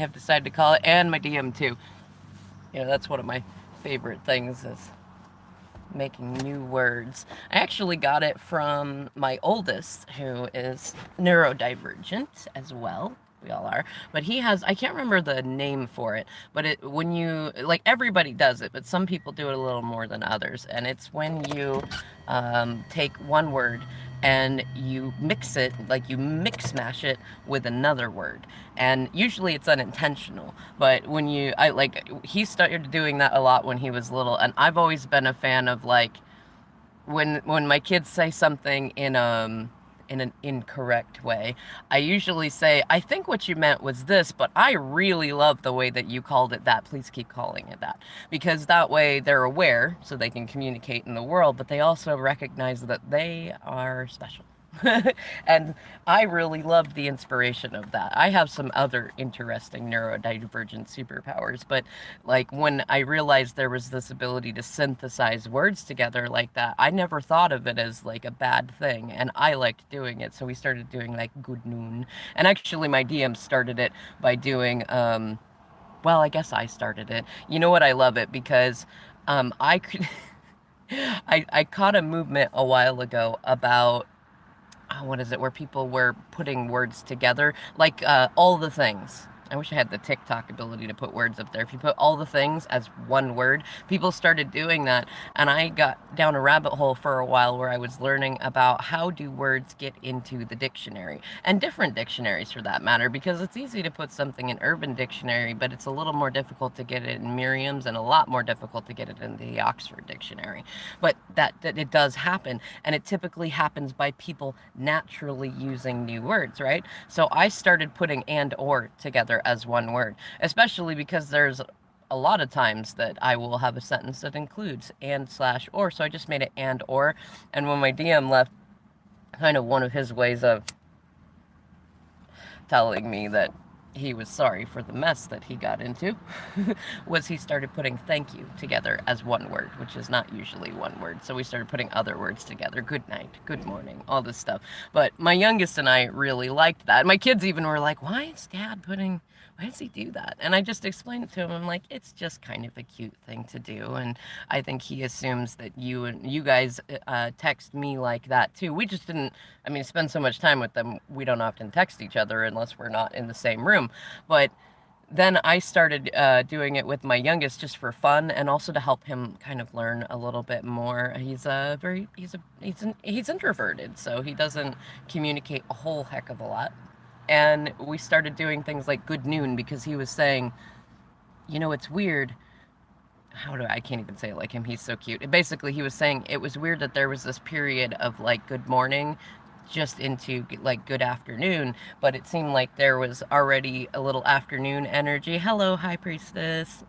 have decided to call it, and my DM too. You know, that's one of my favorite things is making new words. I actually got it from my oldest, who is neurodivergent as well. We all are, but he has, I can't remember the name for it, but when you, like, everybody does it, but some people do it a little more than others, and it's when you take one word and you mix it, like you mix mash it with another word, and usually it's unintentional, but when you, he started doing that a lot when he was little, and I've always been a fan of, like, when my kids say something in an incorrect way, I usually say, I think what you meant was this, but I really love the way that you called it that. Please keep calling it that. Because that way they're aware, so they can communicate in the world, but they also recognize that they are special. And I really loved the inspiration of that. I have some other interesting neurodivergent superpowers, but like when I realized there was this ability to synthesize words together like that, I never thought of it as like a bad thing, and I liked doing it. So we started doing like good noon, and actually my DM started it by doing well, I guess I started it. You know what? I love it because I could I caught a movement a while ago about what is it, where people were putting words together, like all the things. I wish I had the TikTok ability to put words up there. If you put all the things as one word, people started doing that, and I got down a rabbit hole for a while where I was learning about how do words get into the dictionary, and different dictionaries for that matter, because it's easy to put something in Urban Dictionary, but it's a little more difficult to get it in Merriam's, and a lot more difficult to get it in the Oxford Dictionary. But that it does happen, and it typically happens by people naturally using new words, right? So I started putting and or together as one word, especially because there's a lot of times that I will have a sentence that includes and slash or, so I just made it and or. And when my DM left, kind of one of his ways of telling me that he was sorry for the mess that he got into was he started putting thank you together as one word, which is not usually one word. So we started putting other words together. Good night, good morning, all this stuff. But my youngest and I really liked that. My kids even were like, why does he do that? And I just explained it to him. I'm like, it's just kind of a cute thing to do. And I think he assumes that you guys text me like that too. We just didn't, I mean, spend so much time with them, we don't often text each other unless we're not in the same room. But then I started doing it with my youngest just for fun, and also to help him kind of learn a little bit more. He's introverted, so he doesn't communicate a whole heck of a lot. And we started doing things like good noon, because he was saying, you know, it's weird. I can't even say it like him. He's so cute. Basically, he was saying it was weird that there was this period of like good morning just into like good afternoon, but it seemed like there was already a little afternoon energy. Hello, High Priestess.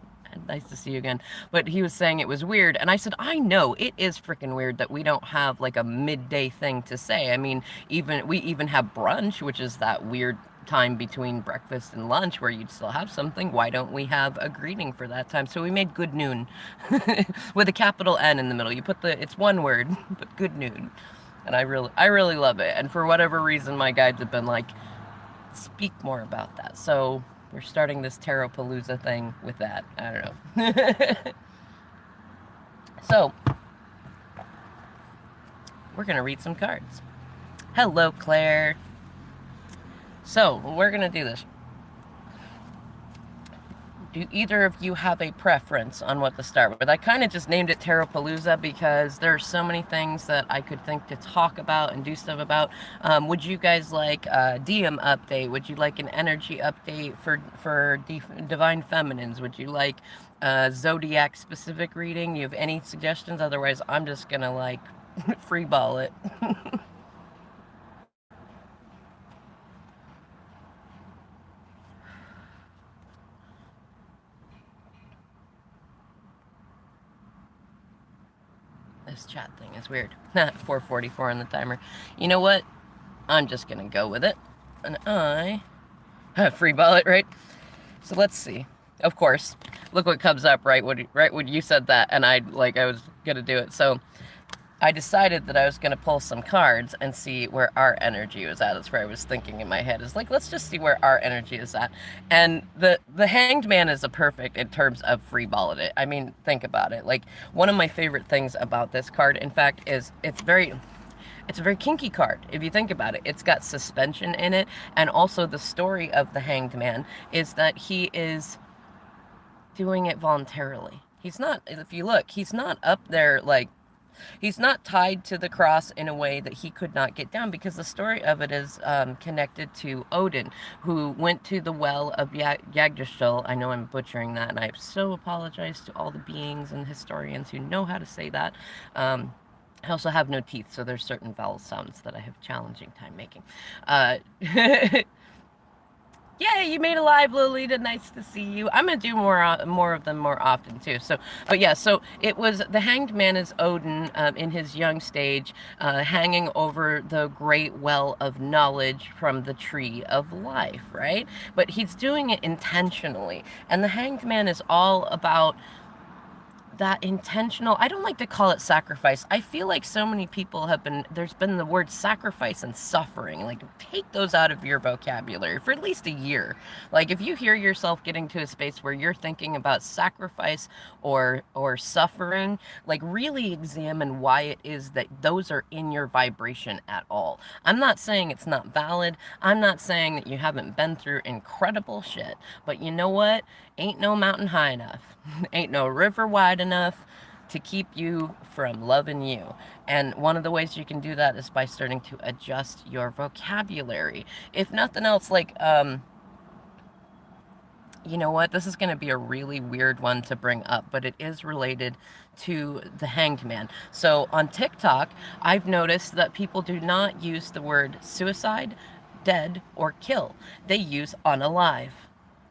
Nice to see you again. But he was saying it was weird, and I said, I know it is freaking weird that we don't have like a midday thing to say. I mean, we even have brunch, which is that weird time between breakfast and lunch where you'd still have something. Why don't we have a greeting for that time? So we made good noon with a capital N in the middle. It's one word, but good noon. And I really love it. And for whatever reason, my guides have been like, speak more about that. So we're starting this Tarotpalooza thing with that. I don't know. So we're going to read some cards. Hello, Claire. So we're going to do this. Do either of you have a preference on what to start with? I kind of just named it Tarotpalooza because there are so many things that I could think to talk about and do stuff about. Would you guys like a DM update? Would you like an energy update for Divine Feminines? Would you like a Zodiac specific reading? You have any suggestions? Otherwise, I'm just going to like freeball it. This chat thing is weird. 4:44 on the timer. You know what? I'm just gonna go with it. And I freeball it, right? So let's see. Of course. Look what comes up right when you said that, and I was gonna do it. So I decided that I was going to pull some cards and see where our energy was at. That's where I was thinking in my head, is like, let's just see where our energy is at. And the Hanged Man is a perfect in terms of freeballing it. I mean, think about it. Like, one of my favorite things about this card, in fact, is it's a very kinky card, if you think about it. It's got suspension in it, and also the story of the Hanged Man is that he is doing it voluntarily. He's not, if you look, he's not up there, like, he's not tied to the cross in a way that he could not get down, because the story of it is connected to Odin, who went to the well of Yggdrasil. I know I'm butchering that, and I so apologize to all the beings and historians who know how to say that. I also have no teeth, so there's certain vowel sounds that I have challenging time making. Yay, you made a live, Lolita. Nice to see you. I'm gonna do more of them more often too. So, but yeah, so it was the Hanged Man is Odin in his young stage, hanging over the great well of knowledge from the tree of life, right? But he's doing it intentionally, and the Hanged Man is all about that intentional, I don't like to call it sacrifice. I feel like so many people there's been the word sacrifice and suffering. Like, take those out of your vocabulary for at least a year. Like, if you hear yourself getting to a space where you're thinking about sacrifice or suffering, like, really examine why it is that those are in your vibration at all. I'm not saying it's not valid. I'm not saying that you haven't been through incredible shit. But you know what? Ain't no mountain high enough. Ain't no river wide enough to keep you from loving you. And one of the ways you can do that is by starting to adjust your vocabulary. If nothing else, like, you know what? This is going to be a really weird one to bring up, but it is related to the Hanged Man. So on TikTok, I've noticed that people do not use the word suicide, dead, or kill. They use unalive.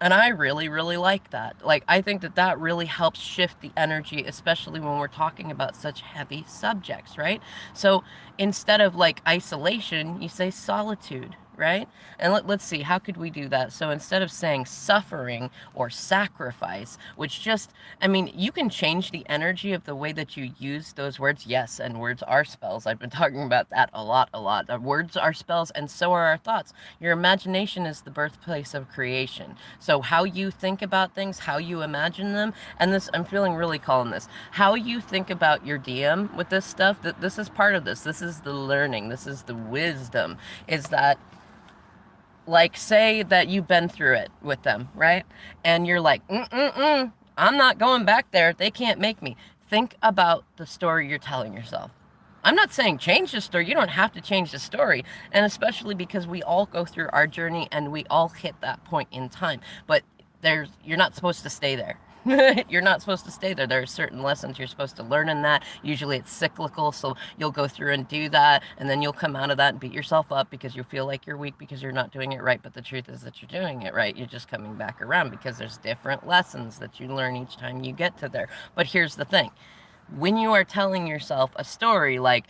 And I really, really like that. Like, I think that that really helps shift the energy, especially when we're talking about such heavy subjects, right? So instead of like isolation, you say solitude, right? And let's see, how could we do that? So instead of saying suffering or sacrifice, which just, I mean, you can change the energy of the way that you use those words. Yes, and words are spells. I've been talking about that a lot. Words are spells, and so are our thoughts. Your imagination is the birthplace of creation. So how you think about things, how you imagine them, and this, I'm feeling really calling this, how you think about your DM with this stuff, this is part of this. This is the learning. This is the wisdom, is that, like, say that you've been through it with them, right? And you're like, I'm not going back there. They can't make me. Think about the story you're telling yourself. I'm not saying change the story. You don't have to change the story. And especially because we all go through our journey and we all hit that point in time. But you're not supposed to stay there. You're not supposed to stay there. There are certain lessons you're supposed to learn in that. Usually it's cyclical, so you'll go through and do that, and then you'll come out of that and beat yourself up because you feel like you're weak because you're not doing it right. But the truth is that you're doing it right. You're just coming back around because there's different lessons that you learn each time you get to there. But here's the thing. When you are telling yourself a story like,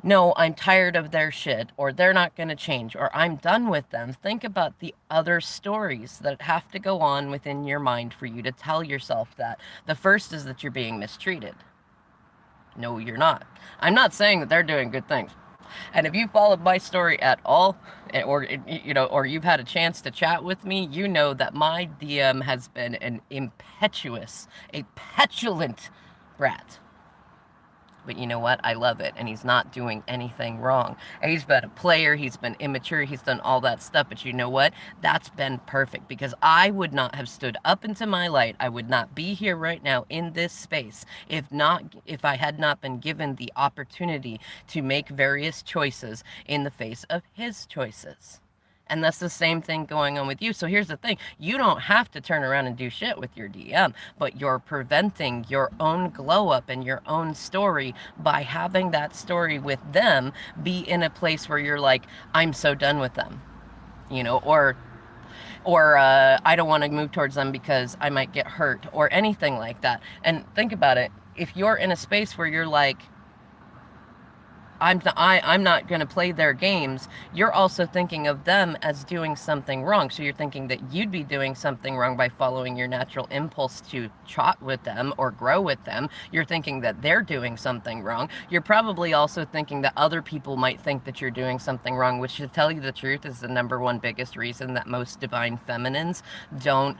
no, I'm tired of their shit, or they're not going to change, or I'm done with them, think about the other stories that have to go on within your mind for you to tell yourself that. The first is that you're being mistreated. No, you're not. I'm not saying that they're doing good things. And if you followed my story at all, or you've had a chance to chat with me, you know that my DM has been an impetuous, a petulant brat. But you know what? I love it. And he's not doing anything wrong. And he's been a player. He's been immature. He's done all that stuff. But you know what? That's been perfect, because I would not have stood up into my light. I would not be here right now in this space if I had not been given the opportunity to make various choices in the face of his choices. And that's the same thing going on with you. So here's the thing. You don't have to turn around and do shit with your DM, but you're preventing your own glow up and your own story by having that story with them be in a place where you're like, I'm so done with them, or I don't want to move towards them because I might get hurt, or anything like that. And think about it. If you're in a space where you're like, I'm not going to play their games, you're also thinking of them as doing something wrong. So you're thinking that you'd be doing something wrong by following your natural impulse to chat with them or grow with them. You're thinking that they're doing something wrong. You're probably also thinking that other people might think that you're doing something wrong, which, to tell you the truth, is the number one biggest reason that most divine feminines don't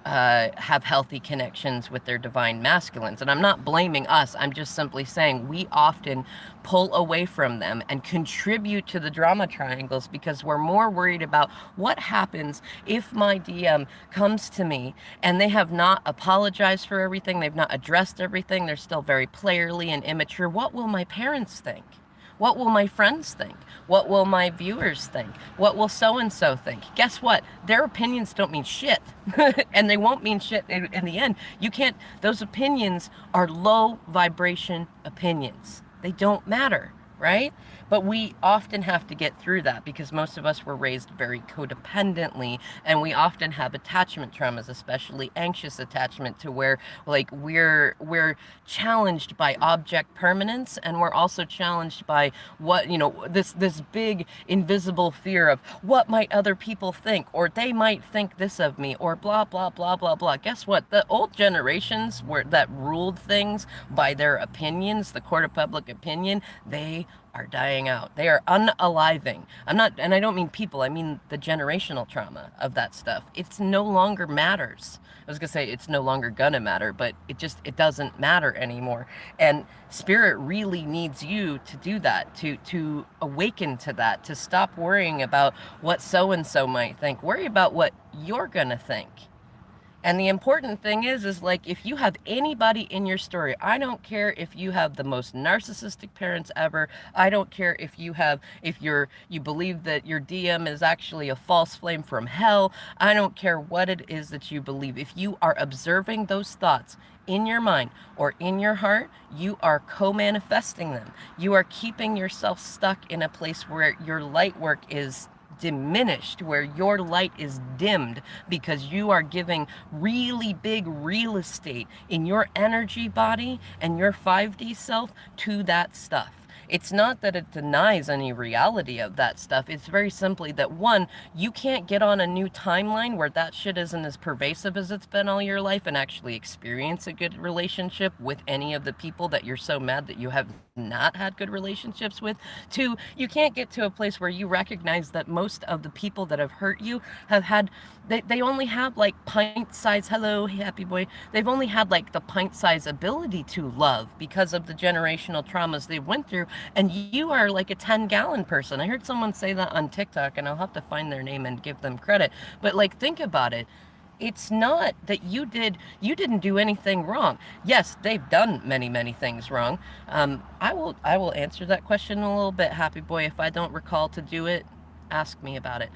have healthy connections with their divine masculines. And I'm not blaming us, I'm just simply saying we often pull away from them and contribute to the drama triangles because we're more worried about what happens if my DM comes to me and they have not apologized for everything, they've not addressed everything, they're still very playerly and immature. What will my parents think? What will my friends think? What will my viewers think? What will so-and-so think? Guess what? Their opinions don't mean shit. And they won't mean shit in the end. You can't, those opinions are low vibration opinions. They don't matter, right? But we often have to get through that because most of us were raised very codependently, and we often have attachment traumas, especially anxious attachment, to where like we're challenged by object permanence, and we're also challenged by what, you know, this big invisible fear of what might other people think, or they might think this of me, or blah blah blah blah blah. Guess what? The old generations that ruled things by their opinions, the court of public opinion, they are dying out. They are unaliving. I'm not, and I don't mean people, I mean the generational trauma of that stuff. It's no longer matters. I was gonna say it's no longer gonna matter, but it doesn't matter anymore. And spirit really needs you to do that, to awaken to that, to stop worrying about what so-and-so might think. Worry about what you're gonna think. And the important thing is like, if you have anybody in your story, I don't care if you have the most narcissistic parents ever. I don't care if you believe that your DM is actually a false flame from hell. I don't care what it is that you believe. If you are observing those thoughts in your mind or in your heart, you are co-manifesting them. You are keeping yourself stuck in a place where your light work is diminished, where your light is dimmed, because you are giving really big real estate in your energy body and your 5D self to that stuff. It's not that it denies any reality of that stuff. It's very simply that, one, you can't get on a new timeline where that shit isn't as pervasive as it's been all your life and actually experience a good relationship with any of the people that you're so mad that you have not had good relationships with. Two, you can't get to a place where you recognize that most of the people that have hurt you have had, they only have like pint size, hello, happy boy. They've only had like the pint size ability to love because of the generational traumas they went through. And you are like a 10-gallon person. I heard someone say that on TikTok, and I'll have to find their name and give them credit. But like, think about it. It's not that you didn't do anything wrong. Yes, they've done many, many things wrong. I will answer that question in a little bit, happy boy. If I don't recall to do it, ask me about it.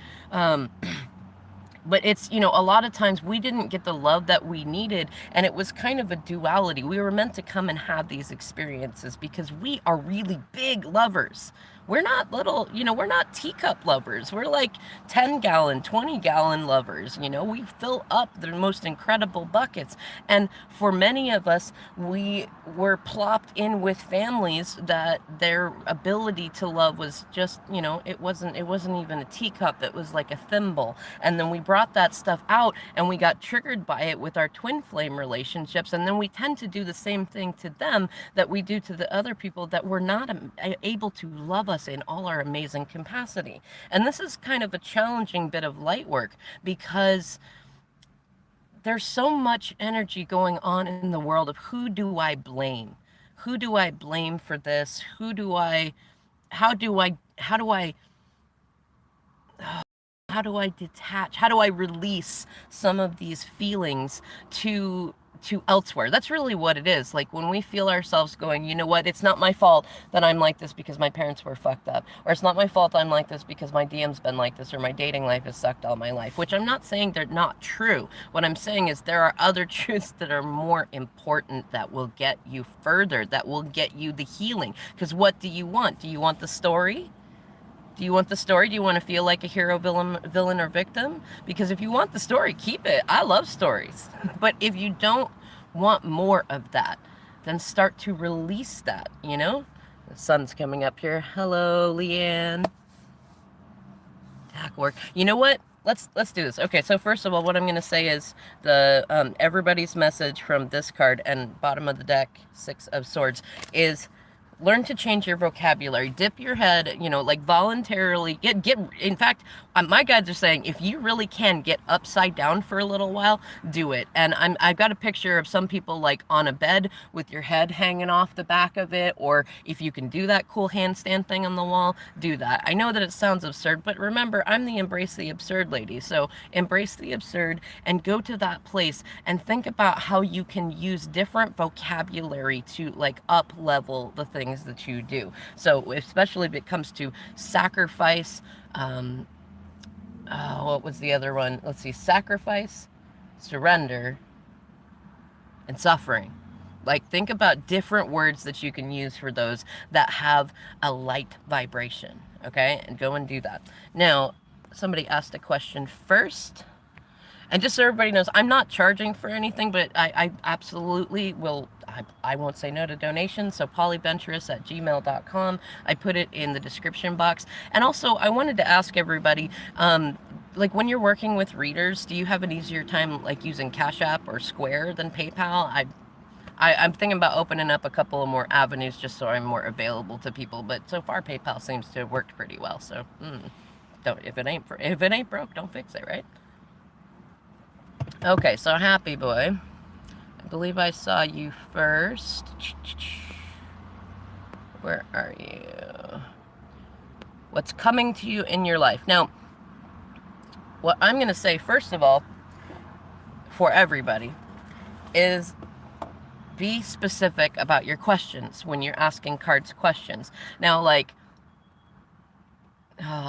But it's, you know, a lot of times we didn't get the love that we needed, and it was kind of a duality. We were meant to come and have these experiences because we are really big lovers. We're not little, you know, we're not teacup lovers. We're like 10-gallon, 20-gallon lovers. You know, we fill up the most incredible buckets. And for many of us, we were plopped in with families that their ability to love was just, you know, it wasn't even a teacup. It was like a thimble. And then we brought that stuff out and we got triggered by it with our twin flame relationships. And then we tend to do the same thing to them that we do to the other people that were not able to love us in all our amazing capacity. And this is kind of a challenging bit of light work because there's so much energy going on in the world of who do I blame? Who do I blame for this? How do I detach? How do I release some of these feelings to elsewhere? That's really what it is. Like when we feel ourselves going, you know what, it's not my fault that I'm like this because my parents were fucked up, or it's not my fault I'm like this because my DM's been like this, or my dating life has sucked all my life, which I'm not saying they're not true. What I'm saying is there are other truths that are more important that will get you further, that will get you the healing. Because what do you want? Do you want the story? Do you want the story? Do you want to feel like a hero, villain, or victim? Because if you want the story, keep it. I love stories. But if you don't want more of that, then start to release that, you know? The sun's coming up here. Hello, Leanne. Work. You know what? Let's do this. Okay, so first of all, what I'm going to say is the everybody's message from this card and bottom of the deck, Six of Swords, is learn to change your vocabulary. Dip your head, you know, like voluntarily get in fact, my guides are saying if you really can get upside down for a little while, do it. And I've got a picture of some people like on a bed with your head hanging off the back of it, or if you can do that cool handstand thing on the wall, do that. I know that it sounds absurd, but remember, I'm the embrace the absurd lady. So embrace the absurd and go to that place and think about how you can use different vocabulary to like up level the things that you do. So especially if it comes to sacrifice, what was the other one? Let's see, sacrifice, surrender, and suffering. Like, think about different words that you can use for those that have a light vibration, okay? And go and do that. Now, somebody asked a question first. And just so everybody knows, I'm not charging for anything, but I absolutely will, I won't say no to donations, so polyventurous@gmail.com. I put it in the description box. And also, I wanted to ask everybody, like when you're working with readers, do you have an easier time like using Cash App or Square than PayPal? I'm thinking about opening up a couple of more avenues just so I'm more available to people, but so far PayPal seems to have worked pretty well, so don't, if it ain't broke, don't fix it, right? Okay, so Happy Boy, I believe I saw you first. Where are you? What's coming to you in your life? Now, what I'm going to say, first of all, for everybody, is be specific about your questions when you're asking cards questions. Now, like,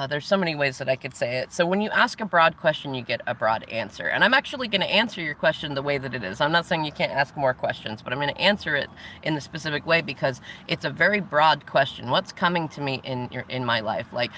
there's so many ways that I could say it. So when you ask a broad question, you get a broad answer. And I'm actually going to answer your question the way that it is. I'm not saying you can't ask more questions, but I'm going to answer it in the specific way because it's a very broad question. What's coming to me in my life? Like,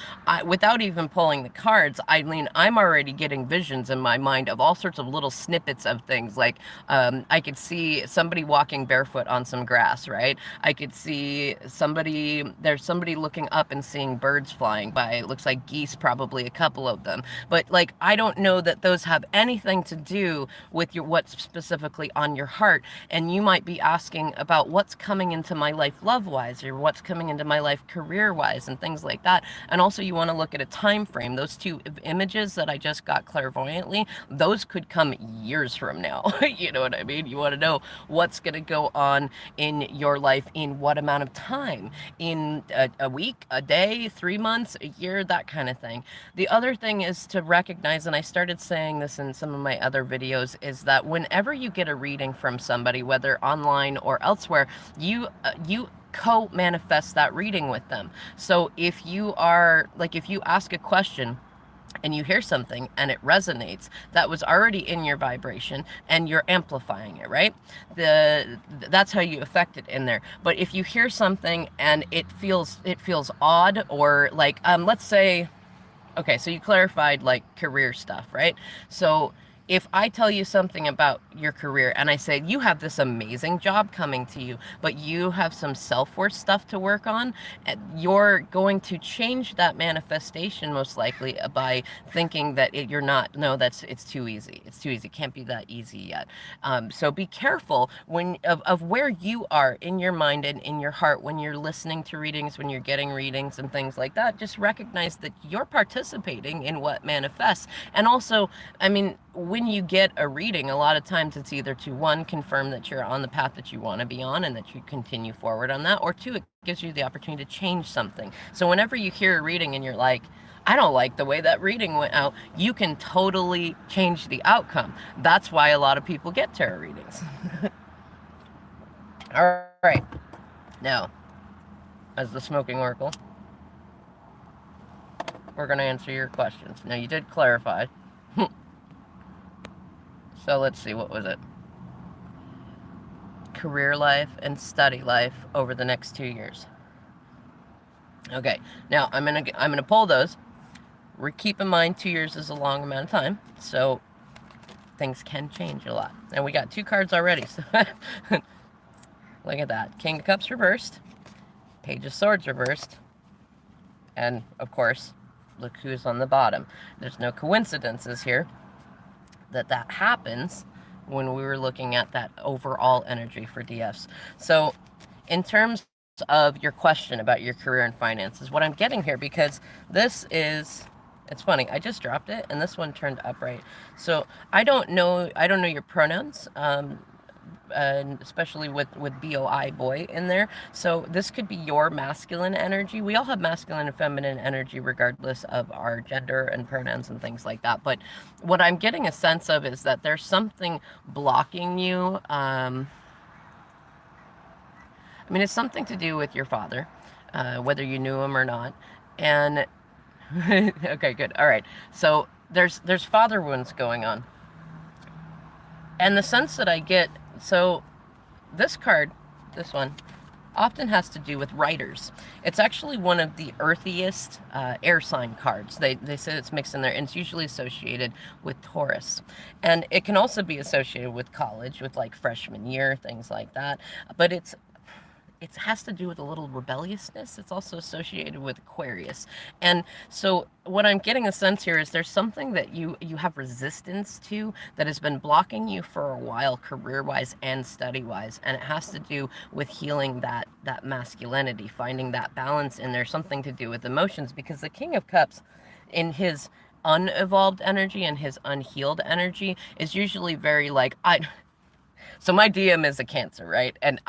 without even pulling the cards, I mean, I'm already getting visions in my mind of all sorts of little snippets of things. Like, I could see somebody walking barefoot on some grass, right? I could see there's somebody looking up and seeing birds flying by. It looks like geese, probably a couple of them. But like, I don't know that those have anything to do with what's specifically on your heart. And you might be asking about what's coming into my life love-wise, or what's coming into my life career-wise, and things like that. And also you want to look at a time frame. Those two images that I just got clairvoyantly, those could come years from now. You know what I mean? You want to know what's going to go on in your life in what amount of time, in a week, a day, 3 months, a year, that kind of thing. The other thing is to recognize, and I started saying this in some of my other videos, is that whenever you get a reading from somebody, whether online or elsewhere, you co-manifest that reading with them. So if you ask a question and you hear something and it resonates, that was already in your vibration and you're amplifying it, right? That's how you affect it in there. But if you hear something and it feels odd, or like, let's say, okay, so you clarified like career stuff, right? So if I tell you something about your career and I say, you have this amazing job coming to you, but you have some self-worth stuff to work on, you're going to change that manifestation most likely by thinking that it's too easy. It's too easy. It can't be that easy yet. So be careful of where you are in your mind and in your heart when you're listening to readings, when you're getting readings and things like that. Just recognize that you're participating in what manifests. And also, I mean, when you get a reading, a lot of times it's either to, one, confirm that you're on the path that you want to be on and that you continue forward on that, or two, it gives you the opportunity to change something. So whenever you hear a reading and you're like, I don't like the way that reading went out, you can totally change the outcome. That's why a lot of people get tarot readings. All right. Now, as the smoking oracle, we're going to answer your questions. Now, you did clarify. So let's see, what was it? Career life and study life over the next 2 years. Okay, now I'm gonna pull those. Keep in mind 2 years is a long amount of time, so things can change a lot. And we got 2 cards already, so look at that. King of Cups reversed, Page of Swords reversed. And, of course, look who's on the bottom. There's no coincidences here that happens when we were looking at that overall energy for DFs. So, in terms of your question about your career and finances, what I'm getting here, because this is... It's funny, I just dropped it, and this one turned upright. So, I don't know your pronouns. Especially with BOI, boy, in there. So this could be your masculine energy. We all have masculine and feminine energy regardless of our gender and pronouns and things like that. But what I'm getting a sense of is that there's something blocking you. I mean, it's something to do with your father, whether you knew him or not. And okay, good. All right. So there's father wounds going on. And the sense that I get, so this card, this one, often has to do with writers. It's actually one of the earthiest air sign cards. They say it's mixed in there, and it's usually associated with Taurus. And it can also be associated with college, with like freshman year, things like that. But it has to do with a little rebelliousness. It's also associated with Aquarius. And so what I'm getting a sense here is there's something that you have resistance to that has been blocking you for a while, career-wise and study-wise. And it has to do with healing that masculinity, finding that balance in there, something to do with emotions. Because the King of Cups, in his unevolved energy and his unhealed energy, is usually very like, so my DM is a Cancer, right? And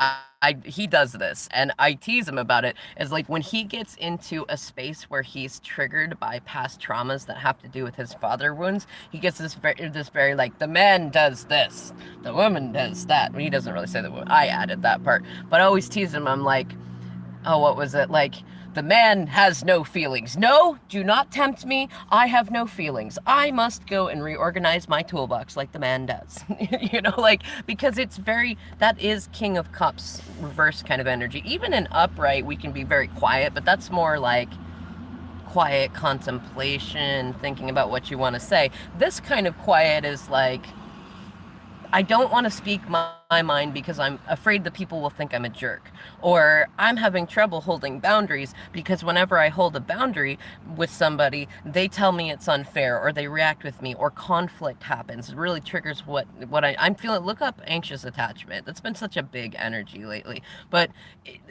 he does this, and I tease him about it. It's like when he gets into a space where he's triggered by past traumas that have to do with his father wounds, he gets this very like, the man does this, the woman does that. Well, he doesn't really say the woman. I added that part, but I always tease him. I'm like, oh, what was it? Like, the man has no feelings. No, do not tempt me. I have no feelings. I must go and reorganize my toolbox like the man does. You know, like, because it's very, that is King of Cups reverse kind of energy. Even in upright, we can be very quiet, but that's more like quiet contemplation, thinking about what you want to say. This kind of quiet is like, I don't want to speak my mind because I'm afraid that people will think I'm a jerk. Or I'm having trouble holding boundaries because whenever I hold a boundary with somebody, they tell me it's unfair, or they react with me, or conflict happens. It really triggers what I'm feeling. Look up anxious attachment. That's been such a big energy lately. But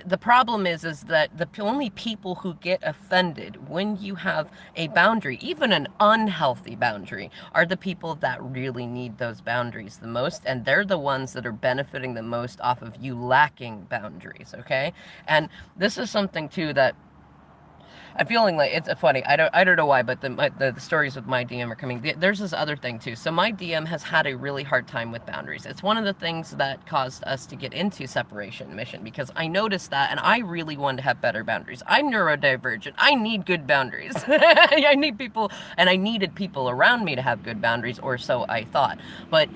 the problem is that the only people who get offended when you have a boundary, even an unhealthy boundary, are the people that really need those boundaries the most. And they're the ones that are benefiting the most off of you lacking boundaries, okay? And this is something too that I'm feeling like, it's funny, I don't know why, but the stories with my DM are coming. There's this other thing too. So my DM has had a really hard time with boundaries. It's one of the things that caused us to get into separation mission, because I noticed that, and I really wanted to have better boundaries. I'm neurodivergent. I need good boundaries. I need people, and I needed people around me to have good boundaries, or so I thought. But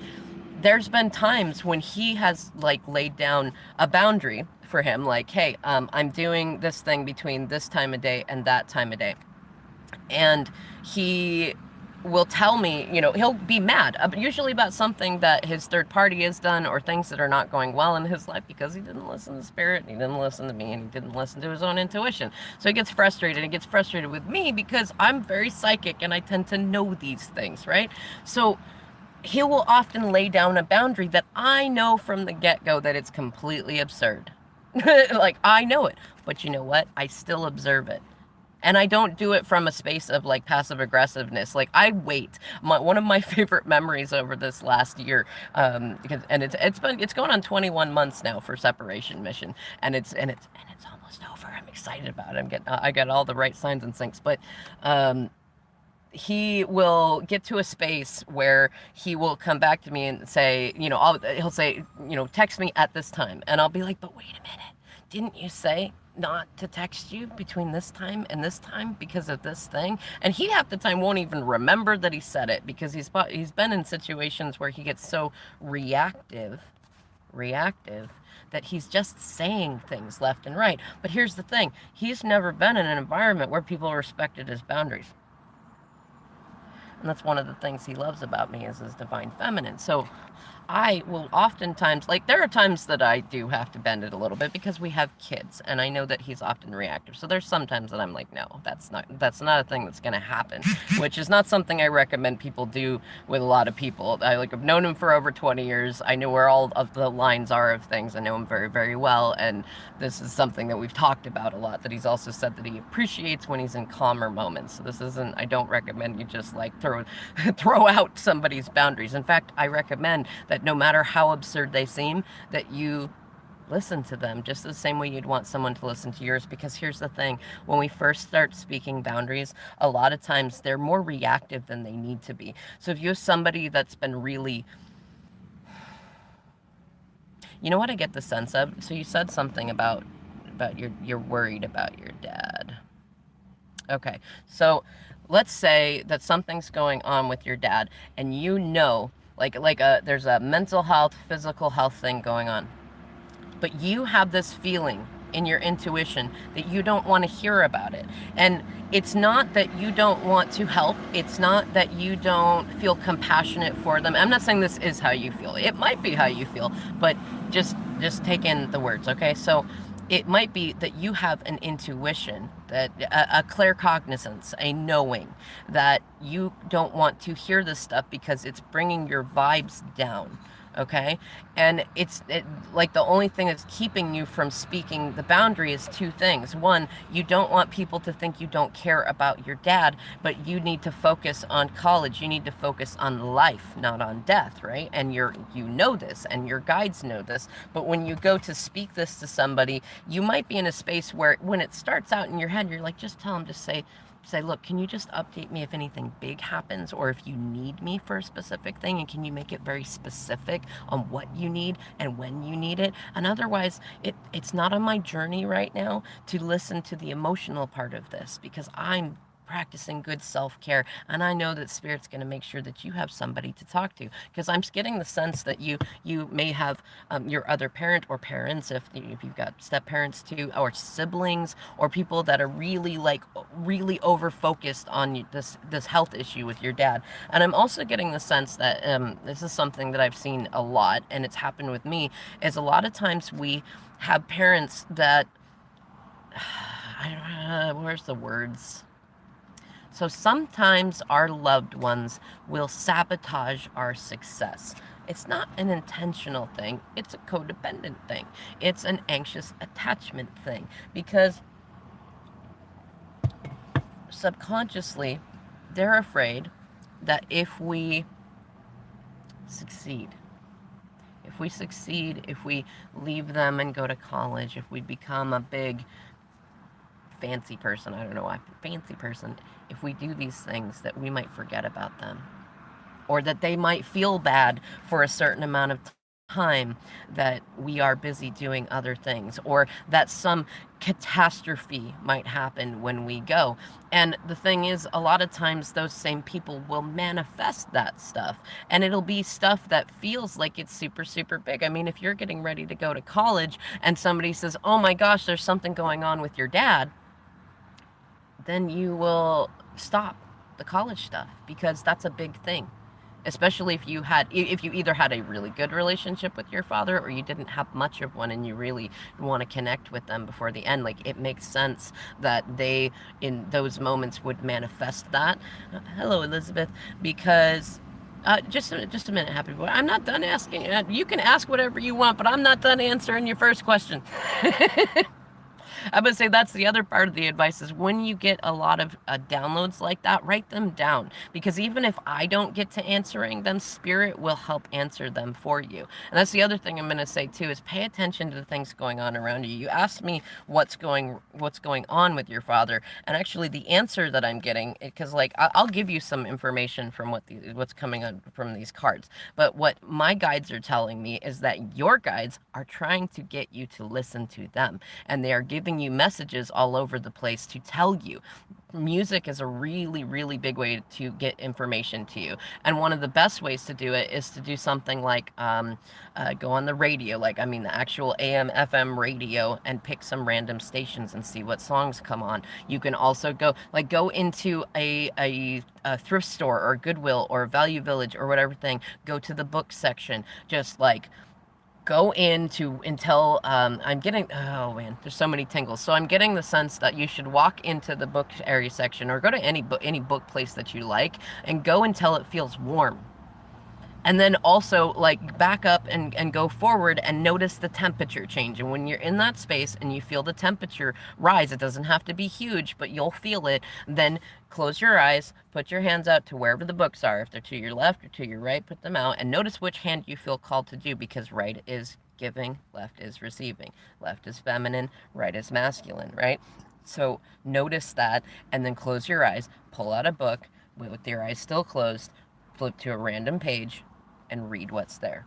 there's been times when he has like laid down a boundary for him, like, hey, I'm doing this thing between this time of day and that time of day. And he will tell me, you know, he'll be mad, usually about something that his third party has done, or things that are not going well in his life, because he didn't listen to spirit, and he didn't listen to me, and he didn't listen to his own intuition. So he gets frustrated. He gets frustrated with me because I'm very psychic and I tend to know these things, right? So he will often lay down a boundary that I know from the get-go that it's completely absurd. Like, I know it, but you know what? I still observe it. And I don't do it from a space of like passive aggressiveness. Like, I wait. One of my favorite memories over this last year, because it's going on 21 months now for separation mission, and it's almost over. I'm excited about it. I got all the right signs and syncs, but he will get to a space where he will come back to me and say, you know, he'll say, you know, text me at this time. And I'll be like, but wait a minute, didn't you say not to text you between this time and this time because of this thing? And he half the time won't even remember that he said it, because he's been in situations where he gets so reactive that he's just saying things left and right. But here's the thing, he's never been in an environment where people respected his boundaries. And that's one of the things he loves about me, is his divine feminine. So I will oftentimes, like, there are times that I do have to bend it a little bit because we have kids, and I know that he's often reactive. So there's sometimes that I'm like, no, that's not a thing that's going to happen, which is not something I recommend people do with a lot of people. I've known him for over 20 years. I know where all of the lines are of things. I know him very, very well, and this is something that we've talked about a lot, that he's also said that he appreciates when he's in calmer moments. So this isn't, I don't recommend you just like throw out somebody's boundaries. In fact, I recommend that no matter how absurd they seem, that you listen to them just the same way you'd want someone to listen to yours. Because here's the thing, when we first start speaking boundaries, a lot of times they're more reactive than they need to be. So if you have somebody that's been really, you know what I get the sense of? So you said something about you're worried about your dad. Okay, so let's say that something's going on with your dad, and you know, there's a mental health, physical health thing going on, but you have this feeling in your intuition that you don't want to hear about it. And it's not that you don't want to help. It's not that you don't feel compassionate for them. I'm not saying this is how you feel. It might be how you feel, but just take in the words, okay? So it might be that you have an intuition, that a claircognizance, a knowing that you don't want to hear this stuff because it's bringing your vibes down. Okay, and like the only thing that's keeping you from speaking the boundary is two things. One, you don't want people to think you don't care about your dad, but you need to focus on college. You need to focus on life, not on death, right? And you know this, and your guides know this. But when you go to speak this to somebody, you might be in a space where when it starts out in your head, you're like, just tell them, just say, look, can you just update me if anything big happens, or if you need me for a specific thing, and can you make it very specific on what you need and when you need it? And otherwise, it's not on my journey right now to listen to the emotional part of this, because I'm practicing good self-care, and I know that Spirit's going to make sure that you have somebody to talk to, because I'm getting the sense that you may have your other parent or parents, if you've got step parents too, or siblings, or people that are really over focused on this health issue with your dad. And I'm also getting the sense that this is something that I've seen a lot, and it's happened with me, is a lot of times we have parents that where's the words? So sometimes our loved ones will sabotage our success. It's not an intentional thing. It's a codependent thing. It's an anxious attachment thing. Because subconsciously, they're afraid that if we succeed, if we leave them and go to college, if we become a big fancy person, I don't know why, fancy person, if we do these things, that we might forget about them, or that they might feel bad for a certain amount of time that we are busy doing other things, or that some catastrophe might happen when we go. And the thing is, a lot of times those same people will manifest that stuff, and it'll be stuff that feels like it's super, super big. I mean, if you're getting ready to go to college and somebody says, oh my gosh, there's something going on with your dad, then you will stop the college stuff, because that's a big thing. Especially if you either had a really good relationship with your father, or you didn't have much of one and you really want to connect with them before the end. Like, it makes sense that they, in those moments, would manifest that. Hello, Elizabeth. Because just a minute, Happy Boy. I'm not done asking. You can ask whatever you want, but I'm not done answering your first question. I would say that's the other part of the advice, is when you get a lot of downloads like that, write them down. Because even if I don't get to answering them, Spirit will help answer them for you. And that's the other thing I'm going to say too, is pay attention to the things going on around you. You asked me what's going on with your father, and actually the answer that I'm getting, because like I'll give you some information from what's coming on from these cards, but what my guides are telling me is that your guides are trying to get you to listen to them, and they are giving giving you messages all over the place to tell you. Music is a really, really big way to get information to you. And one of the best ways to do it is to do something like go on the radio, like, I mean, the actual AM, FM radio, and pick some random stations and see what songs come on. You can also go into a thrift store or Goodwill or Value Village or whatever thing, go to the book section, just like go into until I'm getting, oh man, there's so many tingles. So I'm getting the sense that you should walk into the book area section or go to any book place that you like and go until it feels warm. And then also, like, back up and go forward and notice the temperature change. And when you're in that space and you feel the temperature rise, it doesn't have to be huge, but you'll feel it. Then close your eyes, put your hands out to wherever the books are. If they're to your left or to your right, put them out. And notice which hand you feel called to do, because right is giving, left is receiving. Left is feminine, right is masculine, right? So notice that, and then close your eyes, pull out a book with your eyes still closed, flip to a random page, and read what's there.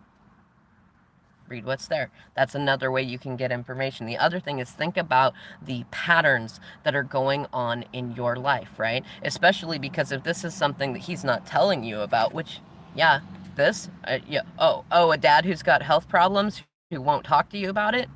Read what's there. That's another way you can get information. The other thing is think about the patterns that are going on in your life, right? Especially because if this is something that he's not telling you about, which, yeah, this, yeah, a dad who's got health problems who won't talk to you about it,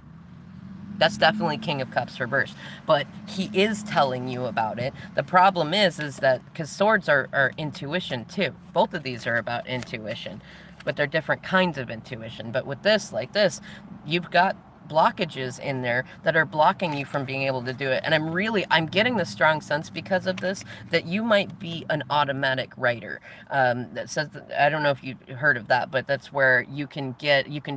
that's definitely King of Cups reversed. But he is telling you about it. The problem is that, because swords are intuition too. Both of these are about intuition, but they're different kinds of intuition. But with this, like this, you've got blockages in there that are blocking you from being able to do it. And I'm getting the strong sense because of this that you might be an automatic writer. That says that, I don't know if you've heard of that, but that's where you can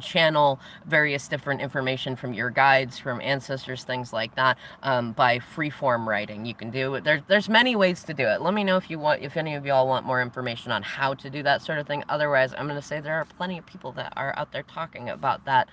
channel various different information from your guides, from ancestors, things like that, by freeform writing. You can do it. There's many ways to do it. Let me know if any of y'all want more information on how to do that sort of thing. Otherwise, I'm going to say there are plenty of people that are out there talking about that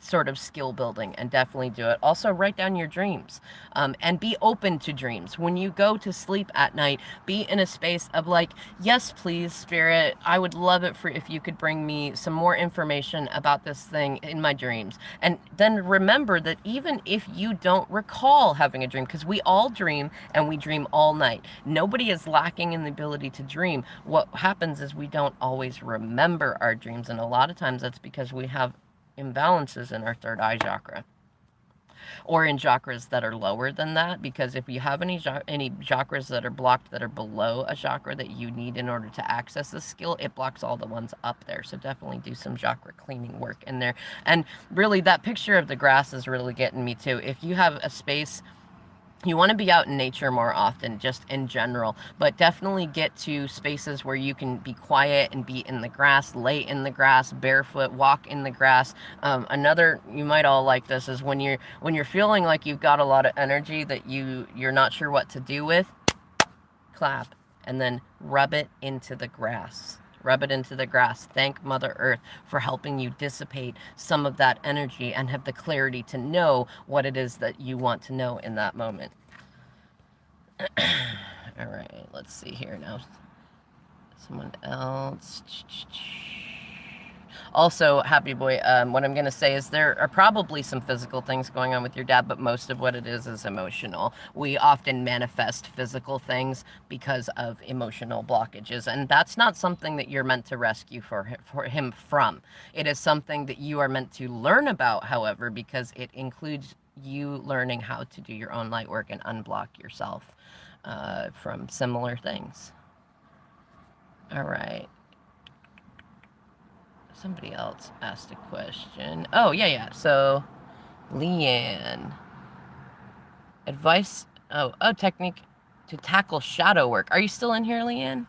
sort of skill building, and definitely do it. Also, write down your dreams, and be open to dreams. When you go to sleep at night, be in a space of like, yes, please, spirit, I would love it if you could bring me some more information about this thing in my dreams. And then remember that even if you don't recall having a dream, because we all dream and we dream all night. Nobody is lacking in the ability to dream. What happens is we don't always remember our dreams, and a lot of times that's because we have imbalances in our third eye chakra, or in chakras that are lower than that, because if you have any chakras that are blocked that are below a chakra that you need in order to access this skill, it blocks all the ones up there. So definitely do some chakra cleaning work in there. And really, that picture of the grass is really getting me too. If you have a space, you want to be out in nature more often, just in general, but definitely get to spaces where you can be quiet and be in the grass, lay in the grass, barefoot, walk in the grass. Another, you might all like this, is when you're feeling like you've got a lot of energy that you're not sure what to do with, clap, and then rub it into the grass. Rub it into the grass. Thank Mother Earth for helping you dissipate some of that energy and have the clarity to know what it is that you want to know in that moment. All right, let's see here now. Someone else. Also, Happy Boy, what I'm going to say is there are probably some physical things going on with your dad, but most of what it is emotional. We often manifest physical things because of emotional blockages, and that's not something that you're meant to rescue for him from. It is something that you are meant to learn about, however, because it includes you learning how to do your own light work and unblock yourself from similar things. All right. Somebody else asked a question. Oh, yeah. So, Leanne. Advice. Oh, technique to tackle shadow work. Are you still in here, Leanne?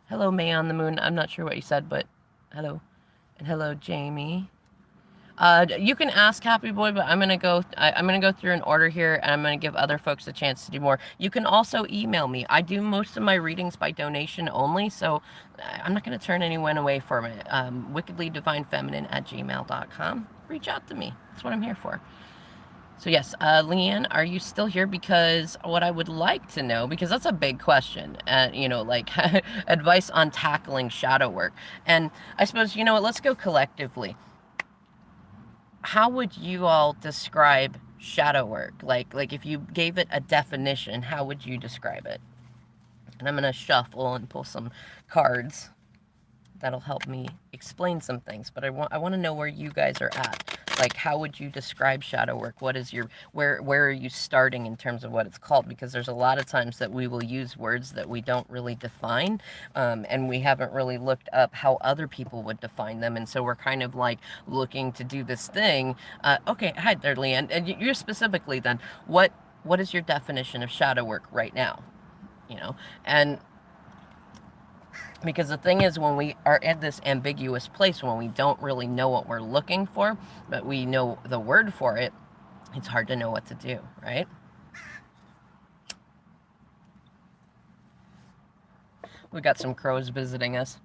Hello, May on the Moon. I'm not sure what you said, but hello. And hello, Jamie. You can ask Happy Boy, but I'm gonna go through an order here, and I'm gonna give other folks a chance to do more. You can also email me. I do most of my readings by donation only, so I'm not gonna turn anyone away from it. WickedlyDivineFeminine@gmail.com. Reach out to me. That's what I'm here for. So yes, Leanne, are you still here? Because what I would like to know, because that's a big question, like advice on tackling shadow work. And I suppose, let's go collectively. How would you all describe shadow work? Like if you gave it a definition, how would you describe it? And I'm going to shuffle and pull some cards that'll help me explain some things, but I want to know where you guys are at. Like, how would you describe shadow work? What is your, where are you starting in terms of what it's called? Because there's a lot of times that we will use words that we don't really define, and we haven't really looked up how other people would define them, and so we're kind of like looking to do this thing. Okay, hi there, Leanne, and you're specifically then, what is your definition of shadow work right now? You know, and because the thing is, when we are in this ambiguous place, when we don't really know what we're looking for, but we know the word for it, it's hard to know what to do, right? We got some crows visiting us.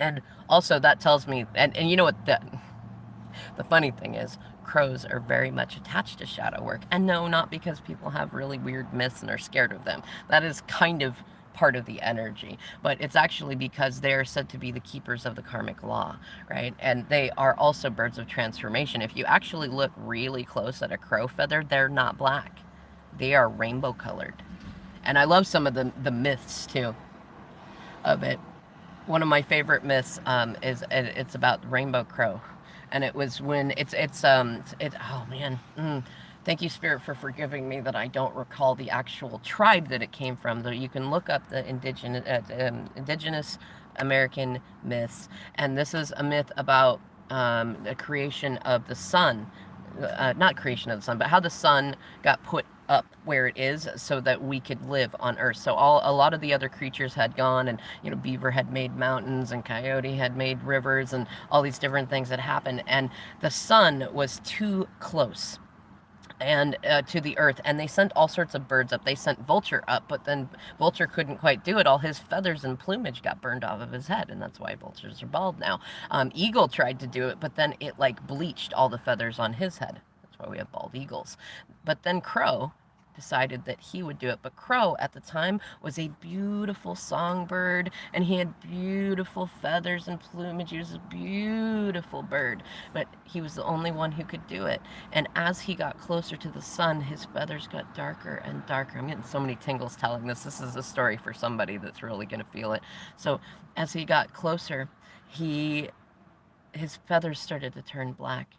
And also that tells me, and you know what, the funny thing is, crows are very much attached to shadow work. And no, not because people have really weird myths and are scared of them. That is kind of part of the energy, but it's actually because they're said to be the keepers of the karmic law, right? And they are also birds of transformation. If you actually look really close at a crow feather, they're not black. They are rainbow colored. And I love some of the myths too of it. One of my favorite myths is it's about rainbow crow, and it was when oh man. Thank you, Spirit, for forgiving me that I don't recall the actual tribe that it came from. Though you can look up the indigenous American myths, and this is a myth about the creation of the sun. Not creation of the sun, but how the sun got put up where it is so that we could live on Earth. So a lot of the other creatures had gone, and beaver had made mountains, and coyote had made rivers, and all these different things had happened, and the sun was too close and to the earth, and they sent all sorts of birds up. They sent Vulture up, but then Vulture couldn't quite do it. All his feathers and plumage got burned off of his head, and that's why vultures are bald now. Eagle tried to do it, but then it like bleached all the feathers on his head. That's why we have bald eagles. But then Crow decided that he would do it. But Crow at the time was a beautiful songbird, and he had beautiful feathers and plumage. He was a beautiful bird, but he was the only one who could do it. And as he got closer to the sun, his feathers got darker and darker. I'm getting so many tingles telling this. This is a story for somebody that's really going to feel it. So as he got closer, his feathers started to turn black,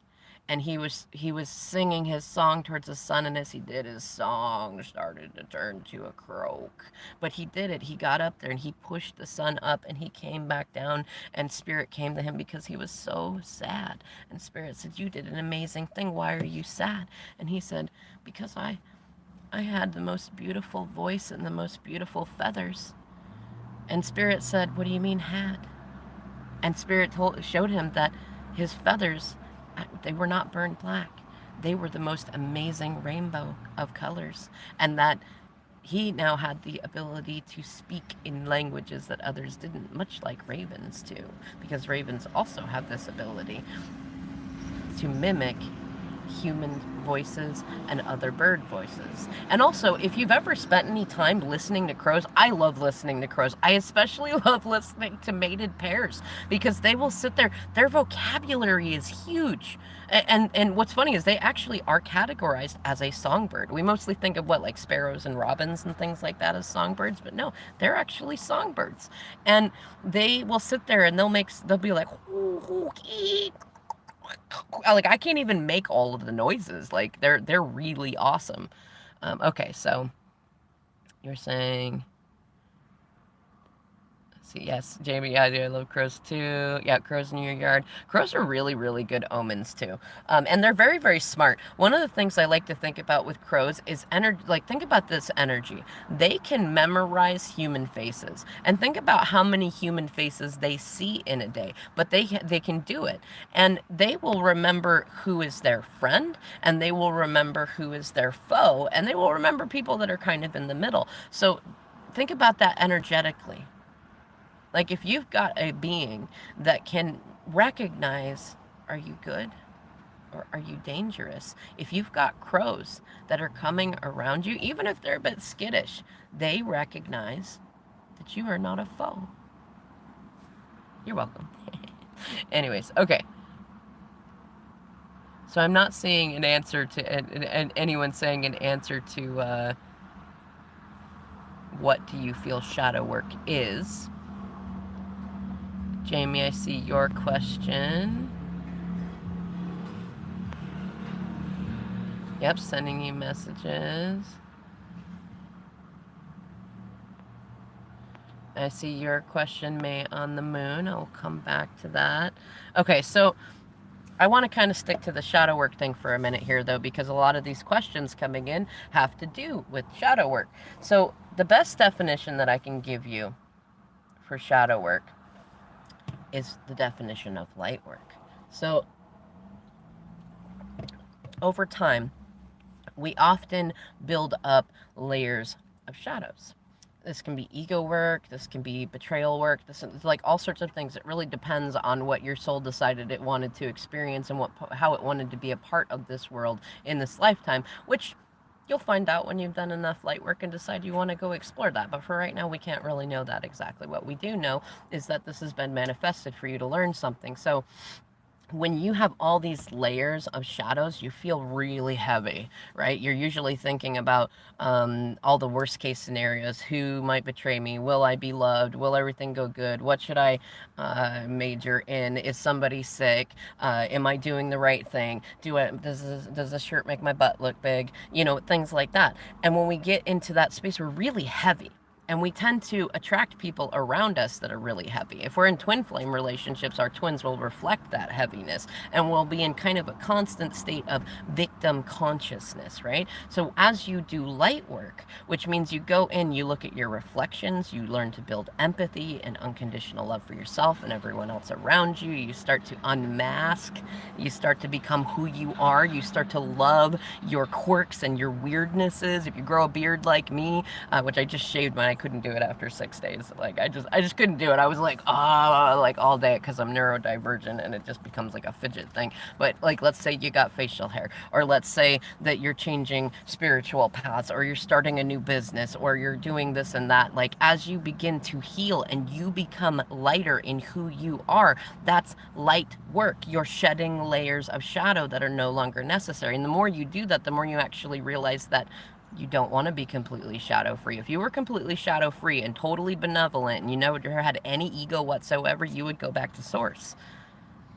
and he was singing his song towards the sun, and as he did, his song started to turn to a croak. But he did it. He got up there and he pushed the sun up, and he came back down, and Spirit came to him because he was so sad. And Spirit said, "You did an amazing thing. Why are you sad?" And he said, "Because I had the most beautiful voice and the most beautiful feathers." And Spirit said, "What do you mean had?" And Spirit showed him that his feathers, they were not burned black. They were the most amazing rainbow of colors. And that he now had the ability to speak in languages that others didn't, much like ravens do, because ravens also have this ability to mimic human voices and other bird voices. And also, if you've ever spent any time listening to crows, I love listening to crows. I especially love listening to mated pairs, because they will sit there. Their vocabulary is huge. And what's funny is they actually are categorized as a songbird. We mostly think of like sparrows and robins and things like that as songbirds, but no, they're actually songbirds. And they will sit there and they'll be like, I can't even make all of the noises. Like they're really awesome. Okay, so you're saying, see, yes, Jamie, yeah, I love crows too. Yeah, crows in your yard. Crows are really, really good omens too. And they're very, very smart. One of the things I like to think about with crows is energy. Like, think about this energy. They can memorize human faces. And think about how many human faces they see in a day. But they can do it. And they will remember who is their friend, and they will remember who is their foe, and they will remember people that are kind of in the middle. So think about that energetically. Like, if you've got a being that can recognize, are you good or are you dangerous? If you've got crows that are coming around you, even if they're a bit skittish, they recognize that you are not a foe. You're welcome. Anyways, okay. So I'm not seeing an answer to, and anyone saying an answer to what do you feel shadow work is. Jamie, I see your question. Yep, sending you messages. I see your question, May on the Moon. I'll come back to that. Okay, so I want to kind of stick to the shadow work thing for a minute here, though, because a lot of these questions coming in have to do with shadow work. So the best definition that I can give you for shadow work is the definition of light work. So over time, we often build up layers of shadows. This can be ego work, this can be betrayal work, this is like all sorts of things. It really depends on what your soul decided it wanted to experience and how it wanted to be a part of this world in this lifetime, which you'll find out when you've done enough light work and decide you want to go explore that. But for right now, we can't really know that exactly. What we do know is that this has been manifested for you to learn something. So when you have all these layers of shadows, you feel really heavy, right? You're usually thinking about all the worst case scenarios. Who might betray me? Will I be loved? Will everything go good? What should I major in? Is somebody sick? Am I doing the right thing? Does this shirt make my butt look big? You know, things like that. And when we get into that space, we're really heavy. And we tend to attract people around us that are really heavy. If we're in twin flame relationships, our twins will reflect that heaviness and we'll be in kind of a constant state of victim consciousness, right? So as you do light work, which means you go in, you look at your reflections, you learn to build empathy and unconditional love for yourself and everyone else around you. You start to unmask, you start to become who you are, you start to love your quirks and your weirdnesses. If you grow a beard like me, which I just shaved when I couldn't do it after 6 days. Like I just couldn't do it. I was like, like all day because I'm neurodivergent and it just becomes like a fidget thing. But like, let's say you got facial hair, or let's say that you're changing spiritual paths, or you're starting a new business, or you're doing this and that. Like as you begin to heal and you become lighter in who you are, that's light work. You're shedding layers of shadow that are no longer necessary. And the more you do that, the more you actually realize that you don't want to be completely shadow free. If you were completely shadow free and totally benevolent and you never had any ego whatsoever, you would go back to source.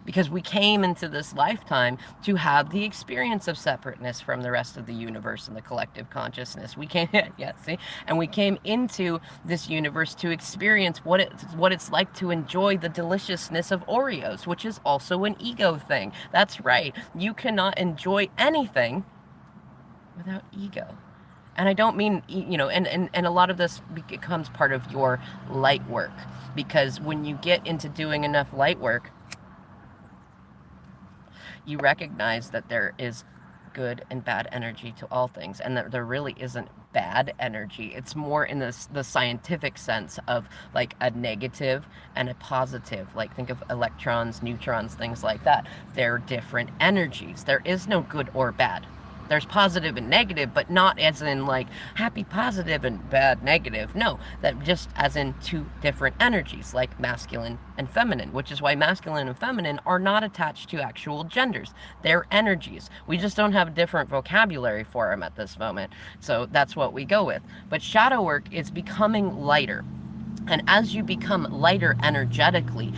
Because we came into this lifetime to have the experience of separateness from the rest of the universe and the collective consciousness. We came, yeah, see? And we came into this universe to experience what it's like to enjoy the deliciousness of Oreos, which is also an ego thing. That's right. You cannot enjoy anything without ego. And I don't mean, you know, and a lot of this becomes part of your light work. Because when you get into doing enough light work, you recognize that there is good and bad energy to all things, and that there really isn't bad energy. It's more in the scientific sense of like a negative and a positive. Like think of electrons, neutrons, things like that. They're different energies. There is no good or bad. There's positive and negative, but not as in like happy positive and bad negative. No, that just as in two different energies, like masculine and feminine, which is why masculine and feminine are not attached to actual genders. They're energies. We just don't have a different vocabulary for them at this moment. So that's what we go with. But shadow work is becoming lighter. And as you become lighter energetically,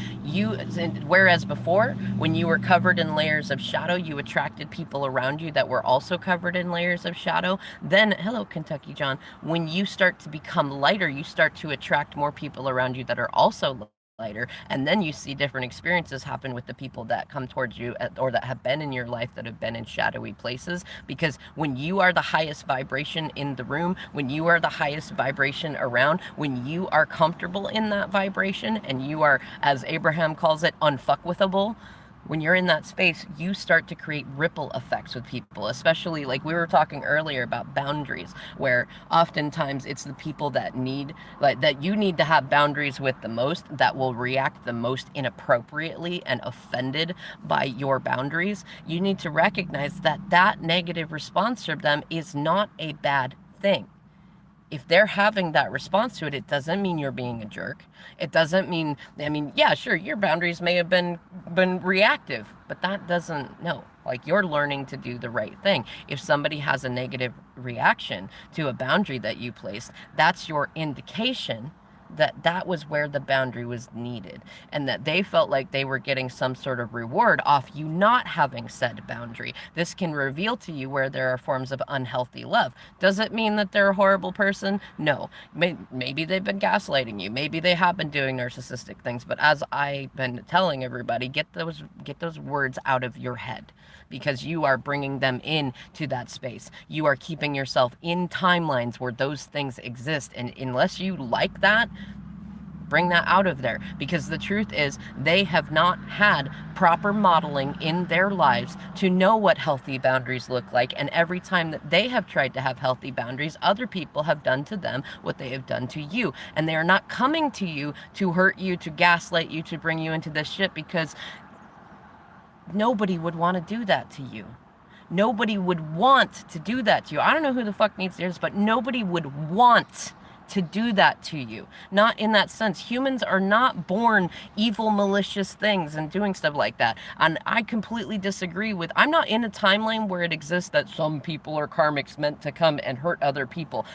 whereas before, when you were covered in layers of shadow, you attracted people around you that were also covered in layers of shadow. Then, hello, Kentucky John, when you start to become lighter, you start to attract more people around you that are also lighter, and then you see different experiences happen with the people that come towards you or that have been in your life that have been in shadowy places. Because when you are the highest vibration in the room, when you are the highest vibration around, when you are comfortable in that vibration and you are, as Abraham calls it, unfuckwithable, when you're in that space, you start to create ripple effects with people, especially like we were talking earlier about boundaries, where oftentimes it's the people that you need to have boundaries with the most that will react the most inappropriately and offended by your boundaries. You need to recognize that negative response from them is not a bad thing. if they're having that response to it, it doesn't mean you're being a jerk. It doesn't mean, I mean, yeah, sure, your boundaries may have been reactive, but that doesn't, no. Like, you're learning to do the right thing. If somebody has a negative reaction to a boundary that you placed, that's your indication that that was where the boundary was needed, and that they felt like they were getting some sort of reward off you not having said boundary. This can reveal to you where there are forms of unhealthy love. Does it mean that they're a horrible person? No. Maybe they've been gaslighting you. Maybe they have been doing narcissistic things. But as I've been telling everybody, get those words out of your head, because you are bringing them in to that space. You are keeping yourself in timelines where those things exist. And unless you like that, bring that out of there, because the truth is they have not had proper modeling in their lives to know what healthy boundaries look like. And every time that they have tried to have healthy boundaries, other people have done to them what they have done to you. And they are not coming to you to hurt you, to gaslight you, to bring you into this shit, because nobody would want to do that to you. Nobody would want to do that to you. I don't know who the fuck needs to hear this, but nobody would want to do that to you. Not in that sense. Humans are not born evil, malicious things and doing stuff like that. And I completely disagree with, I'm not in a timeline where it exists that some people are karmics meant to come and hurt other people.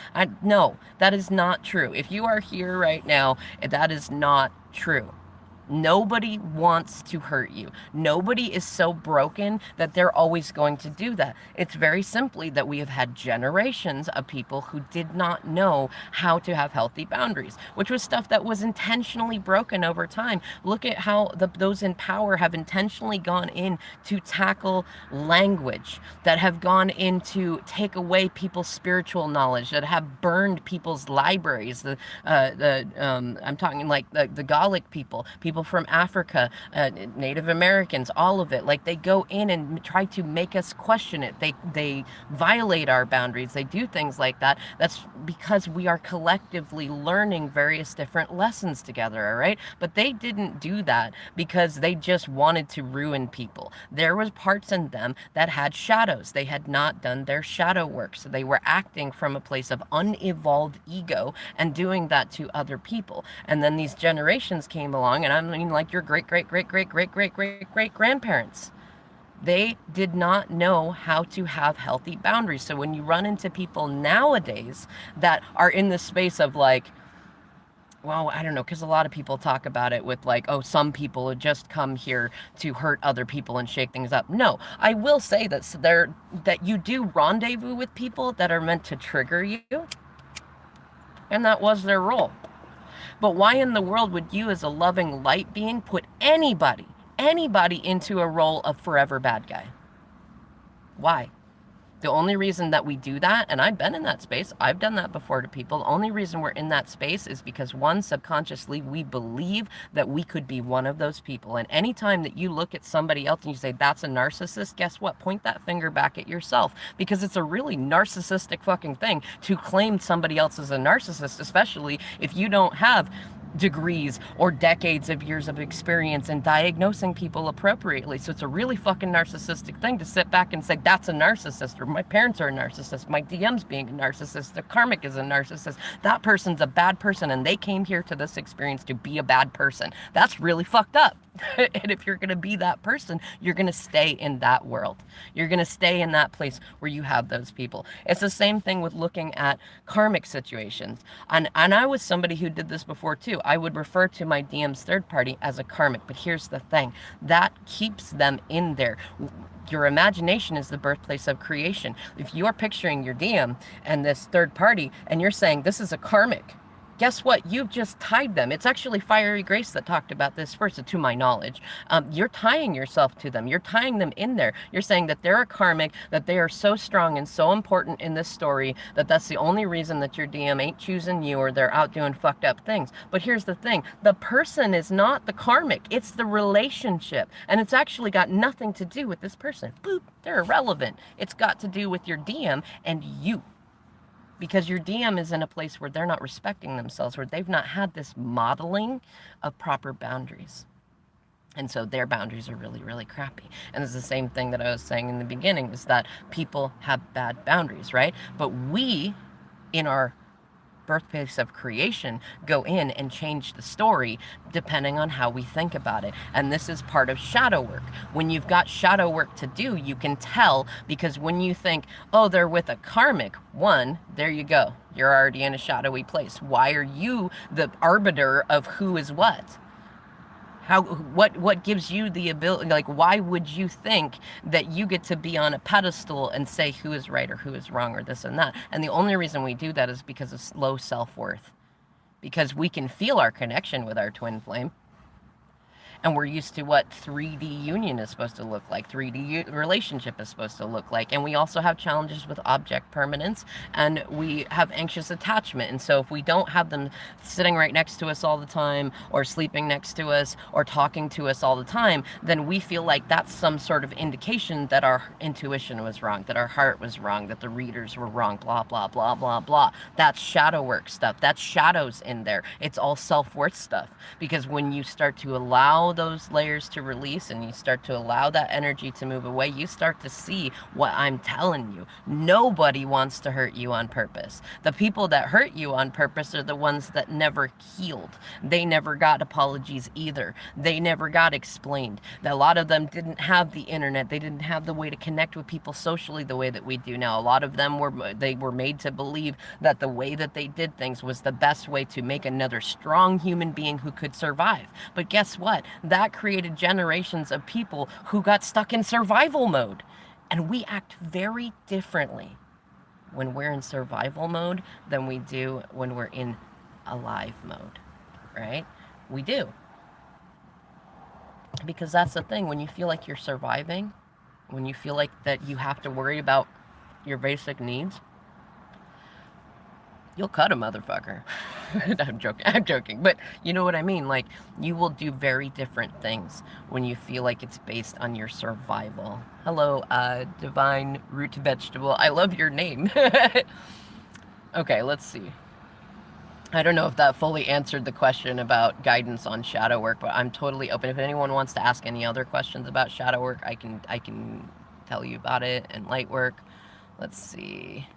No, that is not true. If you are here right now, that is not true. Nobody wants to hurt you. Nobody is so broken that they're always going to do that. It's very simply that we have had generations of people who did not know how to have healthy boundaries, which was stuff that was intentionally broken over time. Look at how those in power have intentionally gone in to tackle language, that have gone in to take away people's spiritual knowledge, that have burned people's libraries. I'm talking like the Gallic people from Africa, Native Americans, all of it. Like, they go in and try to make us question it. They violate our boundaries. They do things like that. That's because we are collectively learning various different lessons together, all right? But they didn't do that because they just wanted to ruin people. There was parts in them that had shadows. They had not done their shadow work. So they were acting from a place of unevolved ego and doing that to other people. And then these generations came along, and I mean, like your great-great-great-great-great-great-great-grandparents. They did not know how to have healthy boundaries. So when you run into people nowadays that are in this space of like, well, I don't know, because a lot of people talk about it with like, oh, some people just come here to hurt other people and shake things up. No, I will say that you do rendezvous with people that are meant to trigger you, and that was their role. But why in the world would you, as a loving light being, put anybody into a role of forever bad guy? Why? The only reason that we do that, and I've been in that space, I've done that before to people, the only reason we're in that space is because, one, subconsciously, we believe that we could be one of those people. And anytime that you look at somebody else and you say, that's a narcissist, guess what? Point that finger back at yourself, because it's a really narcissistic fucking thing to claim somebody else as a narcissist, especially if you don't have degrees or decades of years of experience in diagnosing people appropriately. So it's a really fucking narcissistic thing to sit back and say, that's a narcissist, or my parents are a narcissist, my DM's being a narcissist, the karmic is a narcissist, that person's a bad person and they came here to this experience to be a bad person. That's really fucked up. And if you're going to be that person, you're going to stay in that world. You're going to stay in that place where you have those people. It's the same thing with looking at karmic situations. And I was somebody who did this before too. I would refer to my DM's third party as a karmic. But here's the thing. That keeps them in there. Your imagination is the birthplace of creation. If you're picturing your DM and this third party and you're saying this is a karmic, guess what? You've just tied them. It's actually Fiery Grace that talked about this first, to my knowledge. You're tying yourself to them. You're tying them in there. You're saying that they're a karmic, that they are so strong and so important in this story, that that's the only reason that your DM ain't choosing you, or they're out doing fucked up things. But here's the thing. The person is not the karmic. It's the relationship. And it's actually got nothing to do with this person. Boop. They're irrelevant. It's got to do with your DM and you. Because your DM is in a place where they're not respecting themselves, where they've not had this modeling of proper boundaries. And so their boundaries are really, really crappy. And it's the same thing that I was saying in the beginning, is that people have bad boundaries, right? But we, in our birthplace of creation go in and change the story depending on how we think about it. And this is part of shadow work. When you've got shadow work to do, you can tell, because when you think, oh, they're with a karmic one, there you go. You're already in a shadowy place. Why are you the arbiter of who is what? What gives you the ability, like, why would you think that you get to be on a pedestal and say who is right or who is wrong or this and that? And the only reason we do that is because of low self-worth. Because we can feel our connection with our twin flame. And we're used to what 3D union is supposed to look like, 3D relationship is supposed to look like. And we also have challenges with object permanence, and we have anxious attachment. And so if we don't have them sitting right next to us all the time, or sleeping next to us, or talking to us all the time, then we feel like that's some sort of indication that our intuition was wrong, that our heart was wrong, that the readers were wrong, blah, blah, blah, blah, blah. That's shadow work stuff. That's shadows in there. It's all self-worth stuff. Because when you start to allow those layers to release and you start to allow that energy to move away, you start to see what I'm telling you. Nobody wants to hurt you on purpose. The people that hurt you on purpose are the ones that never healed. They never got apologies either. They never got explained. A lot of them didn't have the internet. They didn't have the way to connect with people socially the way that we do now. A lot of them were made to believe that the way that they did things was the best way to make another strong human being who could survive. But guess what? That created generations of people who got stuck in survival mode. And we act very differently when we're in survival mode than we do when we're in alive mode, right? We do. Because that's the thing, when you feel like you're surviving, when you feel like that you have to worry about your basic needs, you'll cut a motherfucker. I'm joking, but you know what I mean? Like, you will do very different things when you feel like it's based on your survival. Hello, Divine Root Vegetable. I love your name. Okay, let's see. I don't know if that fully answered the question about guidance on shadow work, but I'm totally open. If anyone wants to ask any other questions about shadow work, I can tell you about it, and light work. Let's see.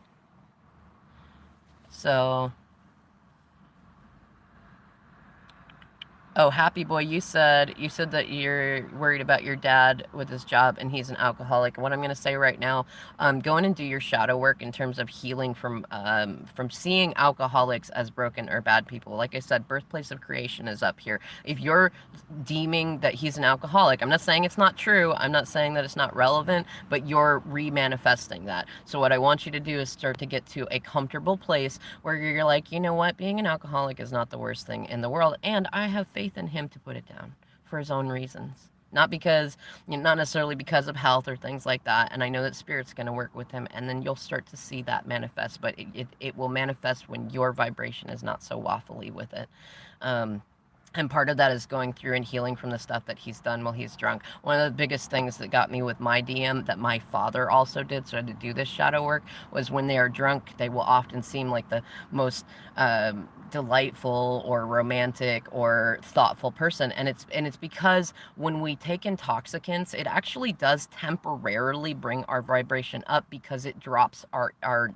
So, oh, Happy Boy, you said that you're worried about your dad with his job and he's an alcoholic. And what I'm going to say right now, go in and do your shadow work in terms of healing from seeing alcoholics as broken or bad people. Like I said, birthplace of creation is up here. If you're deeming that he's an alcoholic, I'm not saying it's not true. I'm not saying that it's not relevant, but you're re-manifesting that. So what I want you to do is start to get to a comfortable place where you're like, you know what, being an alcoholic is not the worst thing in the world, and I have faith in him to put it down for his own reasons, not because, not necessarily because of health or things like that. And I know that Spirit's going to work with him, and then you'll start to see that manifest, but it will manifest when your vibration is not so waffly with it. And part of that is going through and healing from the stuff that he's done while he's drunk. One of the biggest things that got me with my DM that my father also did, so I had to do this shadow work, was when they are drunk, they will often seem like the most delightful or romantic or thoughtful person. And it's because when we take intoxicants, it actually does temporarily bring our vibration up because it drops our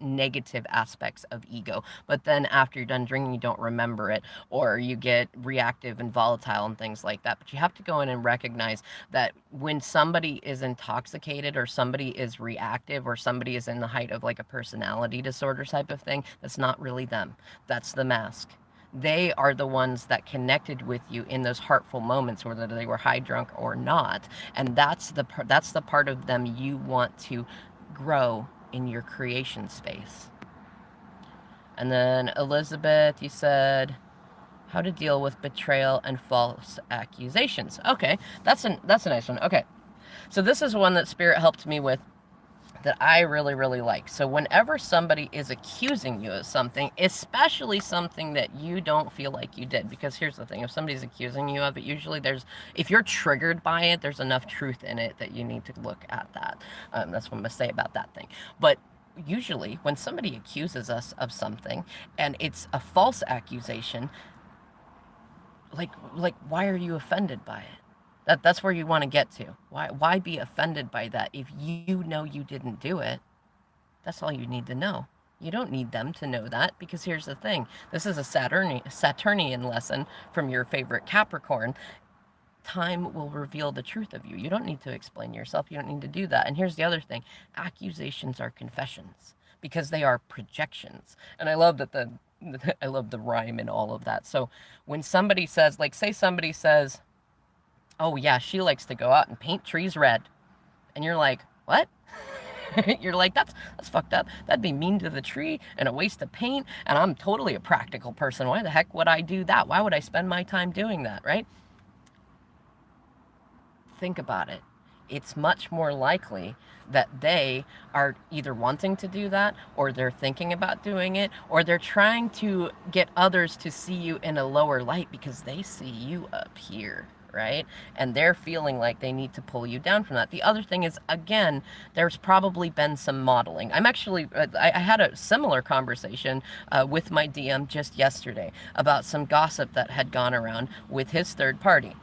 negative aspects of ego. But then after you're done drinking, you don't remember it, or you get reactive and volatile and things like that. But you have to go in and recognize that when somebody is intoxicated or somebody is reactive or somebody is in the height of like a personality disorder type of thing, that's not really them. That's the mask. They are the ones that connected with you in those heartful moments, whether they were high drunk or not. And that's the part of them you want to grow in your creation space. And then Elizabeth, you said how to deal with betrayal and false accusations. Okay, that's a nice one. Okay, so this is one that Spirit helped me with that I really, really like. So whenever somebody is accusing you of something, especially something that you don't feel like you did, because here's the thing, if somebody's accusing you of it, usually if you're triggered by it, there's enough truth in it that you need to look at that. That's what I'm going to say about that thing. But usually when somebody accuses us of something and it's a false accusation, like why are you offended by it? That's where you want to get to. Why be offended by that? If you know you didn't do it, that's all you need to know. You don't need them to know that, because here's the thing. This is a Saturnian lesson from your favorite Capricorn. Time will reveal the truth of you. You don't need to explain yourself. You don't need to do that. And here's the other thing. Accusations are confessions, because they are projections. And I love that I love the rhyme in all of that. So when somebody says, like, say somebody says, oh yeah, she likes to go out and paint trees red. And you're like, what? You're like, that's fucked up. That'd be mean to the tree and a waste of paint. And I'm totally a practical person. Why the heck would I do that? Why would I spend my time doing that, right? Think about it. It's much more likely that they are either wanting to do that, or they're thinking about doing it, or they're trying to get others to see you in a lower light because they see you up here, right? And they're feeling like they need to pull you down from that. The other thing is, again, there's probably been some modeling. I'm actually, I had a similar conversation with my DM just yesterday about some gossip that had gone around with his third party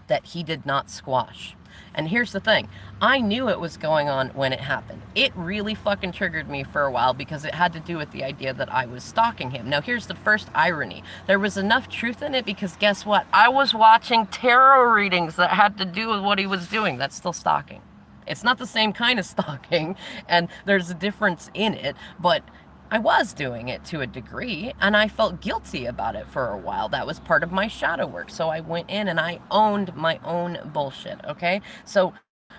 that he did not squash. And here's the thing. I knew it was going on when it happened. It really fucking triggered me for a while, because it had to do with the idea that I was stalking him. Now, here's the first irony. There was enough truth in it, because guess what? I was watching tarot readings that had to do with what he was doing. That's still stalking. It's not the same kind of stalking, and there's a difference in it, but I was doing it to a degree, and I felt guilty about it for a while. That was part of my shadow work. So I went in and I owned my own bullshit, okay? So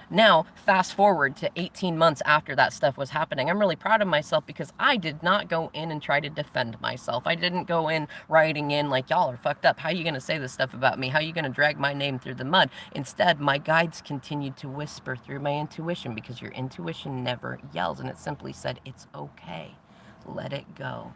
now, fast forward to 18 months after that stuff was happening, I'm really proud of myself, because I did not go in and try to defend myself. I didn't go in writing in like, y'all are fucked up. How are you going to say this stuff about me? How are you going to drag my name through the mud? Instead, my guides continued to whisper through my intuition, because your intuition never yells, and it simply said, it's okay. Let it go.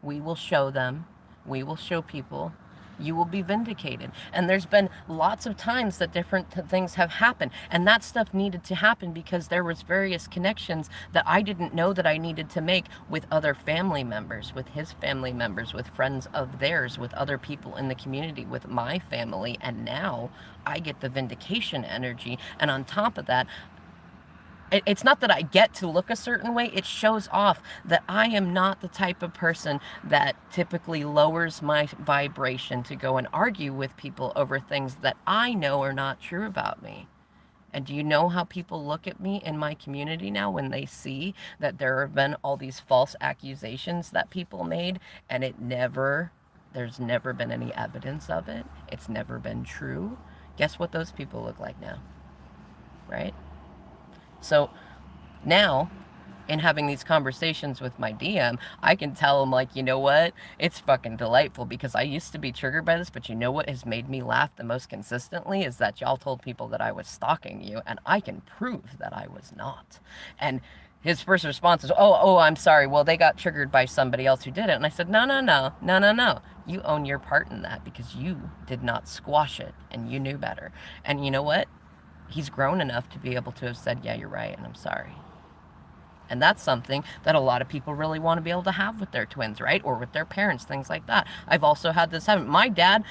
We will show them. We will show people. You will be vindicated. And there's been lots of times that different things have happened. And that stuff needed to happen because there was various connections that I didn't know that I needed to make with other family members, with his family members, with friends of theirs, with other people in the community, with my family. And now I get the vindication energy. And on top of that, it's not that I get to look a certain way. It shows off that I am not the type of person that typically lowers my vibration to go and argue with people over things that I know are not true about me. And do you know how people look at me in my community now when they see that there have been all these false accusations that people made, and there's never been any evidence of it. It's never been true. Guess what those people look like now, right? So now, in having these conversations with my DM, I can tell him, like, you know what? It's fucking delightful, because I used to be triggered by this, but you know what has made me laugh the most consistently is that y'all told people that I was stalking you, and I can prove that I was not. And his first response is, oh, I'm sorry. Well, they got triggered by somebody else who did it. And I said, no. You own your part in that, because you did not squash it, and you knew better. And you know what? He's grown enough to be able to have said, yeah, you're right, and I'm sorry. And that's something that a lot of people really want to be able to have with their twins, right? Or with their parents, things like that. I've also had this happen. My dad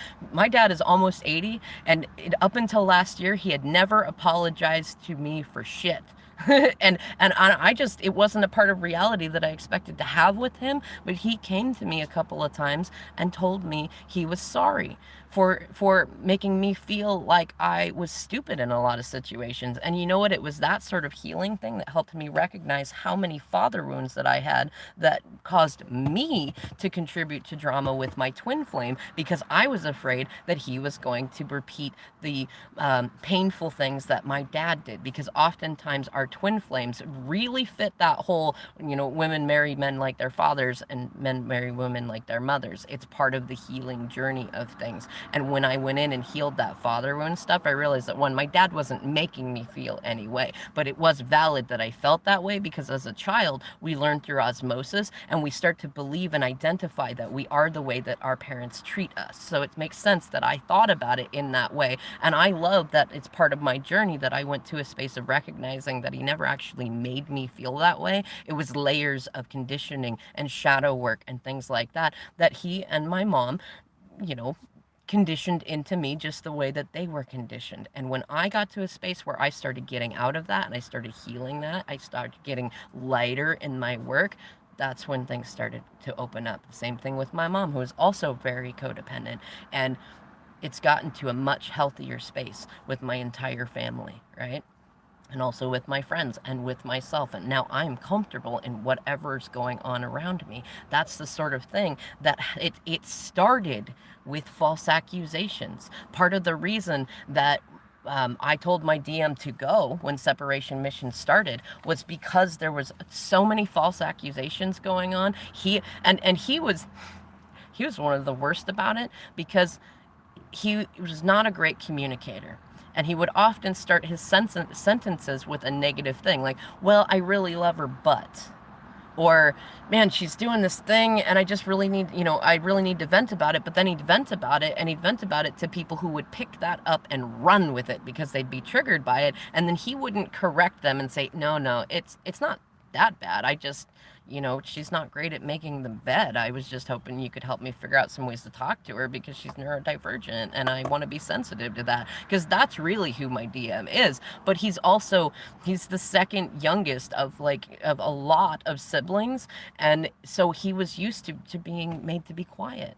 is almost 80, and up until last year, he had never apologized to me for shit. and I just, it wasn't a part of reality that I expected to have with him, but he came to me a couple of times and told me he was sorry for making me feel like I was stupid in a lot of situations. And you know what? It was that sort of healing thing that helped me recognize how many father wounds that I had that caused me to contribute to drama with my twin flame, because I was afraid that he was going to repeat the painful things that my dad did, because oftentimes our twin flames really fit that whole, women marry men like their fathers and men marry women like their mothers. It's part of the healing journey of things. And when I went in and healed that father wound stuff, I realized that, one, my dad wasn't making me feel any way, but it was valid that I felt that way, because as a child, we learn through osmosis, and we start to believe and identify that we are the way that our parents treat us. So it makes sense that I thought about it in that way. And I love that it's part of my journey that I went to a space of recognizing that he never actually made me feel that way. It was layers of conditioning and shadow work and things like that he and my mom, conditioned into me just the way that they were conditioned. And when I got to a space where I started getting out of that and I started healing that, I started getting lighter in my work, that's when things started to open up. Same thing with my mom, who is also very codependent. And it's gotten to a much healthier space with my entire family, right? And also with my friends and with myself. And now I'm comfortable in whatever's going on around me. That's the sort of thing that it started with false accusations. Part of the reason that I told my DM to go when Separation Mission started was because there was so many false accusations going on. He was one of the worst about it, because he was not a great communicator. And he would often start his sentences with a negative thing, like, well, I really love her, but. Or, man, she's doing this thing, and I just really need, I really need to vent about it. But then he'd vent about it, and he'd vent about it to people who would pick that up and run with it because they'd be triggered by it. And then he wouldn't correct them and say, no, it's not that bad. I just, she's not great at making the bed. I was just hoping you could help me figure out some ways to talk to her, because she's neurodivergent and I want to be sensitive to that, because that's really who my DM is. But he's the second youngest of a lot of siblings, and so he was used to being made to be quiet.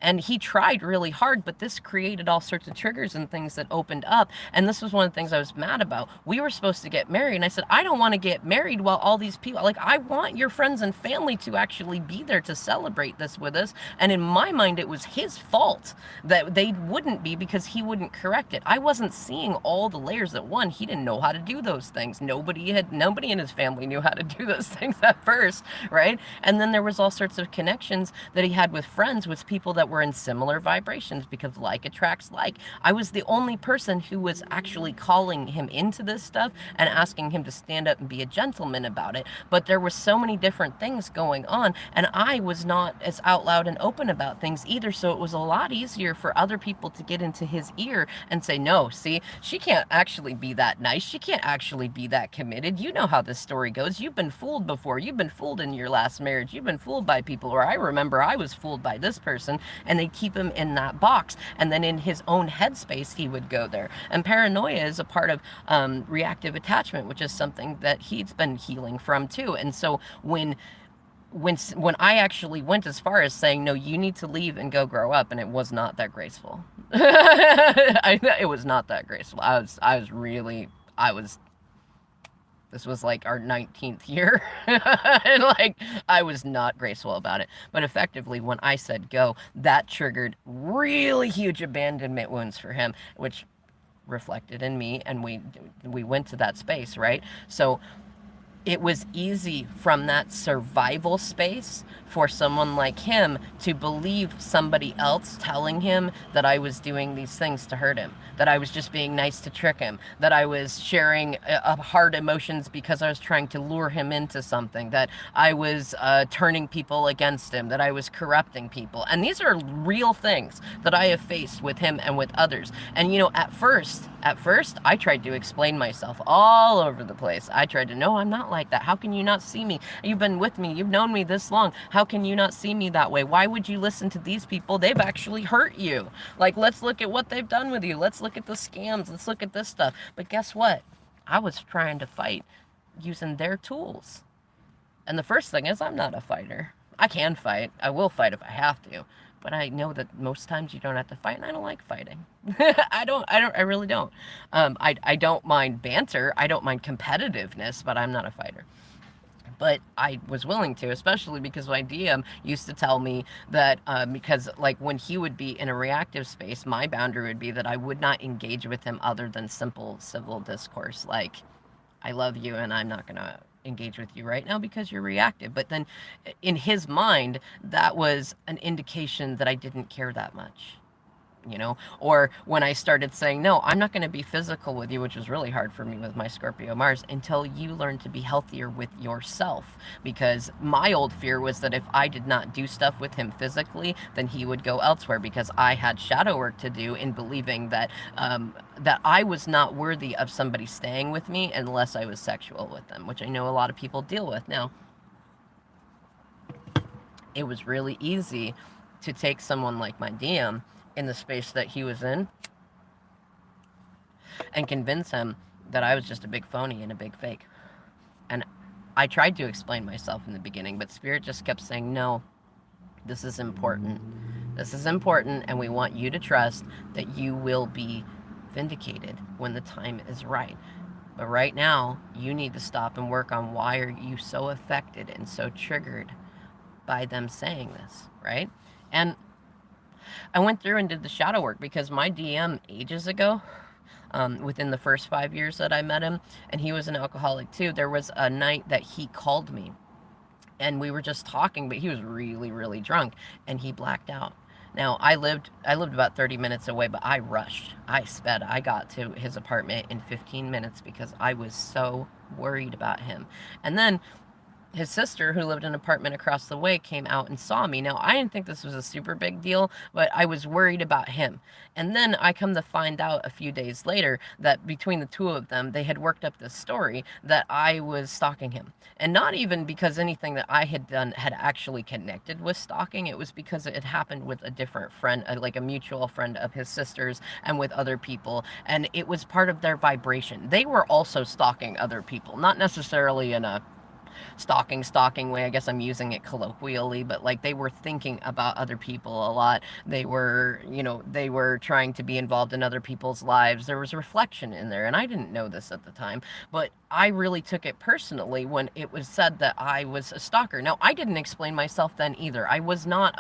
And he tried really hard, but this created all sorts of triggers and things that opened up. And this was one of the things I was mad about. We were supposed to get married, and I said, I don't want to get married while all these people, I want your friends and family to actually be there to celebrate this with us. And in my mind, it was his fault that they wouldn't be, because he wouldn't correct it. I wasn't seeing all the layers at one. He didn't know how to do those things. Nobody in his family knew how to do those things at first, right? And then there was all sorts of connections that he had with friends, with people that were in similar vibrations, because like attracts like. I was the only person who was actually calling him into this stuff and asking him to stand up and be a gentleman about it. But there were so many different things going on, and I was not as out loud and open about things either. So it was a lot easier for other people to get into his ear and say, no, see, she can't actually be that nice. She can't actually be that committed. You know how this story goes. You've been fooled before. You've been fooled in your last marriage. You've been fooled by people. Or I remember I was fooled by this person. And they keep him in that box. And then in his own headspace, he would go there. And paranoia is a part of reactive attachment, which is something that he's been healing from too. And so when I actually went as far as saying, no, you need to leave and go grow up, and it was not that graceful. It was not that graceful. This was like our 19th year, and I was not graceful about it. But effectively, when I said go, that triggered really huge abandonment wounds for him, which reflected in me, and we went to that space, right? So it was easy from that survival space for someone like him to believe somebody else telling him that I was doing these things to hurt him, that I was just being nice to trick him, that I was sharing hard emotions because I was trying to lure him into something, that I was turning people against him, that I was corrupting people. And these are real things that I have faced with him and with others. And at first, I tried to explain myself all over the place. I tried to, no, I'm not like that. How can you not see me? You've been with me. You've known me this long. How can you not see me that way? Why would you listen to these people? They've actually hurt you. Let's look at what they've done with you. Let's look at the scams. Let's look at this stuff. But guess what? I was trying to fight using their tools. And the first thing is, I'm not a fighter. I can fight. I will fight if I have to. But I know that most times you don't have to fight, and I don't like fighting. I really don't. I don't mind banter. I don't mind competitiveness, but I'm not a fighter. But I was willing to, especially because my DM used to tell me that because when he would be in a reactive space, my boundary would be that I would not engage with him other than simple civil discourse, like, I love you and I'm not going to engage with you right now because you're reactive. But then in his mind, that was an indication that I didn't care that much. Or when I started saying, no, I'm not going to be physical with you, which was really hard for me with my Scorpio Mars, until you learn to be healthier with yourself. Because my old fear was that if I did not do stuff with him physically, then he would go elsewhere, because I had shadow work to do in believing that that I was not worthy of somebody staying with me unless I was sexual with them, which I know a lot of people deal with. Now, it was really easy to take someone like my DM in the space that he was in and convince him that I was just a big phony and a big fake. And I tried to explain myself in the beginning, but Spirit just kept saying, no, this is important. This is important, and we want you to trust that you will be vindicated when the time is right. But right now, you need to stop and work on why are you so affected and so triggered by them saying this, right? And I went through and did the shadow work because my DM ages ago, within the first 5 years that I met him, and he was an alcoholic too, there was a night that he called me and we were just talking, but he was really, really drunk and he blacked out. Now, I lived about 30 minutes away, but I rushed. I sped. I got to his apartment in 15 minutes because I was so worried about him. And then his sister, who lived in an apartment across the way, came out and saw me. Now, I didn't think this was a super big deal, but I was worried about him. And then I come to find out a few days later that between the two of them, they had worked up this story that I was stalking him. And not even because anything that I had done had actually connected with stalking. It was because it had happened with a different friend, like a mutual friend of his sister's, and with other people. And it was part of their vibration. They were also stalking other people, not necessarily in a stalking way. I guess I'm using it colloquially, but like they were thinking about other people a lot. They were, they were trying to be involved in other people's lives. There was reflection in there, and I didn't know this at the time, but I really took it personally when it was said that I was a stalker. Now, I didn't explain myself then either. I was not,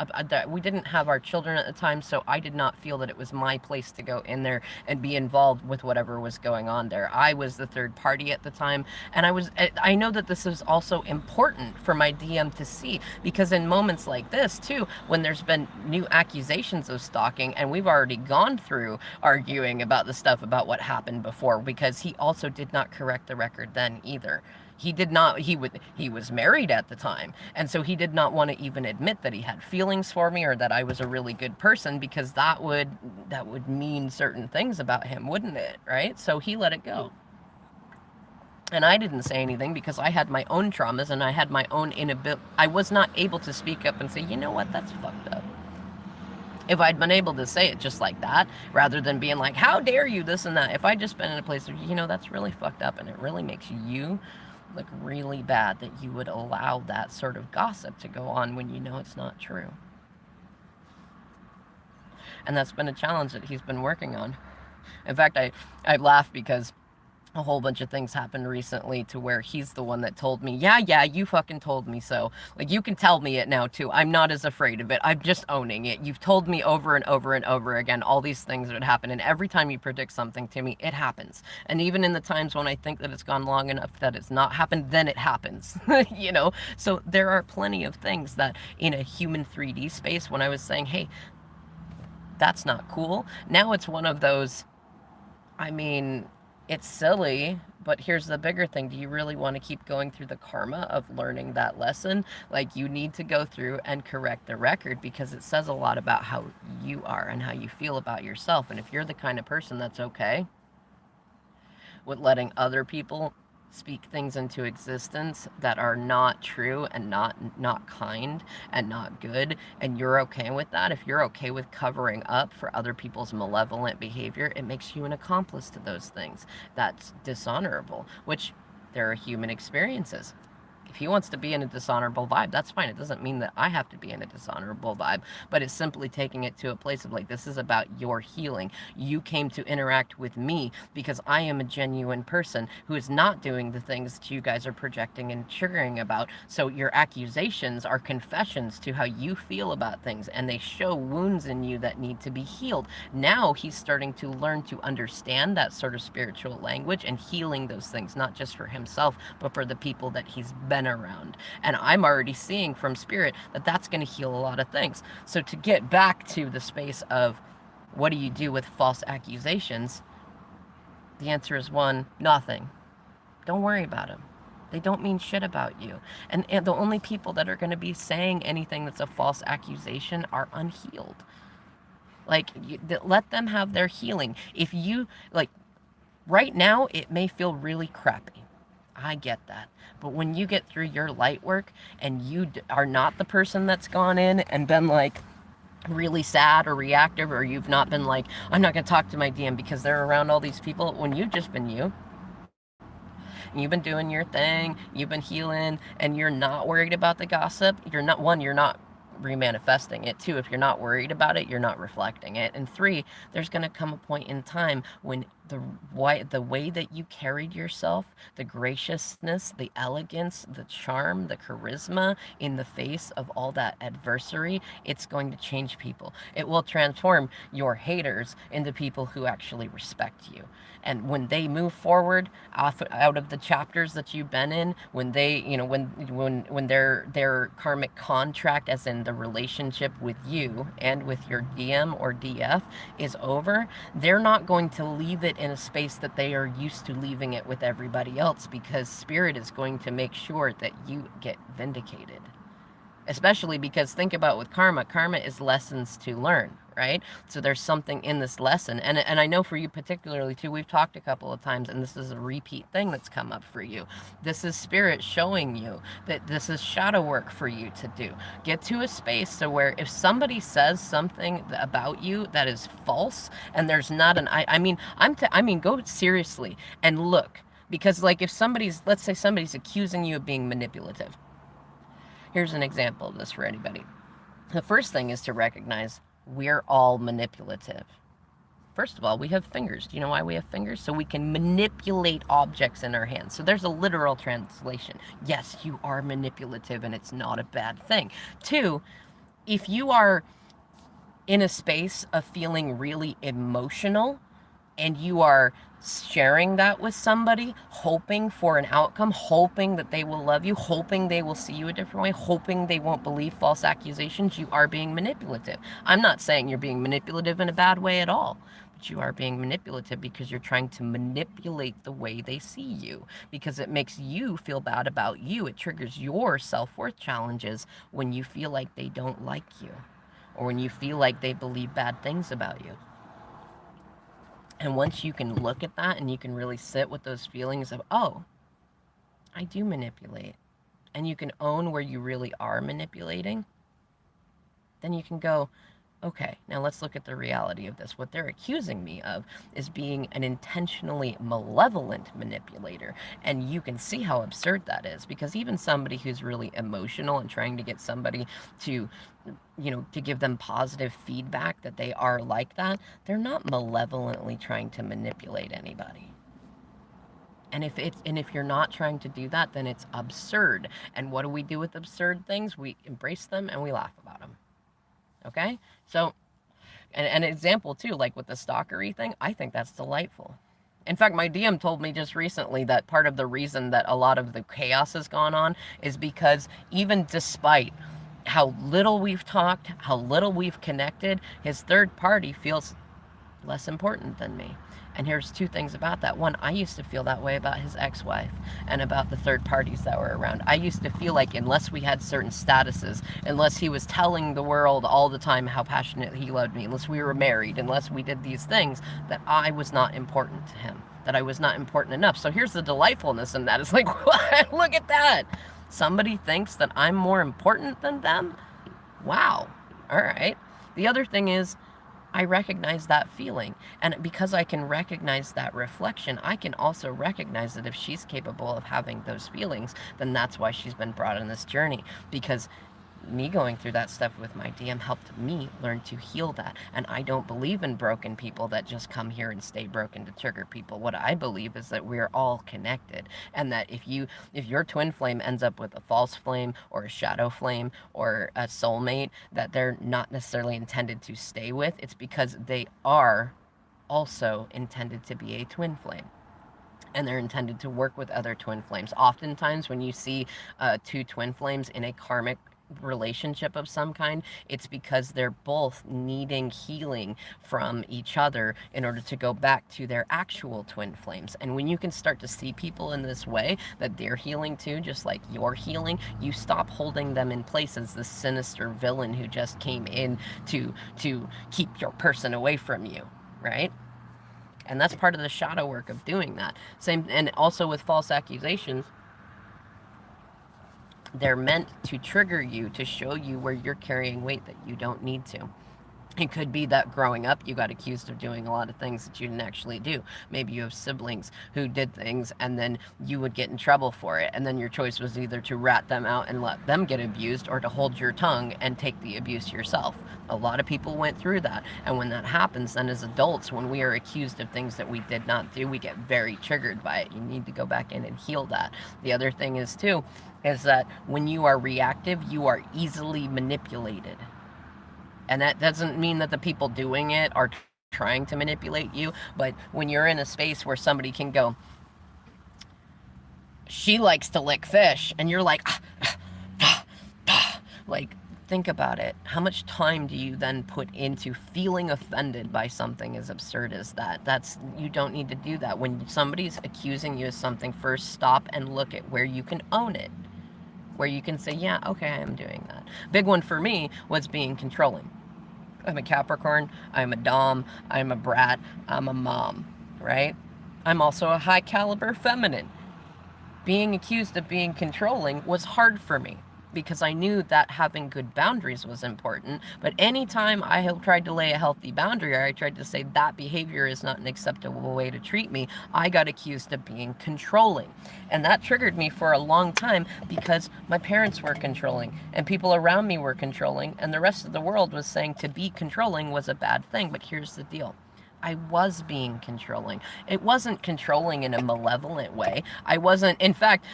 we didn't have our children at the time, so I did not feel that it was my place to go in there and be involved with whatever was going on there. I was the third party at the time, and I know that this is also important for my DM to see, because in moments like this too, when there's been new accusations of stalking, and we've already gone through arguing about the stuff about what happened before, because he also did not correct the record then either. He did not, he was married at the time, and so he did not want to even admit that he had feelings for me or that I was a really good person, because that would mean certain things about him, wouldn't it? Right? So he let it go. And I didn't say anything because I had my own traumas and I had my own inability. I was not able to speak up and say, you know what, that's fucked up. If I'd been able to say it just like that, rather than being like, how dare you, this and that. If I'd just been in a place where, that's really fucked up and it really makes you look really bad that you would allow that sort of gossip to go on when you know it's not true. And that's been a challenge that he's been working on. In fact, I laugh because a whole bunch of things happened recently to where he's the one that told me, yeah, you fucking told me so. Like, you can tell me it now too. I'm not as afraid of it. I'm just owning it. You've told me over and over and over again all these things that would happen, and every time you predict something to me, it happens. And even in the times when I think that it's gone long enough that it's not happened, then it happens. So there are plenty of things that in a human 3D space, when I was saying, hey, that's not cool, now it's one of those, it's silly, but here's the bigger thing. Do you really want to keep going through the karma of learning that lesson? Like, you need to go through and correct the record, because it says a lot about how you are and how you feel about yourself. And if you're the kind of person that's okay with letting other people speak things into existence that are not true and not kind and not good, and you're okay with that, if you're okay with covering up for other people's malevolent behavior, it makes you an accomplice to those things. That's dishonorable, which there are human experiences. If he wants to be in a dishonorable vibe, that's fine. It doesn't mean that I have to be in a dishonorable vibe, but it's simply taking it to a place of like, this is about your healing. You came to interact with me because I am a genuine person who is not doing the things that you guys are projecting and triggering about. So your accusations are confessions to how you feel about things, and they show wounds in you that need to be healed. Now he's starting to learn to understand that sort of spiritual language and healing those things, not just for himself, but for the people that he's been around. And I'm already seeing from Spirit that that's going to heal a lot of things. So to get back to the space of what do you do with false accusations, the answer is one, nothing. Don't worry about them. They don't mean shit about you. And the only people that are going to be saying anything that's a false accusation are unhealed. Like, let them have their healing. If you, like, right now, it may feel really crappy. I get that. But when you get through your light work and you are not the person that's gone in and been like really sad or reactive, or you've not been like, I'm not going to talk to my DM because they're around all these people, when you've just been you, you've been doing your thing, you've been healing, and you're not worried about the gossip, you're not remanifesting it. Two, if you're not worried about it, you're not reflecting it. And three, there's going to come a point in time when the way that you carried yourself, the graciousness, the elegance, the charm, the charisma in the face of all that adversary, it's going to change people. It will transform your haters into people who actually respect you. And when they move forward out of the chapters that you've been in, when they, when their karmic contract, as in the relationship with you and with your DM or DF, is over, they're not going to leave it in a space that they are used to leaving it with everybody else, because Spirit is going to make sure that you get vindicated. Especially because, think about, with karma is lessons to learn, right? So there's something in this lesson. And I know for you particularly too, we've talked a couple of times, and this is a repeat thing that's come up for you. This is Spirit showing you that this is shadow work for you to do. Get to a space to where if somebody says something about you that is false, and there's not an, I mean, go seriously and look. Because like, if let's say somebody's accusing you of being manipulative. Here's an example of this for anybody. The first thing is to recognize we're all manipulative. First of all, we have fingers. Do you know why we have fingers? So we can manipulate objects in our hands. So there's a literal translation. Yes, you are manipulative, and it's not a bad thing. Two, if you are in a space of feeling really emotional, and you are sharing that with somebody, hoping for an outcome, hoping that they will love you, hoping they will see you a different way, hoping they won't believe false accusations, you are being manipulative. I'm not saying you're being manipulative in a bad way at all, but you are being manipulative because you're trying to manipulate the way they see you, because it makes you feel bad about you. It triggers your self-worth challenges when you feel like they don't like you, or when you feel like they believe bad things about you. And once you can look at that and you can really sit with those feelings of, oh, I do manipulate, and you can own where you really are manipulating, then you can go, okay, now let's look at the reality of this. What they're accusing me of is being an intentionally malevolent manipulator. And you can see how absurd that is, because even somebody who's really emotional and trying to get somebody to, to give them positive feedback that they are like that, they're not malevolently trying to manipulate anybody. And if you're not trying to do that, then it's absurd. And what do we do with absurd things? We embrace them and we laugh about them. Okay? So, and an example too, like with the stalkery thing, I think that's delightful. In fact, my DM told me just recently that part of the reason that a lot of the chaos has gone on is because, even despite how little we've talked, how little we've connected, his third party feels less important than me. And here's two things about that. One, I used to feel that way about his ex-wife and about the third parties that were around. I used to feel like unless we had certain statuses, unless he was telling the world all the time how passionate he loved me, unless we were married, unless we did these things, that I was not important to him, that I was not important enough. So here's the delightfulness in that. It's like, what? Look at that. Somebody thinks that I'm more important than them? Wow. All right. The other thing is, I recognize that feeling. And because I can recognize that reflection, I can also recognize that if she's capable of having those feelings, then that's why she's been brought on this journey. Because me going through that stuff with my DM helped me learn to heal that. And I don't believe in broken people that just come here and stay broken to trigger people. What I believe is that we're all connected, and that if your twin flame ends up with a false flame or a shadow flame or a soulmate that they're not necessarily intended to stay with, it's because they are also intended to be a twin flame. And they're intended to work with other twin flames. Oftentimes when you see two twin flames in a karmic relationship of some kind, it's because they're both needing healing from each other in order to go back to their actual twin flames. And when you can start to see people in this way, that they're healing too, just like you're healing, you stop holding them in place as the sinister villain who just came in to keep your person away from you, right? And that's part of the shadow work of doing that. Same, and also with false accusations, they're meant to trigger you, to show you where you're carrying weight that you don't need to. It could be that growing up you got accused of doing a lot of things that you didn't actually do. Maybe you have siblings who did things and then you would get in trouble for it. And then your choice was either to rat them out and let them get abused or to hold your tongue and take the abuse yourself. A lot of people went through that. And when that happens, then as adults, when we are accused of things that we did not do, we get very triggered by it. You need to go back in and heal that. The other thing is, too, is that when you are reactive, you are easily manipulated. And that doesn't mean that the people doing it are trying to manipulate you, but when you're in a space where somebody can go, she likes to lick fish, and you're like, like, think about it. How much time do you then put into feeling offended by something as absurd as that? You don't need to do that. When somebody's accusing you of something, first stop and look at where you can own it. Where you can say, yeah, okay, I am doing that. Big one for me was being controlling. I'm a Capricorn, I'm a Dom, I'm a brat, I'm a mom, right? I'm also a high caliber feminine. Being accused of being controlling was hard for me because I knew that having good boundaries was important. But anytime I have tried to lay a healthy boundary, or I tried to say that behavior is not an acceptable way to treat me, I got accused of being controlling. And that triggered me for a long time because my parents were controlling and people around me were controlling, and the rest of the world was saying to be controlling was a bad thing. But here's the deal. I was being controlling. It wasn't controlling in a malevolent way. I wasn't, in fact,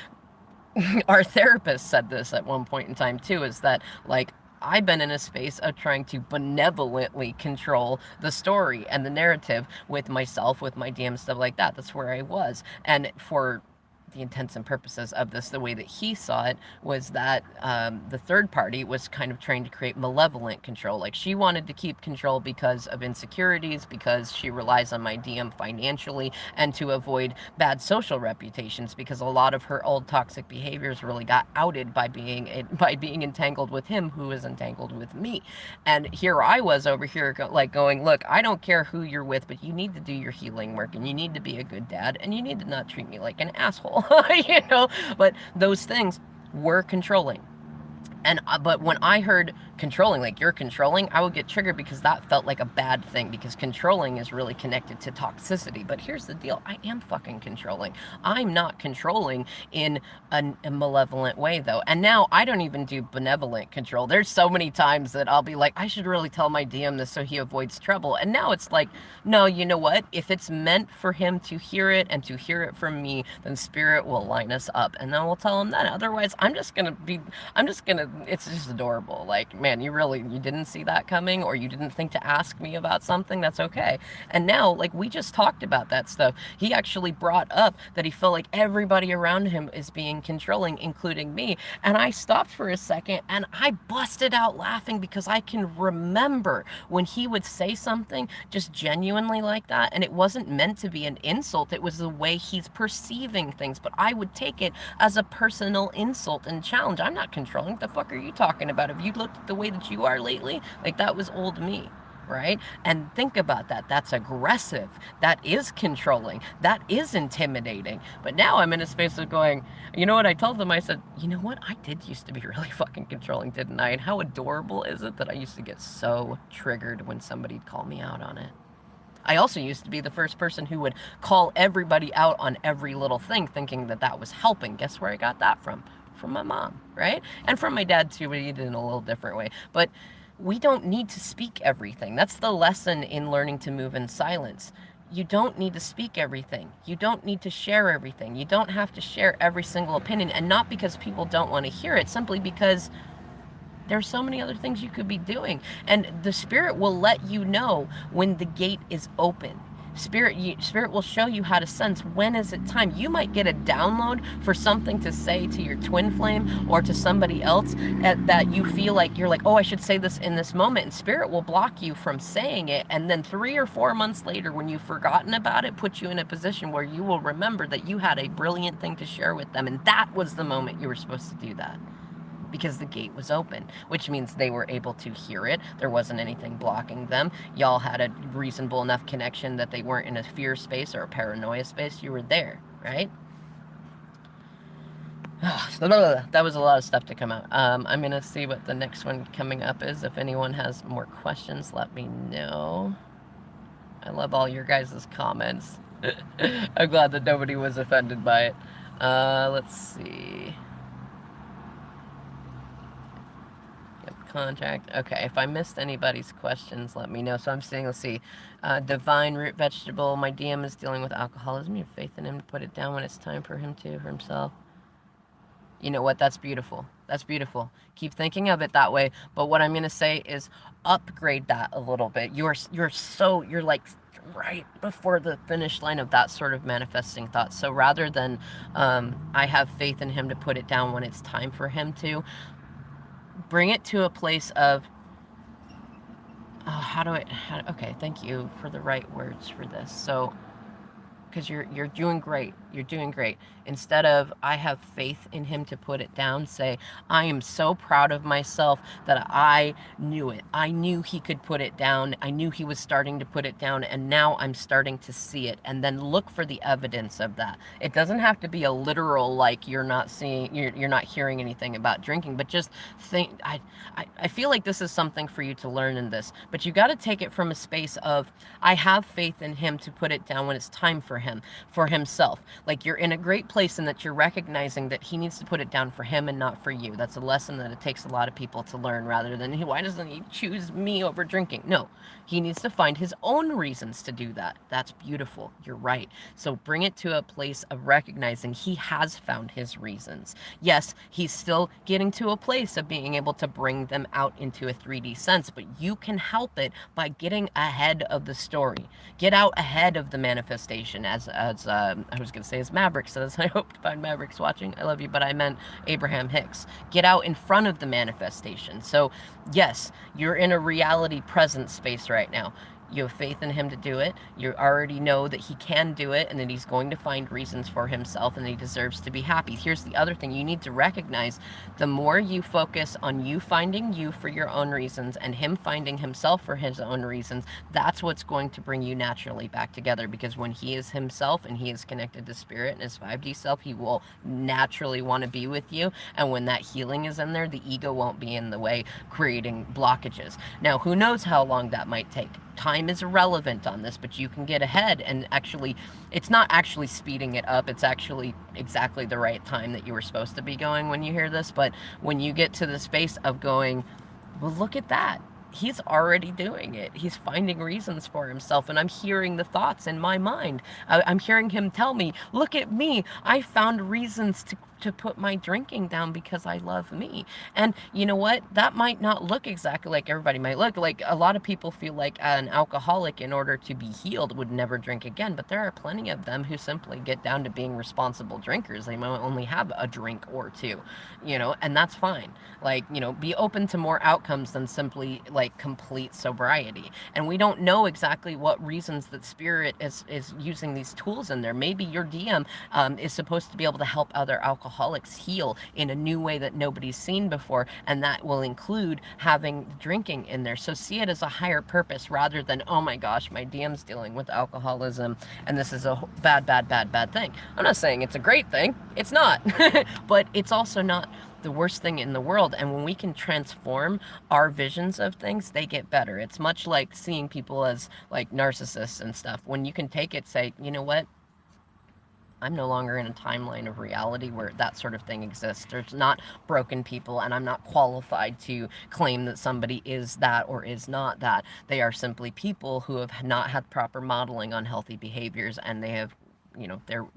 our therapist said this at one point in time too, is that, like, I've been in a space of trying to benevolently control the story and the narrative with myself, with my DM, stuff like that. That's where I was. And for the intents and purposes of this, the way that he saw it was that the third party was kind of trying to create malevolent control. Like, she wanted to keep control because of insecurities, because she relies on my DM financially, and to avoid bad social reputations, because a lot of her old toxic behaviors really got outed by being entangled with him, who is entangled with me. And here I was over here going, look, I don't care who you're with, but you need to do your healing work, and you need to be a good dad, and you need to not treat me like an asshole. You know, but those things were controlling. And but when I heard controlling, like, you're controlling, I would get triggered because that felt like a bad thing, because controlling is really connected to toxicity. But here's the deal. I am fucking controlling. I'm not controlling in a malevolent way, though. And now I don't even do benevolent control. There's so many times that I'll be like, I should really tell my DM this so he avoids trouble. And now it's like, no, you know what? If it's meant for him to hear it and to hear it from me, then spirit will line us up. And then we'll tell him that. Otherwise, it's just adorable. Like, man, you didn't see that coming, or you didn't think to ask me about something. That's okay. And now, like, we just talked about that stuff. He actually brought up that he felt like everybody around him is being controlling, including me. And I stopped for a second and I busted out laughing, because I can remember when he would say something just genuinely like that, and it wasn't meant to be an insult. It was the way he's perceiving things, but I would take it as a personal insult and challenge. I'm not controlling. What the fuck are you talking about? Have you looked at the way that you are lately? Like, that was old me, right? And think about that. That's aggressive. That is controlling. That is intimidating. But now I'm in a space of going, you know what? I told them, I said, you know what? I did used to be really fucking controlling, didn't I? And how adorable is it that I used to get so triggered when somebody'd call me out on it? I also used to be the first person who would call everybody out on every little thing, thinking that that was helping. Guess where I got that from? From my mom, right? And from my dad too, but he did it in a little different way. But we don't need to speak everything. That's the lesson in learning to move in silence. You don't need to speak everything. You don't need to share everything. You don't have to share every single opinion, and not because people don't want to hear it, simply because there's so many other things you could be doing. And the spirit will let you know when the gate is open. Spirit will show you how to sense when is it time. You might get a download for something to say to your twin flame or to somebody else that you feel like you're like, oh, I should say this in this moment. And spirit will block you from saying it. And then 3 or 4 months later, when you've forgotten about it, put you in a position where you will remember that you had a brilliant thing to share with them. And that was the moment you were supposed to do that, because the gate was open, which means they were able to hear it. There wasn't anything blocking them. Y'all had a reasonable enough connection that they weren't in a fear space or a paranoia space. You were there, right? That was a lot of stuff to come out. I'm gonna see what the next one coming up is. If anyone has more questions, let me know. I love all your guys' comments. I'm glad that nobody was offended by it. Let's see. Yep, contact. Okay, if I missed anybody's questions, let me know. So I'm saying, let's see. Divine root vegetable. My DM is dealing with alcoholism. You have faith in him to put it down when it's time for him to, for himself. You know what? That's beautiful. That's beautiful. Keep thinking of it that way. But what I'm gonna say is upgrade that a little bit. You're like right before the finish line of that sort of manifesting thought. So rather than I have faith in him to put it down when it's time for him to, bring it to a place of okay, thank you for the right words for this. So because you're doing great. You're doing great. Instead of I have faith in him to put it down, say I am so proud of myself that I knew it. I knew he could put it down. I knew he was starting to put it down, and now I'm starting to see it. And then look for the evidence of that. It doesn't have to be a literal like you're not seeing, you're not hearing anything about drinking, but just think. I feel like this is something for you to learn in this, but you got to take it from a space of I have faith in him to put it down when it's time for him, for himself. Like you're in a great place in that you're recognizing that he needs to put it down for him and not for you. That's a lesson that it takes a lot of people to learn, rather than why doesn't he choose me over drinking? No, he needs to find his own reasons to do that. That's beautiful. You're right. So bring it to a place of recognizing he has found his reasons. Yes, he's still getting to a place of being able to bring them out into a 3D sense, but you can help it by getting ahead of the story. Get out ahead of the manifestation, as I was going to say as Maverick says. I hope to find Maverick's watching. I love you, but I meant Abraham Hicks. Get out in front of the manifestation. So yes, you're in a reality present space right now. You have faith in him to do it. You already know that he can do it and that he's going to find reasons for himself and that he deserves to be happy. Here's the other thing you need to recognize. The more you focus on you finding you for your own reasons and him finding himself for his own reasons, that's what's going to bring you naturally back together, because when he is himself and he is connected to spirit and his 5D self, he will naturally want to be with you. And when that healing is in there, the ego won't be in the way, creating blockages. Now, who knows how long that might take? Time is irrelevant on this, but you can get ahead and actually, it's not actually speeding it up. It's actually exactly the right time that you were supposed to be going when you hear this. But when you get to the space of going, well, look at that. He's already doing it. He's finding reasons for himself, and I'm hearing the thoughts in my mind. I'm hearing him tell me, look at me. I found reasons to put my drinking down because I love me. And you know what? That might not look exactly like everybody might look. Like a lot of people feel like an alcoholic, in order to be healed, would never drink again. But there are plenty of them who simply get down to being responsible drinkers. They might only have a drink or two, and that's fine. Like, be open to more outcomes than simply like complete sobriety. And we don't know exactly what reasons that spirit is using these tools in there. Maybe your DM is supposed to be able to help other alcoholics heal in a new way that nobody's seen before, and that will include having drinking in there. So see it as a higher purpose, rather than, oh my gosh, my DM's dealing with alcoholism and this is a bad thing. I'm not saying it's a great thing. It's not. But it's also not the worst thing in the world. And when we can transform our visions of things, they get better. It's much like seeing people as like narcissists and stuff. When you can take it, say, you know what? I'm no longer in a timeline of reality where that sort of thing exists. There's not broken people, and I'm not qualified to claim that somebody is that or is not that. They are simply people who have not had proper modeling on healthy behaviors, and they have,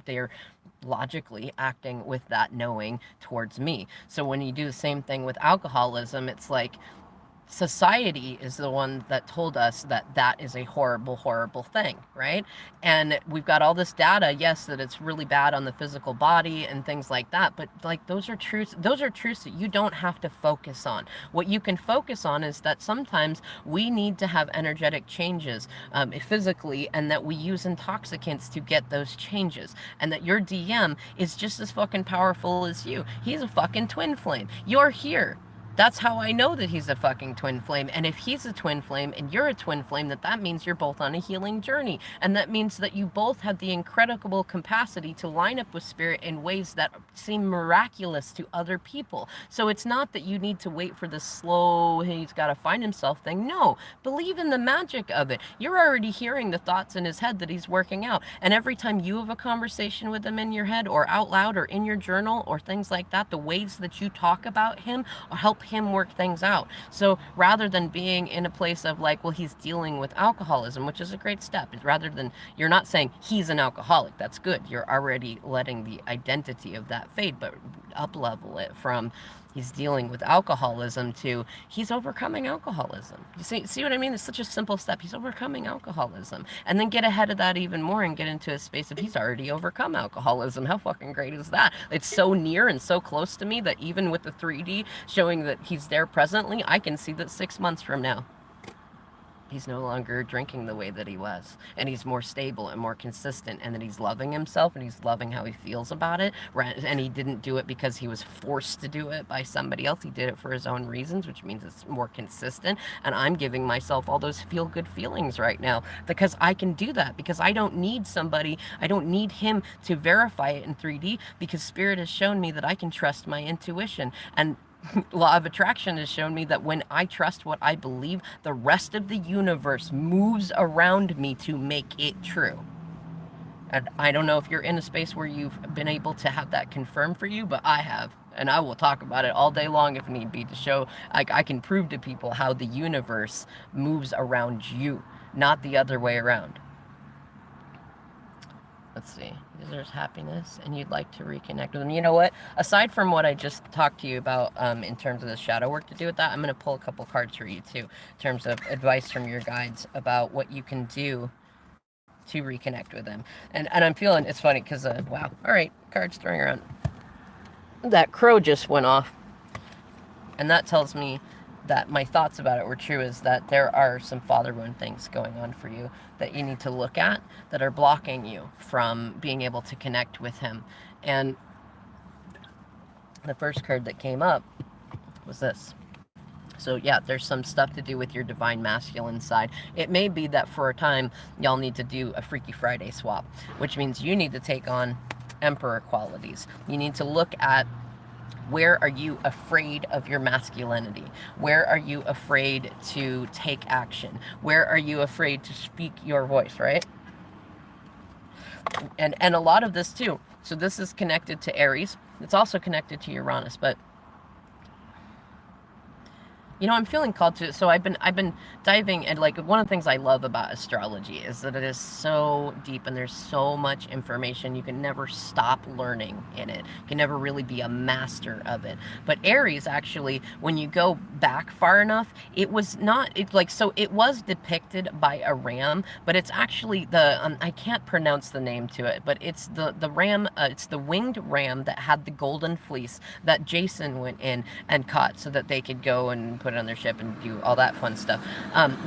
they're logically acting with that knowing towards me. So when you do the same thing with alcoholism, it's like, society is the one that told us that that is a horrible thing, right? And we've got all this data, yes, that it's really bad on the physical body and things like that, but like those are truths that you don't have to focus on. What you can focus on is that sometimes we need to have energetic changes physically, and that we use intoxicants to get those changes, and that your DM is just as fucking powerful as you. He's a fucking twin flame. You're here. That's how I know that he's a fucking twin flame. And if he's a twin flame and you're a twin flame, that means you're both on a healing journey. And that means that you both have the incredible capacity to line up with spirit in ways that seem miraculous to other people. So it's not that you need to wait for this slow, he's got to find himself thing. No, believe in the magic of it. You're already hearing the thoughts in his head that he's working out. And every time you have a conversation with him in your head or out loud or in your journal or things like that, the ways that you talk about him help him work things out. So rather than being in a place of like, well, he's dealing with alcoholism, which is a great step, rather than, you're not saying he's an alcoholic, that's good. You're already letting the identity of that fade, but up level it from he's dealing with alcoholism to he's overcoming alcoholism. You see what I mean? It's such a simple step. He's overcoming alcoholism. And then get ahead of that even more and get into a space of he's already overcome alcoholism. How fucking great is that? It's so near and so close to me that even with the 3D showing that he's there presently, I can see that 6 months from now, he's no longer drinking the way that he was, and he's more stable and more consistent, and that he's loving himself and he's loving how he feels about it, and he didn't do it because he was forced to do it by somebody else. He did it for his own reasons, which means it's more consistent, and I'm giving myself all those feel-good feelings right now because I can do that, because I don't need somebody, I don't need him to verify it in 3D, because Spirit has shown me that I can trust my intuition. And Law of Attraction has shown me that when I trust what I believe, the rest of the universe moves around me to make it true. And I don't know if you're in a space where you've been able to have that confirmed for you, but I have. And I will talk about it all day long if need be, to show I can prove to people how the universe moves around you, not the other way around. Let's see. There's happiness, and you'd like to reconnect with them. You know what? Aside from what I just talked to you about in terms of the shadow work to do with that, I'm going to pull a couple cards for you, too, in terms of advice from your guides about what you can do to reconnect with them. And I'm feeling, it's funny, because, wow. All right, cards throwing around. That crow just went off. And that tells me that my thoughts about it were true, is that there are some father wound things going on for you that you need to look at that are blocking you from being able to connect with him. And the first card that came up was this. So yeah, there's some stuff to do with your divine masculine side. It may be that for a time y'all need to do a Freaky Friday swap, which means you need to take on emperor qualities. You need to look at, where are you afraid of your masculinity? Where are you afraid to take action? Where are you afraid to speak your voice, right? And a lot of this too. So this is connected to Aries. It's also connected to Uranus, but you know, I'm feeling called to, so I've been diving, and like one of the things I love about astrology is that it is so deep and there's so much information. You can never stop learning in it. You can never really be a master of it. But Aries, actually, when you go back far enough, it was not, so it was depicted by a ram, but it's actually the, I can't pronounce the name to it, but it's the ram, it's the winged ram that had the golden fleece that Jason went in and caught so that they could go and put it on their ship and do all that fun stuff.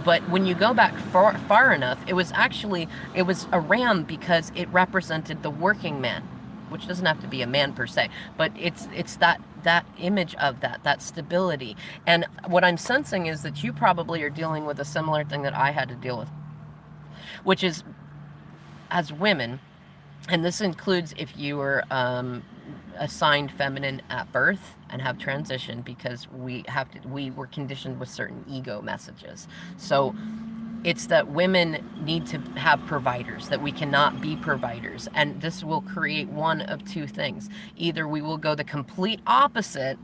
But when you go back far enough, it was a ram because it represented the working man, which doesn't have to be a man per se, but it's that image of that stability. And what I'm sensing is that you probably are dealing with a similar thing that I had to deal with, which is, as women, and this includes if you were assigned feminine at birth and have transitioned, because we were conditioned with certain ego messages. So it's that women need to have providers, that we cannot be providers. And this will create one of two things. Either we will go the complete opposite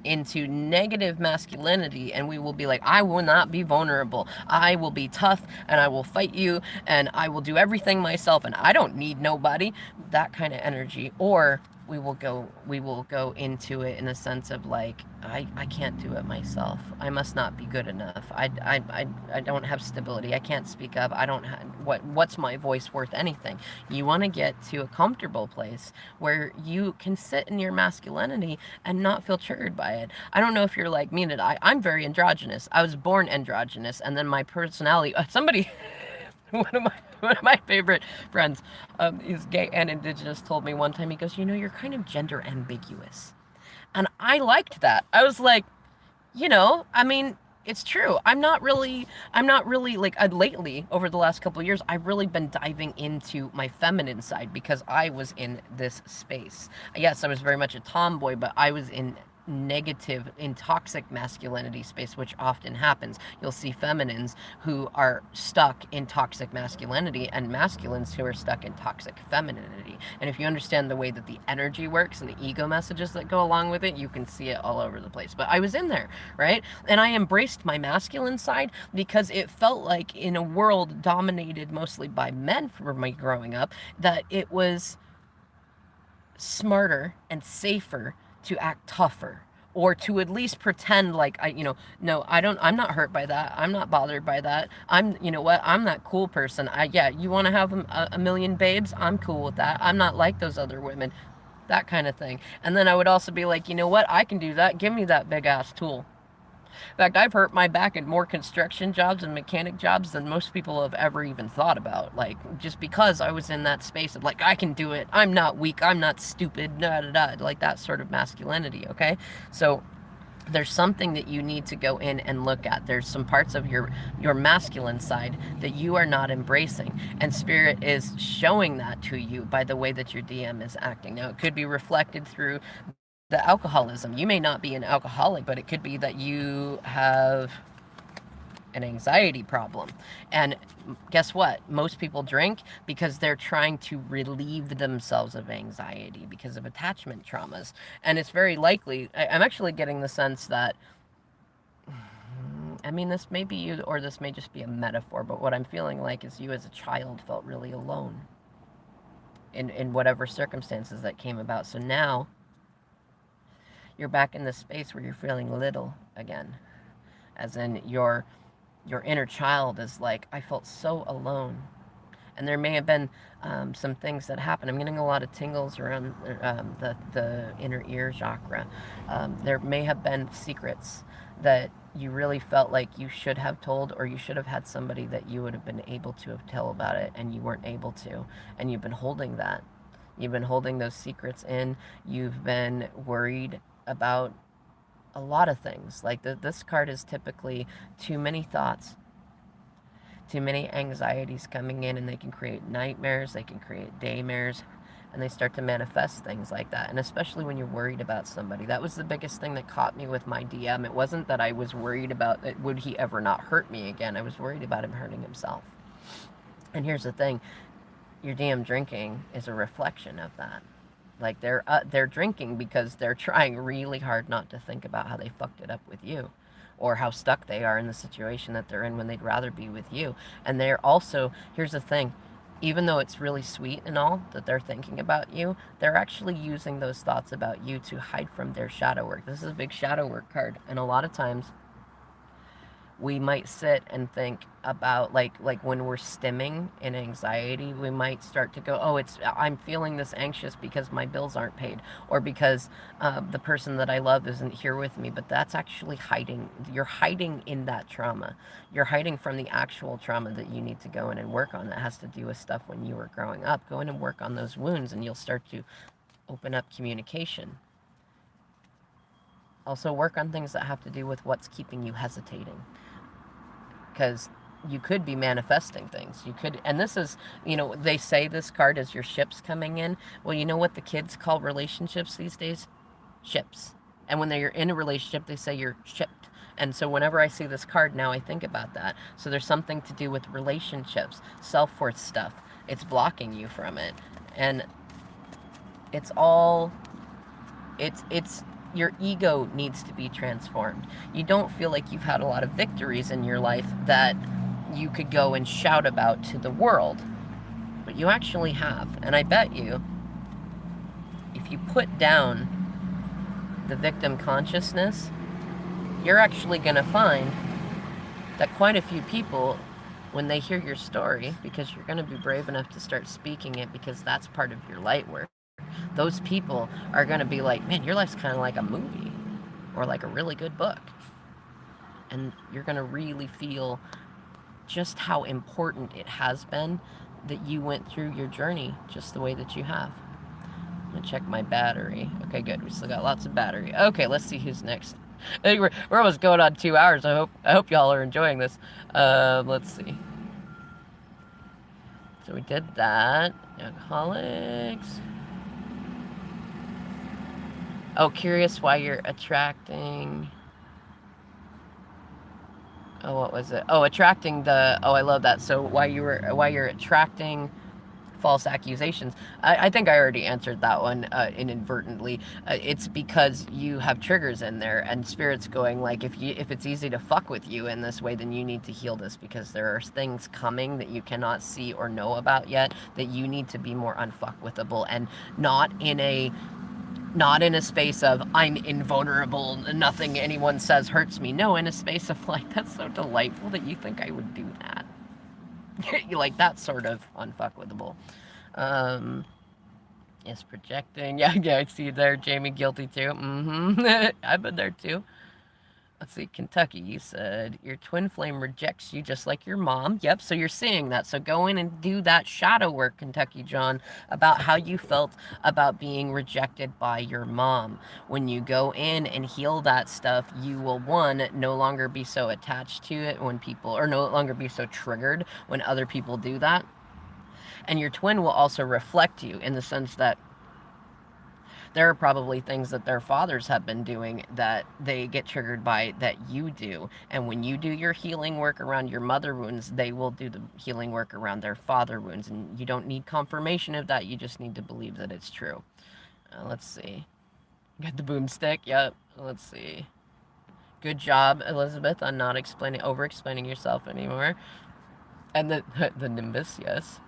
into negative masculinity, and we will be like, I will not be vulnerable, I will be tough, and I will fight you, and I will do everything myself, and I don't need nobody, that kind of energy. Or we will go into it in a sense of like, I can't do it myself, I must not be good enough, I don't have stability, I can't speak up, I don't have, what's my voice worth anything? You want to get to a comfortable place where you can sit in your masculinity and not feel triggered by it. I don't know if you're like me, that I'm very androgynous. I was born androgynous, and then my personality, somebody one of my favorite friends, he's gay and indigenous, told me one time, he goes, you know, you're kind of gender ambiguous. And I liked that. I was like, you know, I mean, it's true. I'm not really like lately over the last couple of years, I've really been diving into my feminine side because I was in this space. Yes, I was very much a tomboy, but I was negative in toxic masculinity space, which often happens. You'll see feminines who are stuck in toxic masculinity and masculines who are stuck in toxic femininity. And if you understand the way that the energy works and the ego messages that go along with it, you can see it all over the place. But I was in there, right? And I embraced my masculine side because it felt like in a world dominated mostly by men for me growing up, that it was smarter and safer to act tougher, or to at least pretend like no, I'm not hurt by that. I'm not bothered by that. You know what? I'm that cool person. Yeah, you want to have a million babes? I'm cool with that. I'm not like those other women. That kind of thing. And then I would also be like, you know what? I can do that. Give me that big ass tool. In fact, I've hurt my back in more construction jobs and mechanic jobs than most people have ever even thought about. Like, just because I was in that space of, like, I can do it. I'm not weak. I'm not stupid. Da da da. Like that sort of masculinity, okay? So, there's something that you need to go in and look at. There's some parts of your masculine side that you are not embracing, and spirit is showing that to you by the way that your DM is acting. Now, it could be reflected through the alcoholism. You may not be an alcoholic, but it could be that you have an anxiety problem. And guess what? Most people drink because they're trying to relieve themselves of anxiety because of attachment traumas. And it's very likely, I'm actually getting the sense that, I mean, this may be you, or this may just be a metaphor, but what I'm feeling like is you as a child felt really alone in whatever circumstances that came about. So now you're back in this space where you're feeling little again, as in your inner child is like, I felt so alone. And there may have been some things that happened. I'm getting a lot of tingles around the inner ear chakra. There may have been secrets that you really felt like you should have told, or you should have had somebody that you would have been able to have tell about it, and you weren't able to. And you've been holding that. You've been holding those secrets in. You've been worried about a lot of things. Like this card is typically too many thoughts, too many anxieties coming in, and they can create nightmares, they can create daymares, and they start to manifest things like that. And especially when you're worried about somebody. That was the biggest thing that caught me with my DM. It wasn't that I was worried about that, would he ever not hurt me again. I was worried about him hurting himself. And here's the thing, your DM drinking is a reflection of that. Like they're drinking because they're trying really hard not to think about how they fucked it up with you, or how stuck they are in the situation that they're in when they'd rather be with you. And they're also, here's the thing, even though it's really sweet and all that they're thinking about you, they're actually using those thoughts about you to hide from their shadow work. This is a big shadow work card, and a lot of times we might sit and think about, like when we're stimming in anxiety, we might start to go, oh, I'm feeling this anxious because my bills aren't paid, or because the person that I love isn't here with me. But that's actually hiding. You're hiding in that trauma. You're hiding from the actual trauma that you need to go in and work on, that has to do with stuff when you were growing up. Go in and work on those wounds, and you'll start to open up communication. Also work on things that have to do with what's keeping you hesitating, because you could be manifesting things. You could, and this is, they say this card is your ships coming in. Well, you know what the kids call relationships these days? Ships. And when they're in a relationship, they say you're shipped. And so whenever I see this card now, I think about that. So there's something to do with relationships, self-worth stuff. It's blocking you from it. And it's all, it's your ego needs to be transformed. You don't feel like you've had a lot of victories in your life that you could go and shout about to the world, but you actually have. And I bet you, if you put down the victim consciousness, you're actually going to find that quite a few people, when they hear your story, because you're going to be brave enough to start speaking it, because that's part of your light work, those people are going to be like, man, your life's kind of like a movie, or like a really good book. And you're going to really feel just how important it has been that you went through your journey just the way that you have. I'm going to check my battery. Okay, good. We still got lots of battery. Okay, let's see who's next. I think we're almost going on 2 hours. I hope y'all are enjoying this. Let's see. So we did that. Alcoholics. Oh, curious why you're attracting. Oh, what was it? Oh, attracting the. Oh, I love that. So why you're attracting false accusations. I think I already answered that one inadvertently. It's because you have triggers in there, and spirit's going like, if it's easy to fuck with you in this way, then you need to heal this, because there are things coming that you cannot see or know about yet, that you need to be more unfuckwithable, and not in a space of I'm invulnerable, nothing anyone says hurts me. No, in a space of like, that's so delightful that you think I would do that. Like, that sort of unfuckwithable. Yes, projecting. Yeah, I see you there, Jamie. Guilty too. I've been there too. Let's see, Kentucky, you said your twin flame rejects you just like your mom. Yep, so you're seeing that. So go in and do that shadow work, Kentucky John, about how you felt about being rejected by your mom. When you go in and heal that stuff, you will, one, no longer be so attached to it when people, or no longer be so triggered when other people do that. And your twin will also reflect you, in the sense that there are probably things that their fathers have been doing that they get triggered by that you do. And when you do your healing work around your mother wounds, they will do the healing work around their father wounds. And you don't need confirmation of that. You just need to believe that it's true. Let's see. Got the boomstick. Yep. Let's see. Good job, Elizabeth, on not over-explaining yourself anymore. And the Nimbus, yes.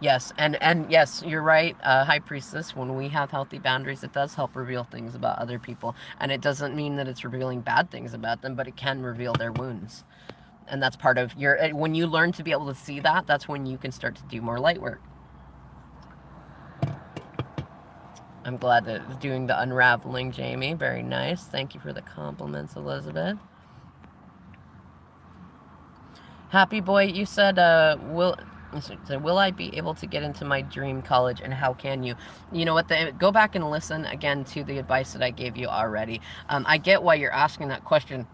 Yes, and yes, you're right, High Priestess. When we have healthy boundaries, it does help reveal things about other people. And it doesn't mean that it's revealing bad things about them, but it can reveal their wounds. And that's part of your... When you learn to be able to see that, that's when you can start to do more light work. I'm glad that doing the unraveling, Jamie. Very nice. Thank you for the compliments, Elizabeth. Happy Boy, you said, will I be able to get into my dream college, and how can you? You know what, go back and listen again to the advice that I gave you already. I get why you're asking that question,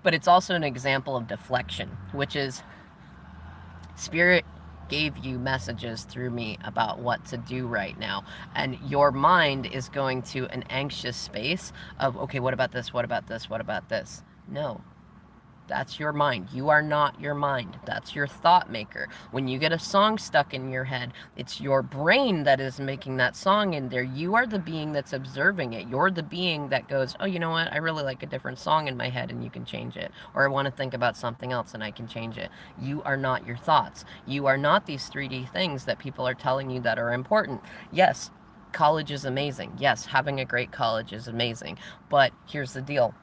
but it's also an example of deflection, which is Spirit gave you messages through me about what to do right now, and your mind is going to an anxious space of, okay, what about this, what about this, what about this? No. That's your mind. You are not your mind. That's your thought maker. When you get a song stuck in your head, it's your brain that is making that song in there. You are the being that's observing it. You're the being that goes, oh, you know what? I really like a different song in my head, and you can change it. Or I want to think about something else, and I can change it. You are not your thoughts. You are not these 3D things that people are telling you that are important. Yes, college is amazing. Yes, having a great college is amazing. But here's the deal.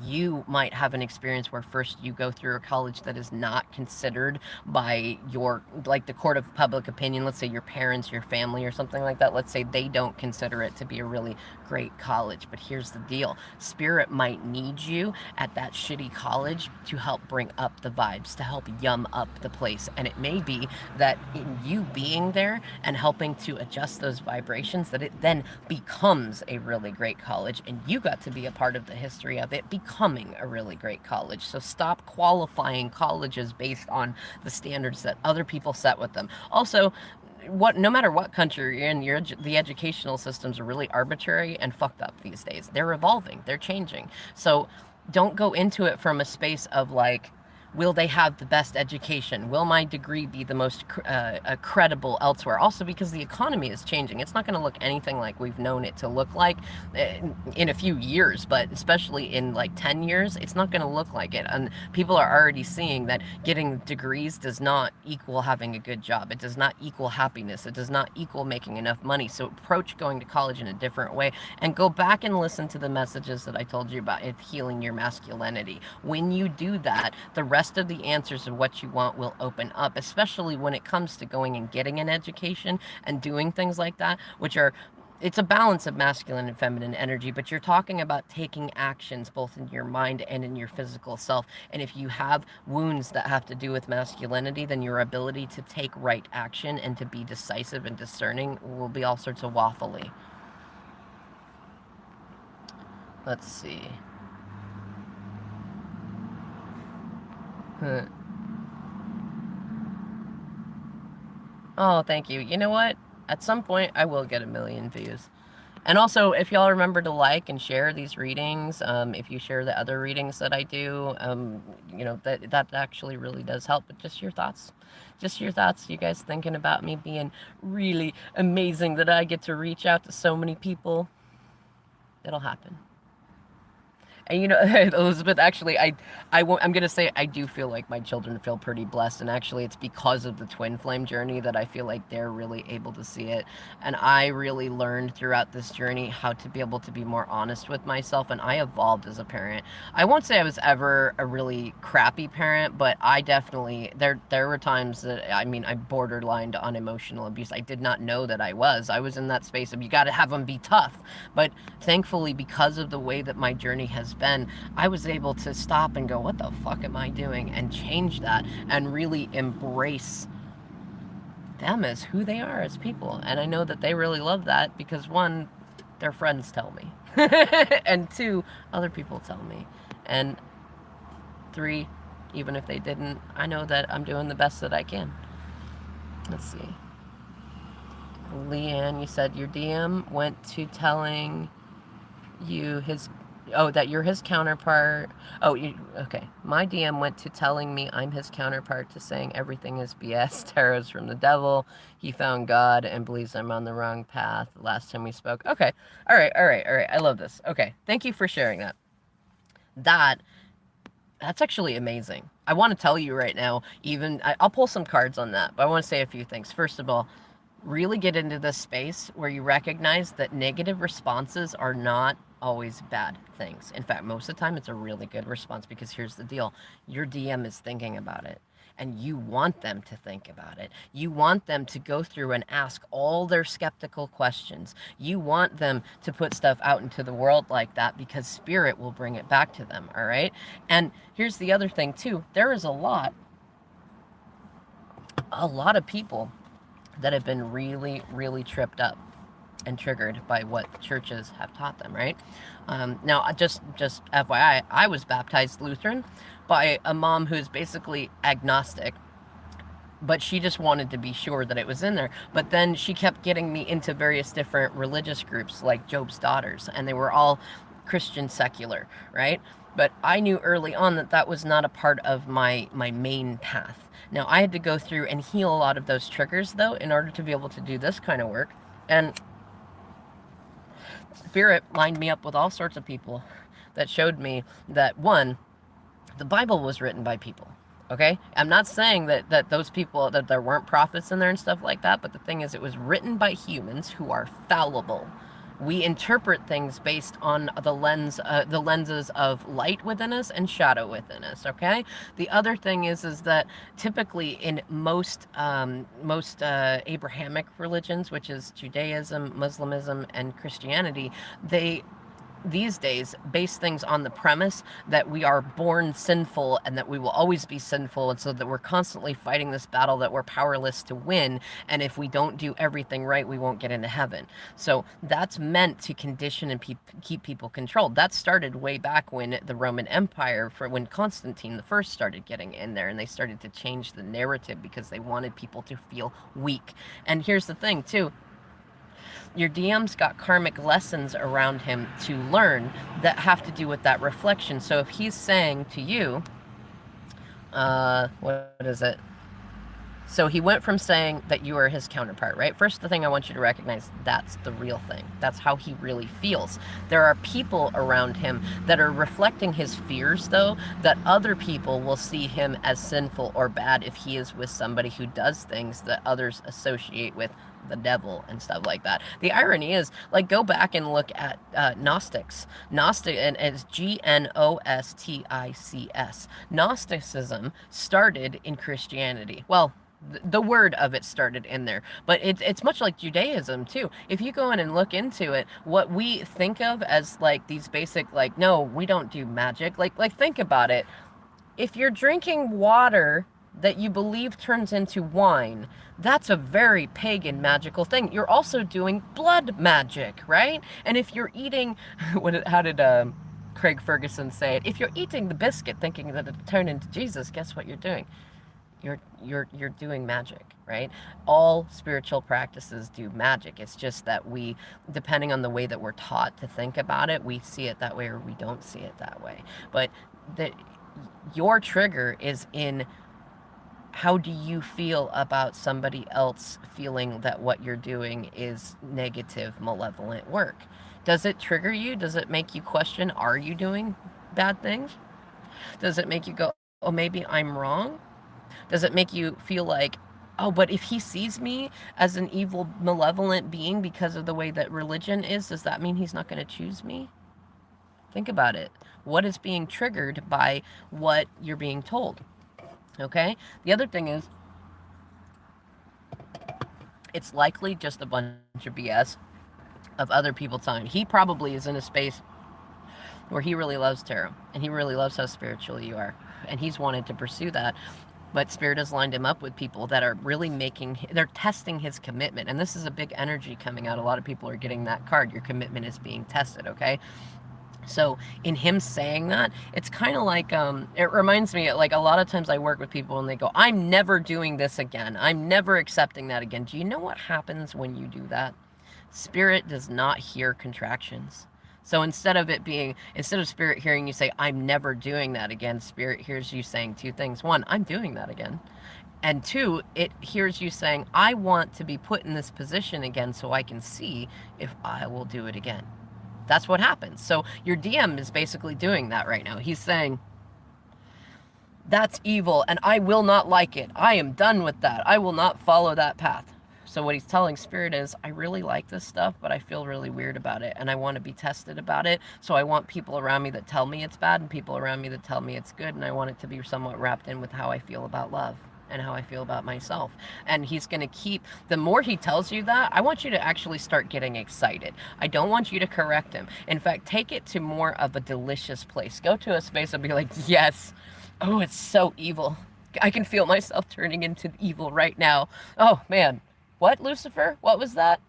You might have an experience where first you go through a college that is not considered by your, like, the court of public opinion. Let's say your parents, your family, or something like that. Let's say they don't consider it to be a really great college. But here's the deal. Spirit might need you at that shitty college to help bring up the vibes, to help yum up the place. And it may be that in you being there and helping to adjust those vibrations, that it then becomes a really great college, and you got to be a part of the history of it becoming a really great college. So stop qualifying colleges based on the standards that other people set with them. Also, no matter what country you're in, the educational systems are really arbitrary and fucked up these days. They're evolving, they're changing. So don't go into it from a space of like, will they have the best education? Will my degree be the most credible elsewhere? Also, because the economy is changing. It's not going to look anything like we've known it to look like in a few years, but especially in like 10 years, it's not going to look like it. And people are already seeing that getting degrees does not equal having a good job. It does not equal happiness. It does not equal making enough money. So approach going to college in a different way, and go back and listen to the messages that I told you about it healing your masculinity. When you do that, the rest of the answers of what you want will open up, especially when it comes to going and getting an education and doing things like that, which are, it's a balance of masculine and feminine energy, but you're talking about taking actions both in your mind and in your physical self. And if you have wounds that have to do with masculinity, then your ability to take right action and to be decisive and discerning will be all sorts of waffly. Let's see. Oh, thank you. You know what? At some point, I will get 1,000,000 views. And also, if y'all remember to like and share these readings, if you share the other readings that I do, that actually really does help. But just your thoughts. Just your thoughts. You guys thinking about me being really amazing that I get to reach out to so many people. It'll happen. And Elizabeth, actually, I'm gonna say I do feel like my children feel pretty blessed, and actually, it's because of the twin flame journey that I feel like they're really able to see it. And I really learned throughout this journey how to be able to be more honest with myself, and I evolved as a parent. I won't say I was ever a really crappy parent, but I definitely there were times that I borderlined on emotional abuse. I did not know that I was. I was in that space of you got to have them be tough, but thankfully, because of the way that my journey has been, I was able to stop and go, what the fuck am I doing? And change that and really embrace them as who they are as people. And I know that they really love that because, one, their friends tell me, and two, other people tell me, and three, even if they didn't, I know that I'm doing the best that I can. Let's see. Leanne, you said your DM went to telling you that you're his counterpart. Okay. My DM went to telling me I'm his counterpart to saying everything is BS. Tarot's from the devil. He found God and believes I'm on the wrong path. Last time we spoke. Okay. All right. I love this. Okay. Thank you for sharing that. That's actually amazing. I want to tell you right now, I'll pull some cards on that, but I want to say a few things. First of all, really get into this space where you recognize that negative responses are not always bad things. In fact, most of the time it's a really good response because here's the deal. Your DM is thinking about it and you want them to think about it. You want them to go through and ask all their skeptical questions. You want them to put stuff out into the world like that because spirit will bring it back to them, all right? And here's the other thing too. There is a lot of people that have been really, really tripped up and triggered by what churches have taught them, right? Now, just FYI, I was baptized Lutheran by a mom who's basically agnostic, but she just wanted to be sure that it was in there. But then she kept getting me into various different religious groups like Job's Daughters, and they were all Christian secular, right? But I knew early on that that was not a part of my main path. Now, I had to go through and heal a lot of those triggers, though, in order to be able to do this kind of work. And Spirit lined me up with all sorts of people that showed me that, one, the Bible was written by people. Okay? I'm not saying that those people, that there weren't prophets in there and stuff like that, but the thing is, it was written by humans who are fallible. We interpret things based on the lenses of light within us and shadow within us. Okay. The other thing is that typically in most Abrahamic religions, which is Judaism, Muslimism, and Christianity, they these days base things on the premise that we are born sinful and that we will always be sinful, and so that we're constantly fighting this battle that we're powerless to win, and if we don't do everything right, we won't get into heaven. So that's meant to condition and keep people controlled. That started way back when the Roman Empire, when Constantine the First started getting in there, and they started to change the narrative because they wanted people to feel weak. And here's the thing too, your DM's got karmic lessons around him to learn that have to do with that reflection. So if he's saying to you, what is it? So he went from saying that you are his counterpart, right? First, the thing I want you to recognize, that's the real thing. That's how he really feels. There are people around him that are reflecting his fears, though, that other people will see him as sinful or bad if he is with somebody who does things that others associate with the devil and stuff like that. The irony is, like, go back and look at Gnostics. Gnostic, and it's Gnostics. Gnosticism started in Christianity. Well, the word of it started in there, but it's much like Judaism too. If you go in and look into it, what we think of as like these basic, like, no, we don't do magic, like think about it. If you're drinking water that you believe turns into wine, that's a very pagan magical thing. You're also doing blood magic, right? And if you're eating, how did Craig Ferguson say it? If you're eating the biscuit thinking that it'll turn into Jesus, guess what you're doing? You're doing magic, right? All spiritual practices do magic. It's just that we, depending on the way that we're taught to think about it, we see it that way or we don't see it that way. But your trigger is in how do you feel about somebody else feeling that what you're doing is negative, malevolent work? Does it trigger you? Does it make you question, are you doing bad things? Does it make you go, oh, maybe I'm wrong? Does it make you feel like, oh, but if he sees me as an evil, malevolent being because of the way that religion is, does that mean he's not going to choose me? Think about it. What is being triggered by what you're being told? Okay? The other thing is, it's likely just a bunch of BS of other people telling. He probably is in a space where he really loves tarot, and he really loves how spiritual you are, and he's wanted to pursue that. But Spirit has lined him up with people that are really they're testing his commitment. And this is a big energy coming out. A lot of people are getting that card. Your commitment is being tested, okay? So in him saying that, it's kind of like, it reminds me, like a lot of times I work with people and they go, I'm never doing this again. I'm never accepting that again. Do you know what happens when you do that? Spirit does not hear contractions. So instead of Spirit hearing you say, I'm never doing that again, Spirit hears you saying two things. One, I'm doing that again. And two, it hears you saying, I want to be put in this position again so I can see if I will do it again. That's what happens. So your DM is basically doing that right now. He's saying, that's evil and I will not like it. I am done with that. I will not follow that path. So what he's telling Spirit is, I really like this stuff, but I feel really weird about it, and I want to be tested about it. So I want people around me that tell me it's bad, and people around me that tell me it's good, and I want it to be somewhat wrapped in with how I feel about love and how I feel about myself. And he's going to keep, the more he tells you that, I want you to actually start getting excited. I don't want you to correct him. In fact, take it to more of a delicious place. Go to a space and be like, yes, oh, it's so evil. I can feel myself turning into evil right now. Oh, man. What, Lucifer? What was that?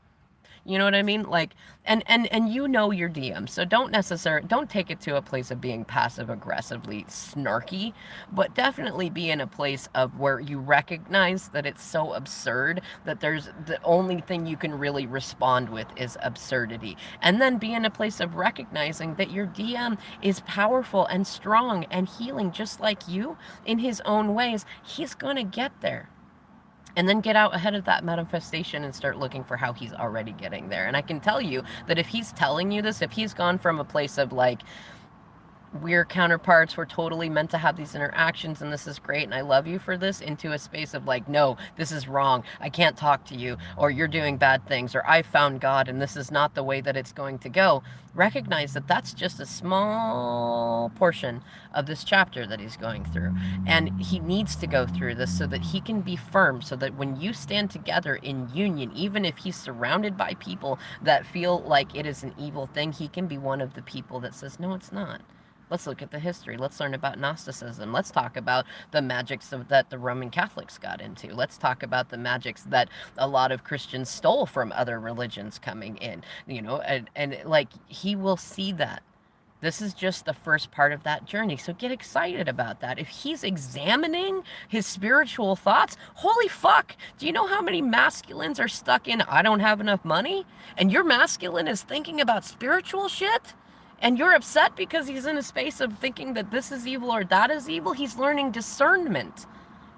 You know what I mean? Like, and you know your DM, so don't take it to a place of being passive aggressively snarky, but definitely be in a place of where you recognize that it's so absurd that there's the only thing you can really respond with is absurdity. And then be in a place of recognizing that your DM is powerful and strong and healing just like you in his own ways. He's gonna get there. And then get out ahead of that manifestation and start looking for how he's already getting there. And I can tell you that if he's telling you this, if he's gone from a place of like, we're counterparts, we're totally meant to have these interactions and this is great and I love you for this, into a space of like, no, this is wrong, I can't talk to you, or you're doing bad things, or I found God and this is not the way that it's going to go, recognize that that's just a small portion of this chapter that he's going through. And he needs to go through this so that he can be firm, so that when you stand together in union, even if he's surrounded by people that feel like it is an evil thing, he can be one of the people that says, no, it's not. Let's look at the history. Let's learn about Gnosticism. Let's talk about the magics that the Roman Catholics got into. Let's talk about the magics that a lot of Christians stole from other religions coming in. You know, and like, he will see that. This is just the first part of that journey. So get excited about that. If he's examining his spiritual thoughts, holy fuck, do you know how many masculines are stuck in, I don't have enough money? And your masculine is thinking about spiritual shit? And you're upset because he's in a space of thinking that this is evil or that is evil? He's learning discernment.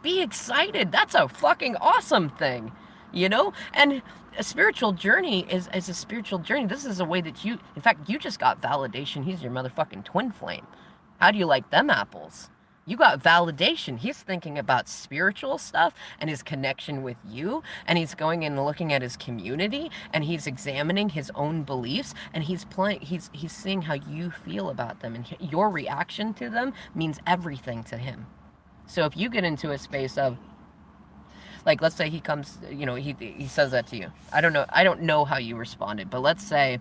Be excited. That's a fucking awesome thing, you know? And a spiritual journey is a spiritual journey. This is a way that you, in fact, you just got validation. He's your motherfucking twin flame. How do you like them apples? You got validation. He's thinking about spiritual stuff and his connection with you, and he's going and looking at his community, and he's examining his own beliefs, and he's seeing how you feel about them, and your reaction to them means everything to him. So if you get into a space of, like, let's say he comes, you know, he says that to you. I don't know how you responded, but let's say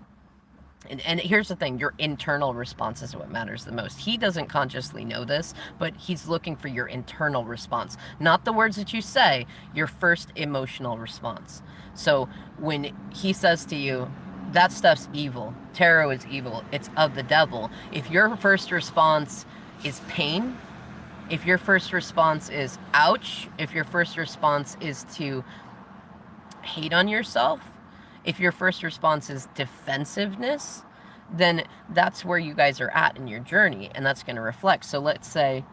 And here's the thing, your internal response is what matters the most. He doesn't consciously know this, but he's looking for your internal response, not the words that you say, your first emotional response. So when he says to you, that stuff's evil, tarot is evil, it's of the devil, if your first response is pain, if your first response is ouch, if your first response is to hate on yourself, if your first response is defensiveness, then that's where you guys are at in your journey, and that's going to reflect. So let's say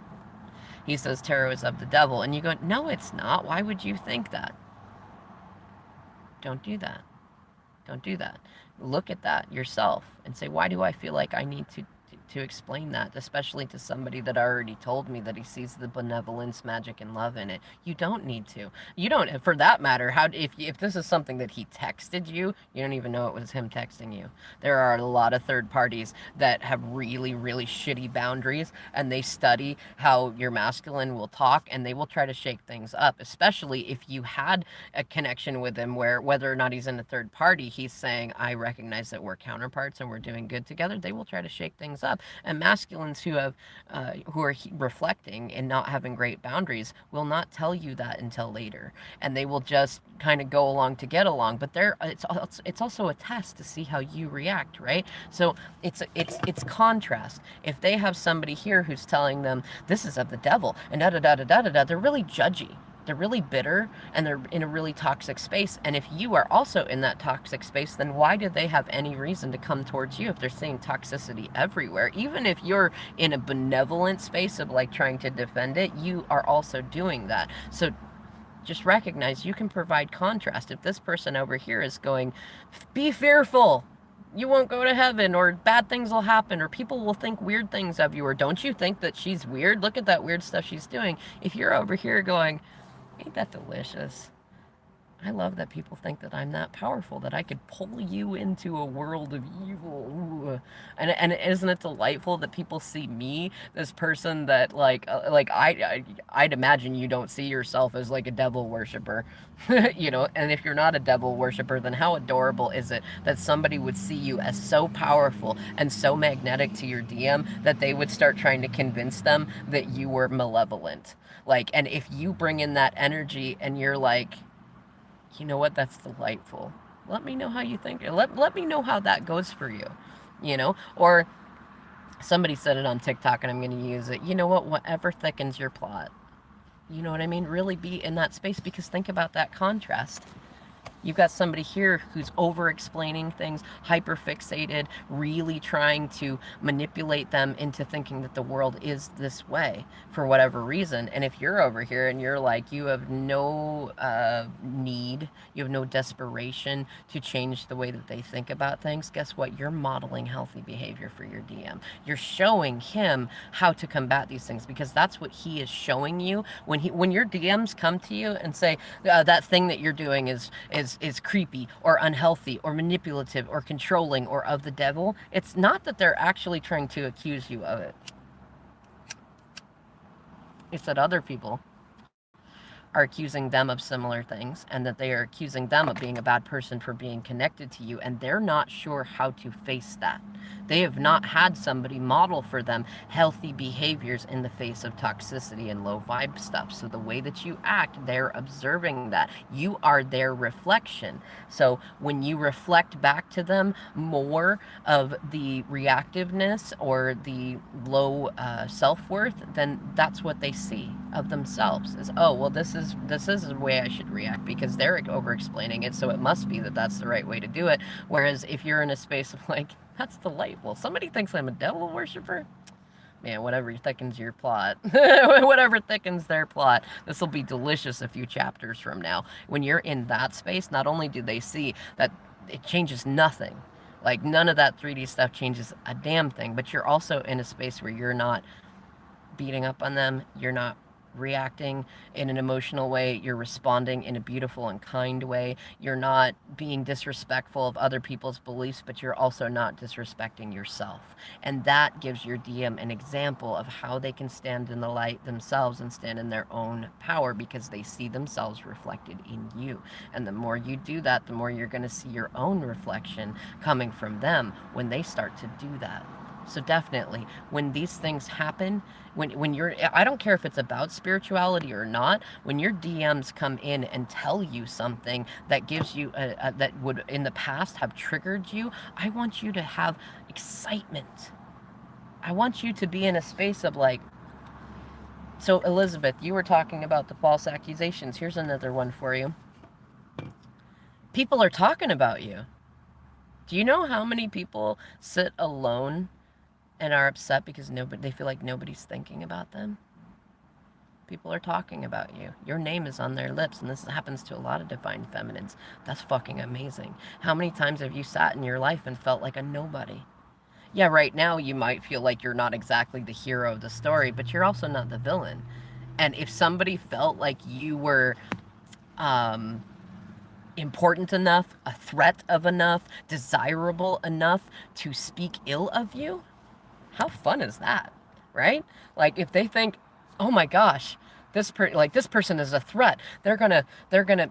he says tarot is of the devil, and you go, no, it's not. Why would you think that? Don't do that. Don't do that. Look at that yourself and say, why do I feel like I need to explain that, especially to somebody that already told me that he sees the benevolence, magic, and love in it? You don't need to. You don't, for that matter, if this is something that he texted you, you don't even know it was him texting you. There are a lot of third parties that have really, really shitty boundaries, and they study how your masculine will talk, and they will try to shake things up, especially if you had a connection with him where, whether or not he's in a third party, he's saying, I recognize that we're counterparts and we're doing good together. They will try to shake things up. And masculines who are reflecting and not having great boundaries will not tell you that until later, and they will just kind of go along to get along. But it's also a test to see how you react, right? So it's contrast. If they have somebody here who's telling them this is of the devil and da da da da da da, they're really judgy. They're really bitter, and they're in a really toxic space. And if you are also in that toxic space, then why do they have any reason to come towards you if they're seeing toxicity everywhere? Even if you're in a benevolent space of like trying to defend it, you are also doing that. So just recognize you can provide contrast. If this person over here is going, be fearful, you won't go to heaven, or bad things will happen, or people will think weird things of you, or don't you think that she's weird? Look at that weird stuff she's doing. If you're over here going, ain't that delicious? I love that people think that I'm that powerful, that I could pull you into a world of evil. Ooh. And isn't it delightful that people see me, this person that I'd imagine you don't see yourself as like a devil worshiper, you know? And if you're not a devil worshiper, then how adorable is it that somebody would see you as so powerful and so magnetic to your DM that they would start trying to convince them that you were malevolent? Like, and if you bring in that energy and you're like, you know what, that's delightful, let me know how you think, let me know how that goes for you, you know? Or somebody said it on TikTok, and I'm going to use it, you know what, whatever thickens your plot, you know what I mean? Really be in that space, because think about that contrast. You've got somebody here who's over-explaining things, hyper-fixated, really trying to manipulate them into thinking that the world is this way for whatever reason. And if you're over here and you're like, you have no need, you have no desperation to change the way that they think about things, guess what? You're modeling healthy behavior for your DM. You're showing him how to combat these things, because that's what he is showing you. When your DMs come to you and say, that thing that you're doing is creepy or unhealthy or manipulative or controlling or of the devil, it's not that they're actually trying to accuse you of it. It's that other people are accusing them of similar things, and that they are accusing them of being a bad person for being connected to you, and they're not sure how to face that. They have not had somebody model for them healthy behaviors in the face of toxicity and low vibe stuff. So the way that you act, they're observing that. You are their reflection. So when you reflect back to them more of the reactiveness or the low self-worth, then that's what they see of themselves, is, oh, well, this is the way I should react, because they're over-explaining it, so it must be that that's the right way to do it. Whereas if you're in a space of like, that's delightful, somebody thinks I'm a devil worshiper, man, whatever thickens your plot, whatever thickens their plot, this will be delicious a few chapters from now. When you're in that space, not only do they see that it changes nothing, like none of that 3D stuff changes a damn thing, but you're also in a space where you're not beating up on them, you're not reacting in an emotional way. You're responding in a beautiful and kind way. You're not being disrespectful of other people's beliefs, but you're also not disrespecting yourself. And that gives your DM an example of how they can stand in the light themselves and stand in their own power, because they see themselves reflected in you. And the more you do that, the more you're going to see your own reflection coming from them when they start to do that. So definitely, when these things happen, when you're, I don't care if it's about spirituality or not, when your DMs come in and tell you something that gives you, that would in the past have triggered you, I want you to have excitement. I want you to be in a space of like, so Elizabeth, you were talking about the false accusations. Here's another one for you. People are talking about you. Do you know how many people sit alone and are upset because they feel like nobody's thinking about them? People are talking about you. Your name is on their lips, and this happens to a lot of divine feminines. That's fucking amazing. How many times have you sat in your life and felt like a nobody? Yeah, right now you might feel like you're not exactly the hero of the story, but you're also not the villain. And if somebody felt like you were important enough, a threat of enough, desirable enough to speak ill of you, how fun is that, right? Like if they think, oh my gosh, this person is a threat, they're gonna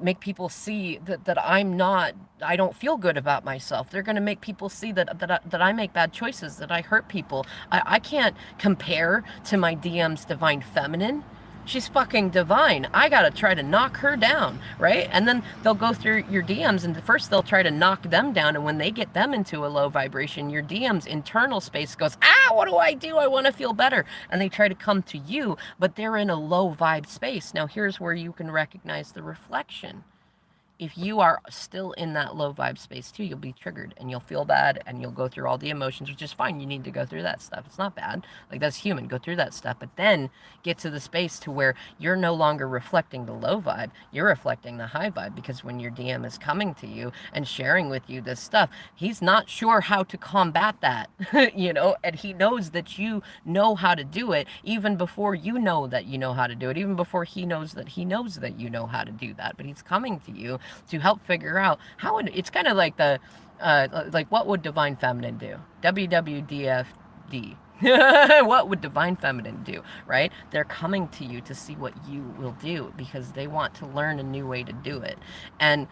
make people see that I don't feel good about myself. They're gonna make people see that I make bad choices, that I hurt people. I can't compare to my DM's divine feminine. She's fucking divine. I gotta try to knock her down, right? And then they'll go through your DMs, and first they'll try to knock them down, and when they get them into a low vibration, your DM's internal space goes, what do? I want to feel better. And they try to come to you, but they're in a low vibe space. Now here's where you can recognize the reflection. If you are still in that low vibe space too, you'll be triggered and you'll feel bad and you'll go through all the emotions, which is fine. You need to go through that stuff. It's not bad. Like, that's human. Go through that stuff. But then get to the space to where you're no longer reflecting the low vibe. You're reflecting the high vibe, because when your DM is coming to you and sharing with you this stuff, he's not sure how to combat that, and he knows that you know how to do it even before you know that you know how to do it, even before he knows that you know how to do that. But he's coming to you to help figure out it's kind of like what would divine feminine do? WWDFD. What would divine feminine do, right? They're coming to you to see what you will do, because they want to learn a new way to do it. And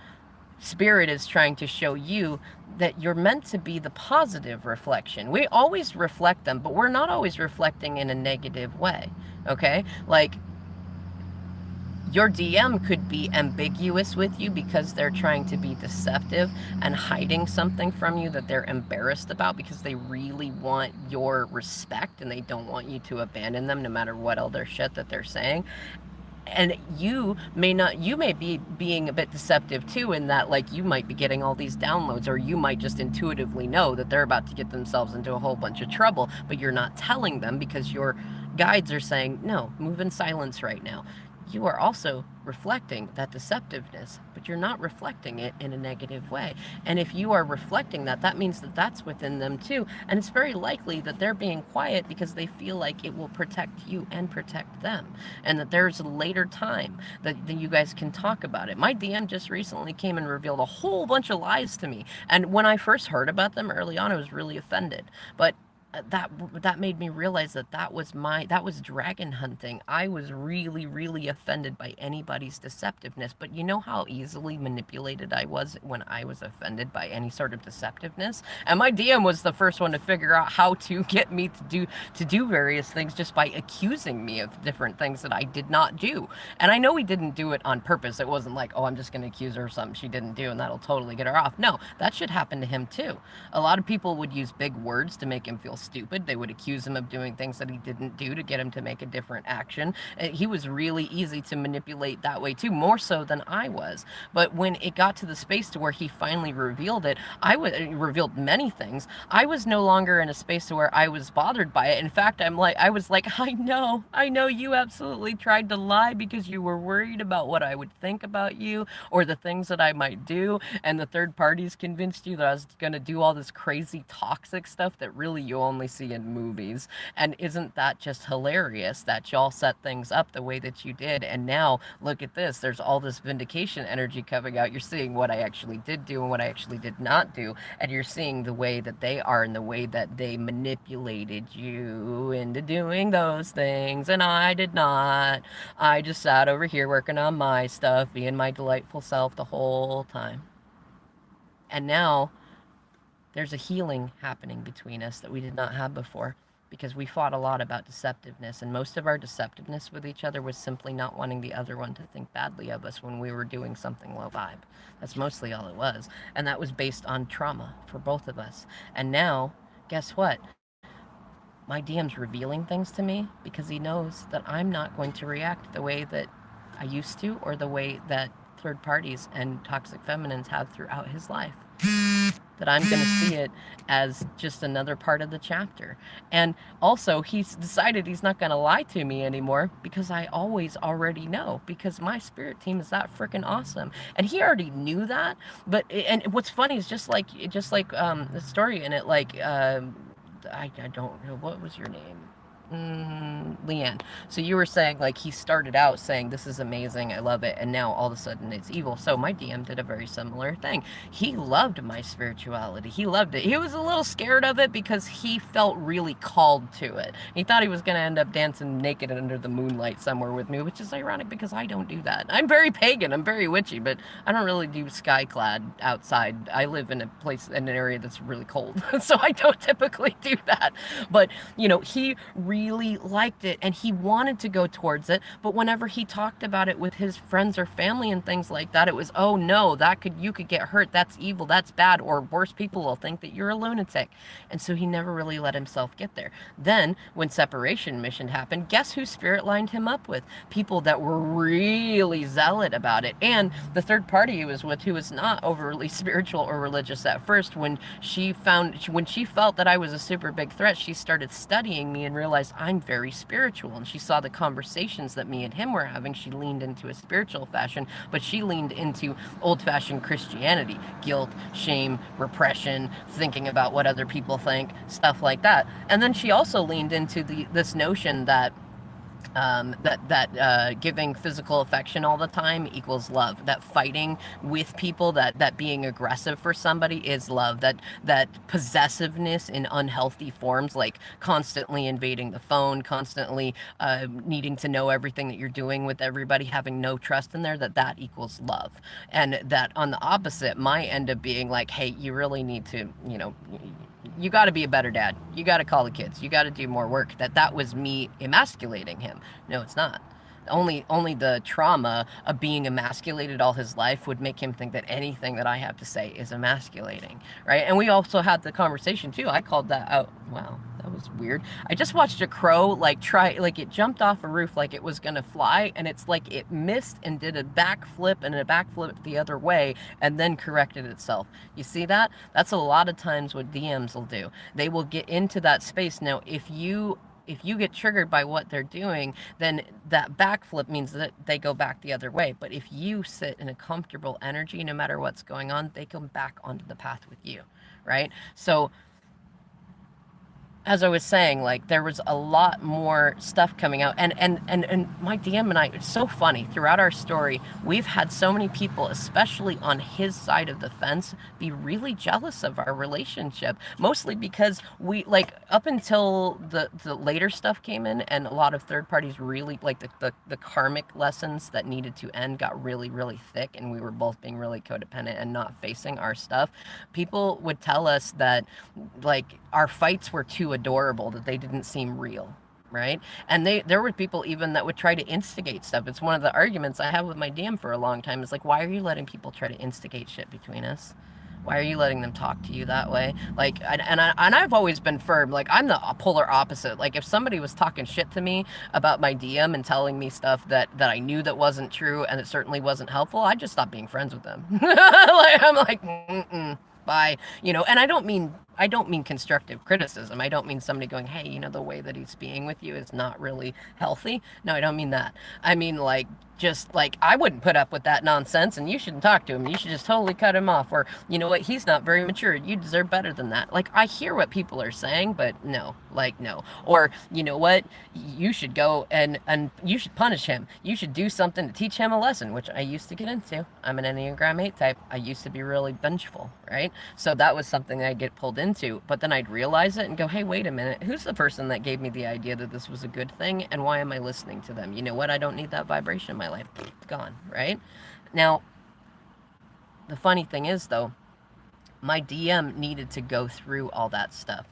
Spirit is trying to show you that you're meant to be the positive reflection. We always reflect them, but we're not always reflecting in a negative way, okay? Like, your DM could be ambiguous with you because they're trying to be deceptive and hiding something from you that they're embarrassed about, because they really want your respect and they don't want you to abandon them no matter what other shit that they're saying. And you may be being a bit deceptive too, in that, like, you might be getting all these downloads, or you might just intuitively know that they're about to get themselves into a whole bunch of trouble, but you're not telling them because your guides are saying, no, move in silence right now. You are also reflecting that deceptiveness, but you're not reflecting it in a negative way. And if you are reflecting that, that means that that's within them too. And it's very likely that they're being quiet because they feel like it will protect you and protect them. And that there's a later time that you guys can talk about it. My DM just recently came and revealed a whole bunch of lies to me. And when I first heard about them early on, I was really offended. But that made me realize that was dragon hunting. I was really, really offended by anybody's deceptiveness. But you know how easily manipulated I was when I was offended by any sort of deceptiveness? And my DM was the first one to figure out how to get me to do various things just by accusing me of different things that I did not do. And I know he didn't do it on purpose. It wasn't like, oh, I'm just going to accuse her of something she didn't do and that'll totally get her off. No, that should happen to him too. A lot of people would use big words to make him feel stupid. They would accuse him of doing things that he didn't do to get him to make a different action. He was really easy to manipulate that way too, more so than I was. But when it got to the space to where he finally revealed it, revealed many things. I was no longer in a space to where I was bothered by it. In fact, I was like, I know you absolutely tried to lie because you were worried about what I would think about you or the things that I might do, and the third parties convinced you that I was going to do all this crazy toxic stuff that really you only see in movies. And isn't that just hilarious that y'all set things up the way that you did? And now look at this, there's all this vindication energy coming out. You're seeing what I actually did do and what I actually did not do, and you're seeing the way that they are and the way that they manipulated you into doing those things, and I did not. I just sat over here working on my stuff, being my delightful self the whole time. And now there's a healing happening between us that we did not have before, because we fought a lot about deceptiveness, and most of our deceptiveness with each other was simply not wanting the other one to think badly of us when we were doing something low vibe. That's mostly all it was, and that was based on trauma for both of us. And now, guess what? My DM's revealing things to me because he knows that I'm not going to react the way that I used to, or the way that third parties and toxic feminines have throughout his life. That I'm going to see it as just another part of the chapter. And also, he's decided he's not going to lie to me anymore, because I always already know, because my spirit team is that freaking awesome. And he already knew that. But, and what's funny is just like the story in it, like, I don't know, what was your name? Leanne. So you were saying, like, he started out saying, this is amazing, I love it, and now all of a sudden it's evil. So my DM did a very similar thing. He loved my spirituality. He loved it. He was a little scared of it because he felt really called to it. He thought he was going to end up dancing naked under the moonlight somewhere with me, which is ironic because I don't do that. I'm very pagan, I'm very witchy, but I don't really do skyclad outside. I live in a place, in an area that's really cold, so I don't typically do that. But, you know, he really liked it, and he wanted to go towards it, but whenever he talked about it with his friends or family and things like that, it was, oh no, you could get hurt, that's evil, that's bad, or worse, people will think that you're a lunatic. And so he never really let himself get there. Then when separation mission happened, guess who spirit lined him up with? People that were really zealot about it. And the third party he was with, who was not overly spiritual or religious at first, when she felt that I was a super big threat, she started studying me and realized I'm very spiritual, and she saw the conversations that me and him were having. She leaned into a spiritual fashion, but she leaned into old-fashioned Christianity, guilt, shame, repression, thinking about what other people think, stuff like that. And then she also leaned into this notion that giving physical affection all the time equals love. That fighting with people, that being aggressive for somebody is love. That possessiveness in unhealthy forms, like constantly invading the phone, constantly needing to know everything that you're doing with everybody, having no trust in there, that equals love. And that on the opposite might end up being like, hey, you really need to, you got to be a better dad. You got to call the kids. You got to do more work. That was me emasculating him. No, it's not. Only the trauma of being emasculated all his life would make him think that anything that I have to say is emasculating, right? And we also had the conversation too. I called that out. Wow, that was weird. I just watched a crow it jumped off a roof like it was gonna fly, and it's like it missed and did a backflip and a backflip the other way and then corrected itself. You see that? That's a lot of times what DMs will do. They will get into that space. Now, if you get triggered by what they're doing, then that backflip means that they go back the other way. But if you sit in a comfortable energy, no matter what's going on, they come back onto the path with you, right? So as I was saying, like, there was a lot more stuff coming out, and my DM and I, it's so funny, throughout our story, we've had so many people, especially on his side of the fence, be really jealous of our relationship, mostly because we, like, up until the later stuff came in, and a lot of third parties really, like, the karmic lessons that needed to end got really, really thick, and we were both being really codependent and not facing our stuff. People would tell us that, like, our fights were too adorable, that they didn't seem real, right? And there were people even that would try to instigate stuff. It's one of the arguments I have with my DM for a long time, is like, why are you letting people try to instigate shit between us? Why are you letting them talk to you that way? Like, and I've always been firm. Like, I'm the polar opposite. Like, if somebody was talking shit to me about my DM and telling me stuff that I knew that wasn't true and it certainly wasn't helpful, I'd just stop being friends with them. Like, I'm like, bye. And I don't mean I don't mean constructive criticism. I don't mean somebody going, hey, you know, the way that he's being with you is not really healthy. No, I don't mean that. I mean, like, just like, I wouldn't put up with that nonsense, and you shouldn't talk to him. You should just totally cut him off. Or, you know what, he's not very mature. You deserve better than that. Like, I hear what people are saying, but no, like, no. Or, you know what, you should go and you should punish him. You should do something to teach him a lesson, which I used to get into. I'm an Enneagram 8 type. I used to be really vengeful, right? So that was something I'd get pulled into, but then I'd realize it and go, hey, wait a minute, who's the person that gave me the idea that this was a good thing, and why am I listening to them? You know what, I don't need that vibration in my life. Gone, right? Now, the funny thing is, though, my DM needed to go through all that stuff.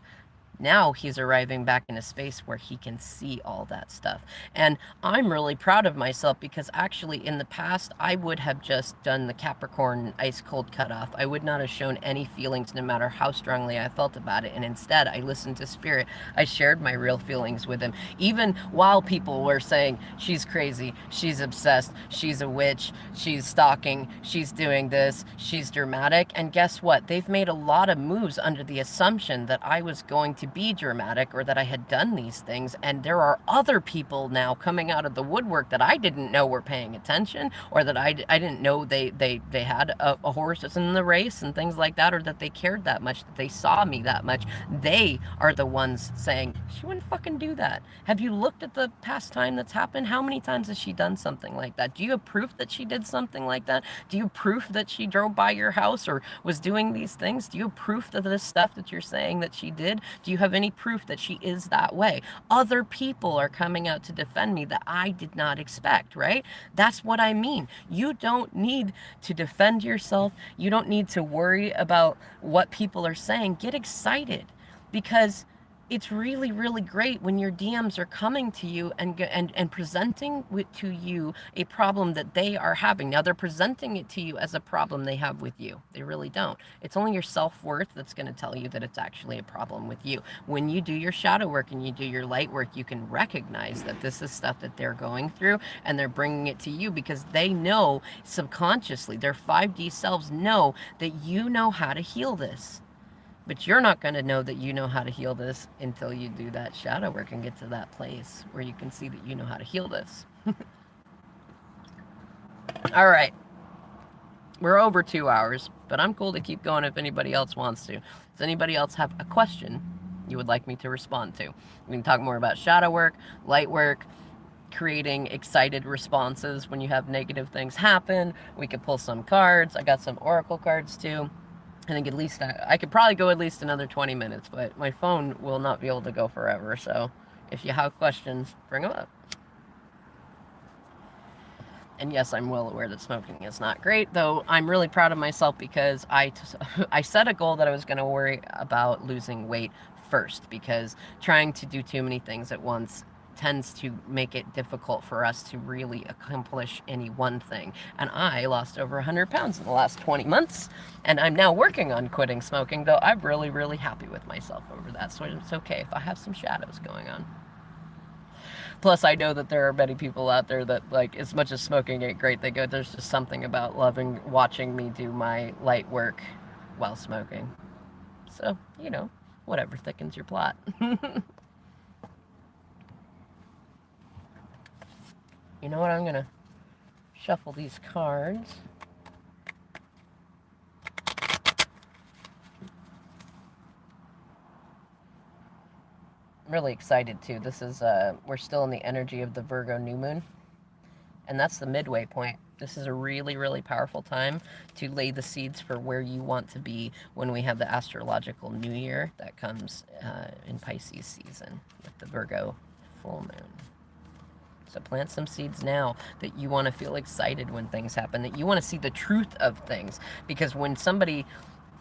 Now he's arriving back in a space where he can see all that stuff. And I'm really proud of myself, because actually in the past, I would have just done the Capricorn ice cold cutoff. I would not have shown any feelings, no matter how strongly I felt about it. And instead, I listened to Spirit. I shared my real feelings with him. Even while people were saying, she's crazy, she's obsessed, she's a witch, she's stalking, she's doing this, she's dramatic. And guess what? They've made a lot of moves under the assumption that I was going to be dramatic, or that I had done these things. And there are other people now coming out of the woodwork that I didn't know were paying attention, or that I didn't know they had a horse in the race and things like that, or that they cared that much, that they saw me that much. They are the ones saying, she wouldn't fucking do that. Have you looked at the past time that's happened? How many times has she done something like that? Do you have proof that she did something like that? Do you have proof that she drove by your house or was doing these things? Do you have proof of this stuff that you're saying that she did? Do you have any proof that she is that way? Other people are coming out to defend me that I did not expect, right? That's what I mean. You don't need to defend yourself. You don't need to worry about what people are saying. Get excited, because it's really, really great when your DMs are coming to you and presenting to you a problem that they are having. Now, they're presenting it to you as a problem they have with you. They really don't. It's only your self-worth that's going to tell you that it's actually a problem with you. When you do your shadow work and you do your light work, you can recognize that this is stuff that they're going through, and they're bringing it to you because they know subconsciously, their 5D selves know that you know how to heal this. But you're not going to know that you know how to heal this until you do that shadow work and get to that place where you can see that you know how to heal this. All right. We're over 2 hours, but I'm cool to keep going if anybody else wants to. Does anybody else have a question you would like me to respond to? We can talk more about shadow work, light work, creating excited responses when you have negative things happen. We could pull some cards. I got some oracle cards too. I think at least I could probably go at least another 20 minutes, but my phone will not be able to go forever. So if you have questions, bring them up. And yes, I'm well aware that smoking is not great, though I'm really proud of myself because I set a goal that I was going to worry about losing weight first, because trying to do too many things at once tends to make it difficult for us to really accomplish any one thing. And I lost over 100 pounds in the last 20 months, and I'm now working on quitting smoking, though I'm really, really happy with myself over that. So it's okay if I have some shadows going on. Plus, I know that there are many people out there that, like, as much as smoking ain't great, they go, there's just something about watching me do my light work while smoking. So, you know, whatever thickens your plot. You know what, I'm gonna shuffle these cards. I'm really excited too. This is, we're still in the energy of the Virgo new moon, and that's the midway point. This is a really, really powerful time to lay the seeds for where you want to be when we have the astrological new year that comes in Pisces season with the Virgo full moon. So plant some seeds now that you want to feel excited when things happen, that you want to see the truth of things. Because when somebody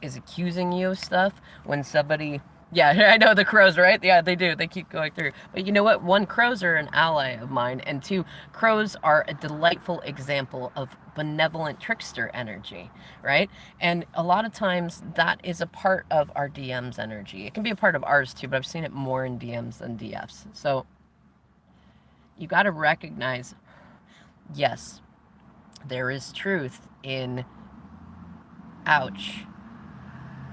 is accusing you of stuff, when somebody... Yeah, I know the crows, right? Yeah, they do. They keep going through. But you know what? One, crows are an ally of mine. And two, crows are a delightful example of benevolent trickster energy, right? And a lot of times that is a part of our DM's energy. It can be a part of ours too, but I've seen it more in DMs than DFs. So you got to recognize, yes, there is truth in, ouch,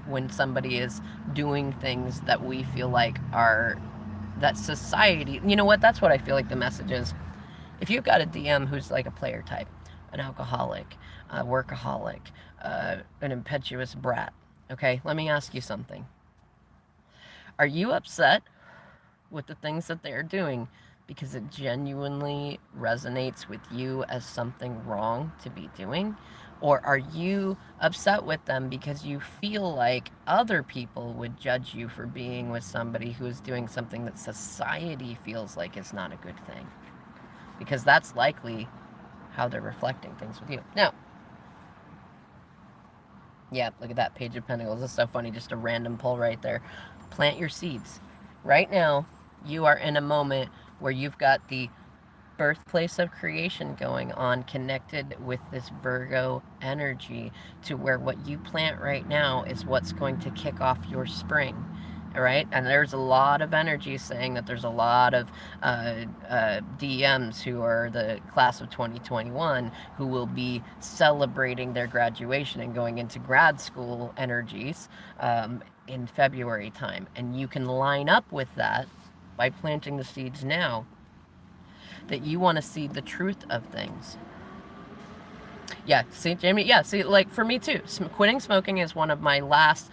when somebody is doing things that we feel like are, that society, you know what, that's what I feel like the message is. If you've got a DM who's like a player type, an alcoholic, a workaholic, an impetuous brat, okay, let me ask you something. Are you upset with the things that they're doing because it genuinely resonates with you as something wrong to be doing? Or are you upset with them because you feel like other people would judge you for being with somebody who is doing something that society feels like is not a good thing? Because that's likely how they're reflecting things with you. Now, yeah, look at that Page of Pentacles. It's so funny, just a random pull right there. Plant your seeds. Right now, you are in a moment where you've got the birthplace of creation going on, connected with this Virgo energy, to where what you plant right now is what's going to kick off your spring. All right, and there's a lot of energy saying that there's a lot of DMs who are the class of 2021 who will be celebrating their graduation and going into grad school energies in February time. And you can line up with that by planting the seeds now, that you want to see the truth of things. Yeah, see, Jamie, yeah, see, like, for me too, quitting smoking is one of my last,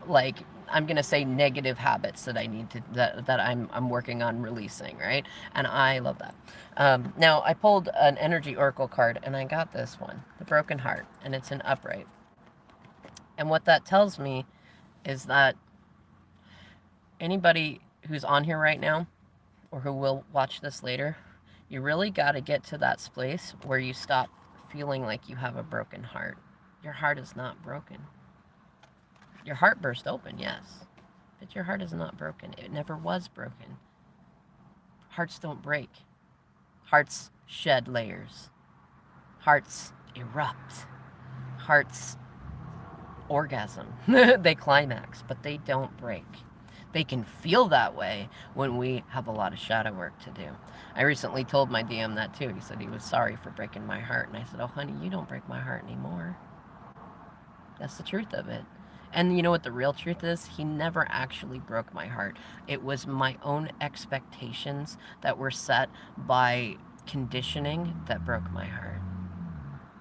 like, I'm gonna say negative habits that I need to, that I'm working on releasing, right? And I love that. Now, I pulled an energy oracle card, and I got this one, the Broken Heart, and it's an upright. And what that tells me is that anybody who's on here right now, or who will watch this later, you really got to get to that place where you stop feeling like you have a broken heart. Your heart is not broken. Your heart burst open, yes, but your heart is not broken. It never was broken. Hearts don't break. Hearts shed layers. Hearts erupt. Hearts orgasm. They climax, but they don't break. They can feel that way when we have a lot of shadow work to do. I recently told my DM that too. He said he was sorry for breaking my heart. And I said, oh, honey, you don't break my heart anymore. That's the truth of it. And you know what the real truth is? He never actually broke my heart. It was my own expectations that were set by conditioning that broke my heart.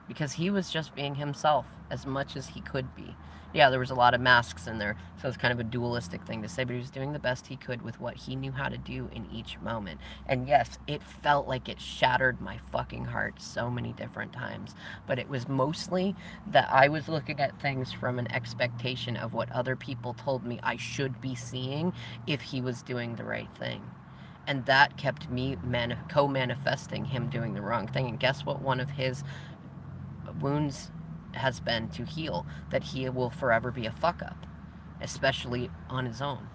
Because he was just being himself as much as he could be. Yeah, there was a lot of masks in there, so it's kind of a dualistic thing to say, but he was doing the best he could with what he knew how to do in each moment. And yes, it felt like it shattered my fucking heart so many different times, but it was mostly that I was looking at things from an expectation of what other people told me I should be seeing if he was doing the right thing. And that kept me co-manifesting him doing the wrong thing. And guess what one of his wounds has been to heal? That he will forever be a fuck up, especially on his own.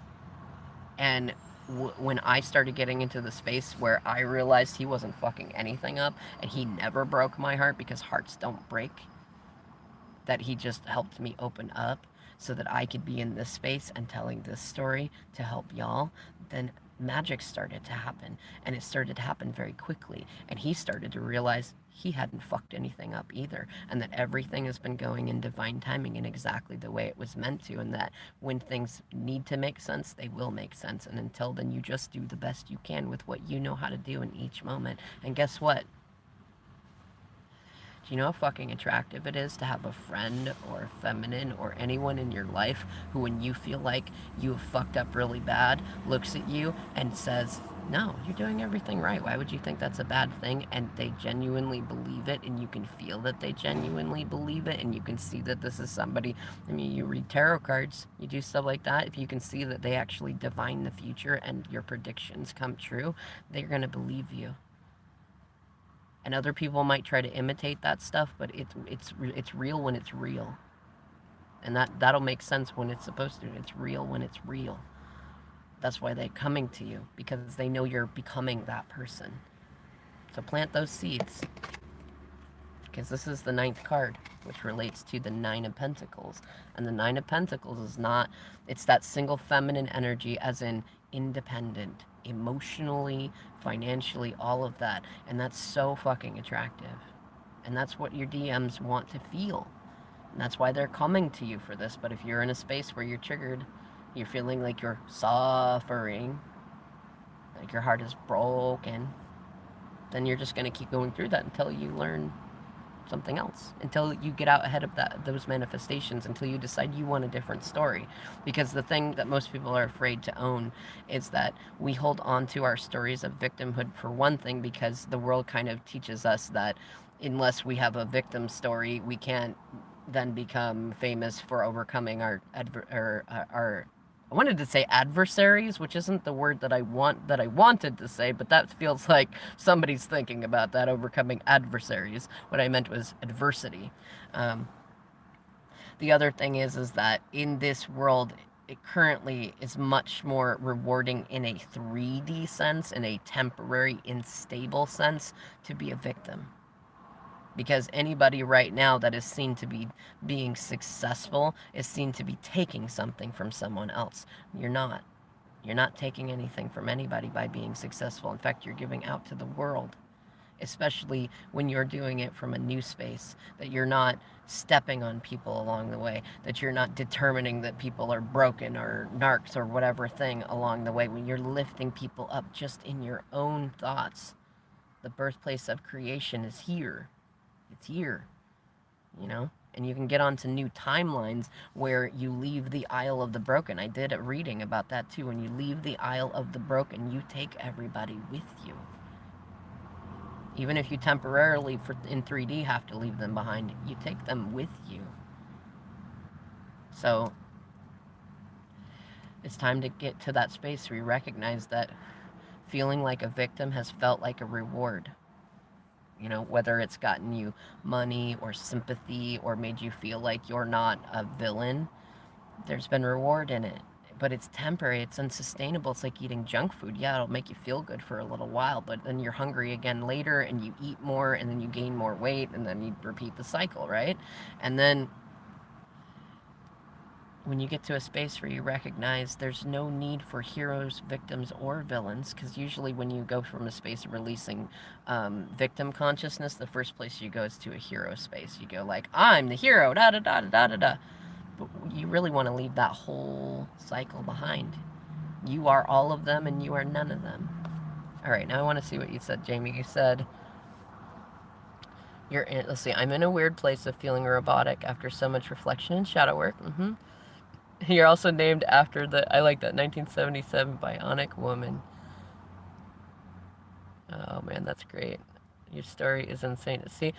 And when I started getting into the space where I realized he wasn't fucking anything up, and he never broke my heart because hearts don't break, that he just helped me open up so that I could be in this space and telling this story to help y'all, then magic started to happen, and it started to happen very quickly. And he started to realize he hadn't fucked anything up either, and that everything has been going in divine timing in exactly the way it was meant to, and that when things need to make sense, they will make sense. And until then, you just do the best you can with what you know how to do in each moment. And guess what? Do you know how fucking attractive it is to have a friend or a feminine or anyone in your life who, when you feel like you have fucked up really bad, looks at you and says, no, you're doing everything right. Why would you think that's a bad thing? And they genuinely believe it, and you can feel that they genuinely believe it, and you can see that this is somebody, I mean, you read tarot cards, you do stuff like that. If you can see that they actually divine the future and your predictions come true, they're going to believe you. And other people might try to imitate that stuff, but it's real when it's real. And that'll make sense when it's supposed to. It's real when it's real. That's why they're coming to you, because they know you're becoming that person. So plant those seeds. Because this is the 9th card, which relates to the 9 of Pentacles. And the 9 of Pentacles is not, it's that single feminine energy, as in independent, emotionally, financially, all of that. And that's so fucking attractive. And that's what your DMs want to feel. And that's why they're coming to you for this. But if you're in a space where you're triggered, you're feeling like you're suffering, like your heart is broken, then you're just going to keep going through that until you learn something else, until you get out ahead of those manifestations, until you decide you want a different story. Because the thing that most people are afraid to own is that we hold on to our stories of victimhood, for one thing, because the world kind of teaches us that unless we have a victim story, we can't then become famous for overcoming our I wanted to say adversaries, which isn't the word that I wanted to say, but that feels like somebody's thinking about that, overcoming adversaries. What I meant was adversity. The other thing is that in this world, it currently is much more rewarding in a 3D sense, in a temporary, unstable sense, to be a victim. Because anybody right now that is seen to be being successful is seen to be taking something from someone else. You're not. You're not taking anything from anybody by being successful. In fact, you're giving out to the world, especially when you're doing it from a new space, that you're not stepping on people along the way, that you're not determining that people are broken or narcs or whatever thing along the way, when you're lifting people up just in your own thoughts. The birthplace of creation is here. It's here, you know? And you can get onto new timelines where you leave the Isle of the Broken. I did a reading about that too. When you leave the Isle of the Broken, you take everybody with you. Even if you temporarily, in 3D, have to leave them behind, you take them with you. So it's time to get to that space where you recognize that feeling like a victim has felt like a reward. You know, whether it's gotten you money or sympathy or made you feel like you're not a villain, there's been reward in it. But it's temporary, it's unsustainable. It's like eating junk food. Yeah, it'll make you feel good for a little while, but then you're hungry again later and you eat more and then you gain more weight and then you repeat the cycle, right? And then when you get to a space where you recognize there's no need for heroes, victims, or villains, because usually when you go from a space of releasing victim consciousness, the first place you go is to a hero space. You go like, I'm the hero, da-da-da-da-da-da-da. But you really want to leave that whole cycle behind. You are all of them and you are none of them. All right, now I want to see what you said, Jamie. You said, let's see, I'm in a weird place of feeling robotic after so much reflection and shadow work. You're also named after I like that, 1977 Bionic Woman. Oh man, that's great. Your story is insane. See?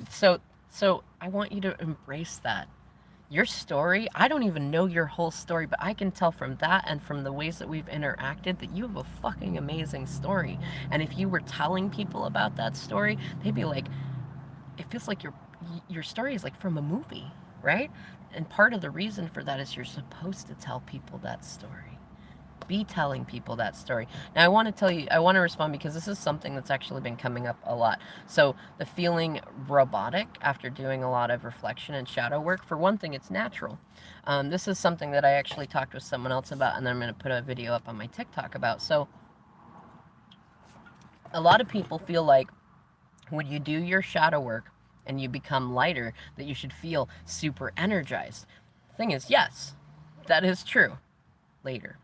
So I want you to embrace that. Your story, I don't even know your whole story, but I can tell from that and from the ways that we've interacted that you have a fucking amazing story. And if you were telling people about that story, they'd be like, it feels like your story is like from a movie, right? And part of the reason for that is you're supposed to tell people that story. Be telling people that story. Now, I want to respond because this is something that's actually been coming up a lot. So, the feeling robotic after doing a lot of reflection and shadow work, for one thing, it's natural. This is something that I actually talked with someone else about, and then I'm going to put a video up on my TikTok about. So, a lot of people feel like when you do your shadow work and you become lighter, that you should feel super energized. The thing is, yes, that is true. Later.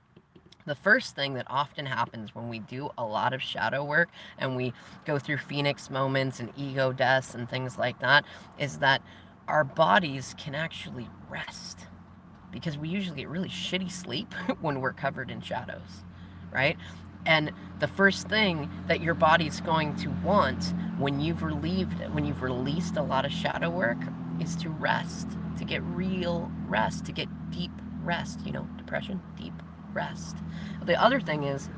The first thing that often happens when we do a lot of shadow work and we go through phoenix moments and ego deaths and things like that is that our bodies can actually rest, because we usually get really shitty sleep when we're covered in shadows, right? And the first thing that your body's going to want when you've released a lot of shadow work is to rest, to get real rest, to get deep rest. You know, depression, deep rest. The other thing is,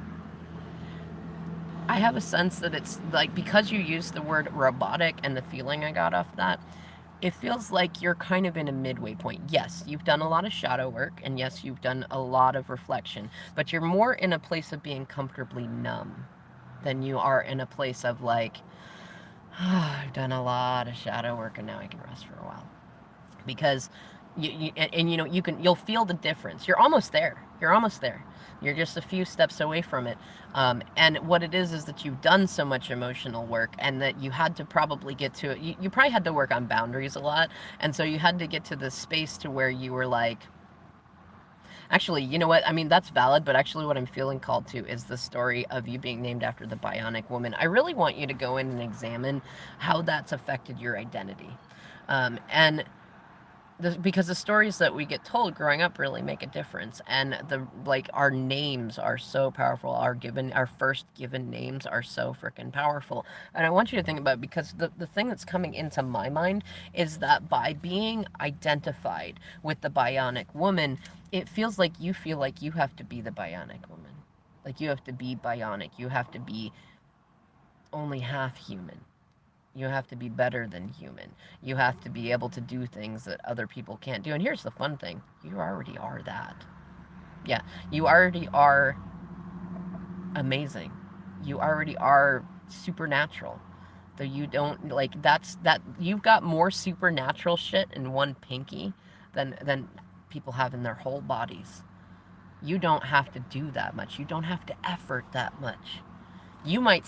I have a sense that it's like, because you use the word robotic and the feeling I got off that, it feels like you're kind of in a midway point. Yes, you've done a lot of shadow work, and yes, you've done a lot of reflection, but you're more in a place of being comfortably numb than you are in a place of like, I've done a lot of shadow work and now I can rest for a while. Because And you know, you'll feel the difference. You're almost there. You're almost there. You're just a few steps away from it. And what it is that you've done so much emotional work, and that you had to probably get to it. You probably had to work on boundaries a lot. And so you had to get to this space to where you were like, actually, you know what? I mean, that's valid, but actually what I'm feeling called to is the story of you being named after the Bionic Woman. I really want you to go in and examine how that's affected your identity. And because the stories that we get told growing up really make a difference, and our names are so powerful. Our first given names are so freaking powerful. And I want you to think about it, because the thing that's coming into my mind is that by being identified with the Bionic Woman, it feels like you have to be the Bionic Woman. Like you have to be bionic. You have to be only half human. You have to be better than human. You have to be able to do things that other people can't do. And here's the fun thing. You already are that. Yeah, you already are amazing. You already are supernatural. Though you don't, like, you've got more supernatural shit in one pinky than people have in their whole bodies. You don't have to do that much. You don't have to effort that much. You might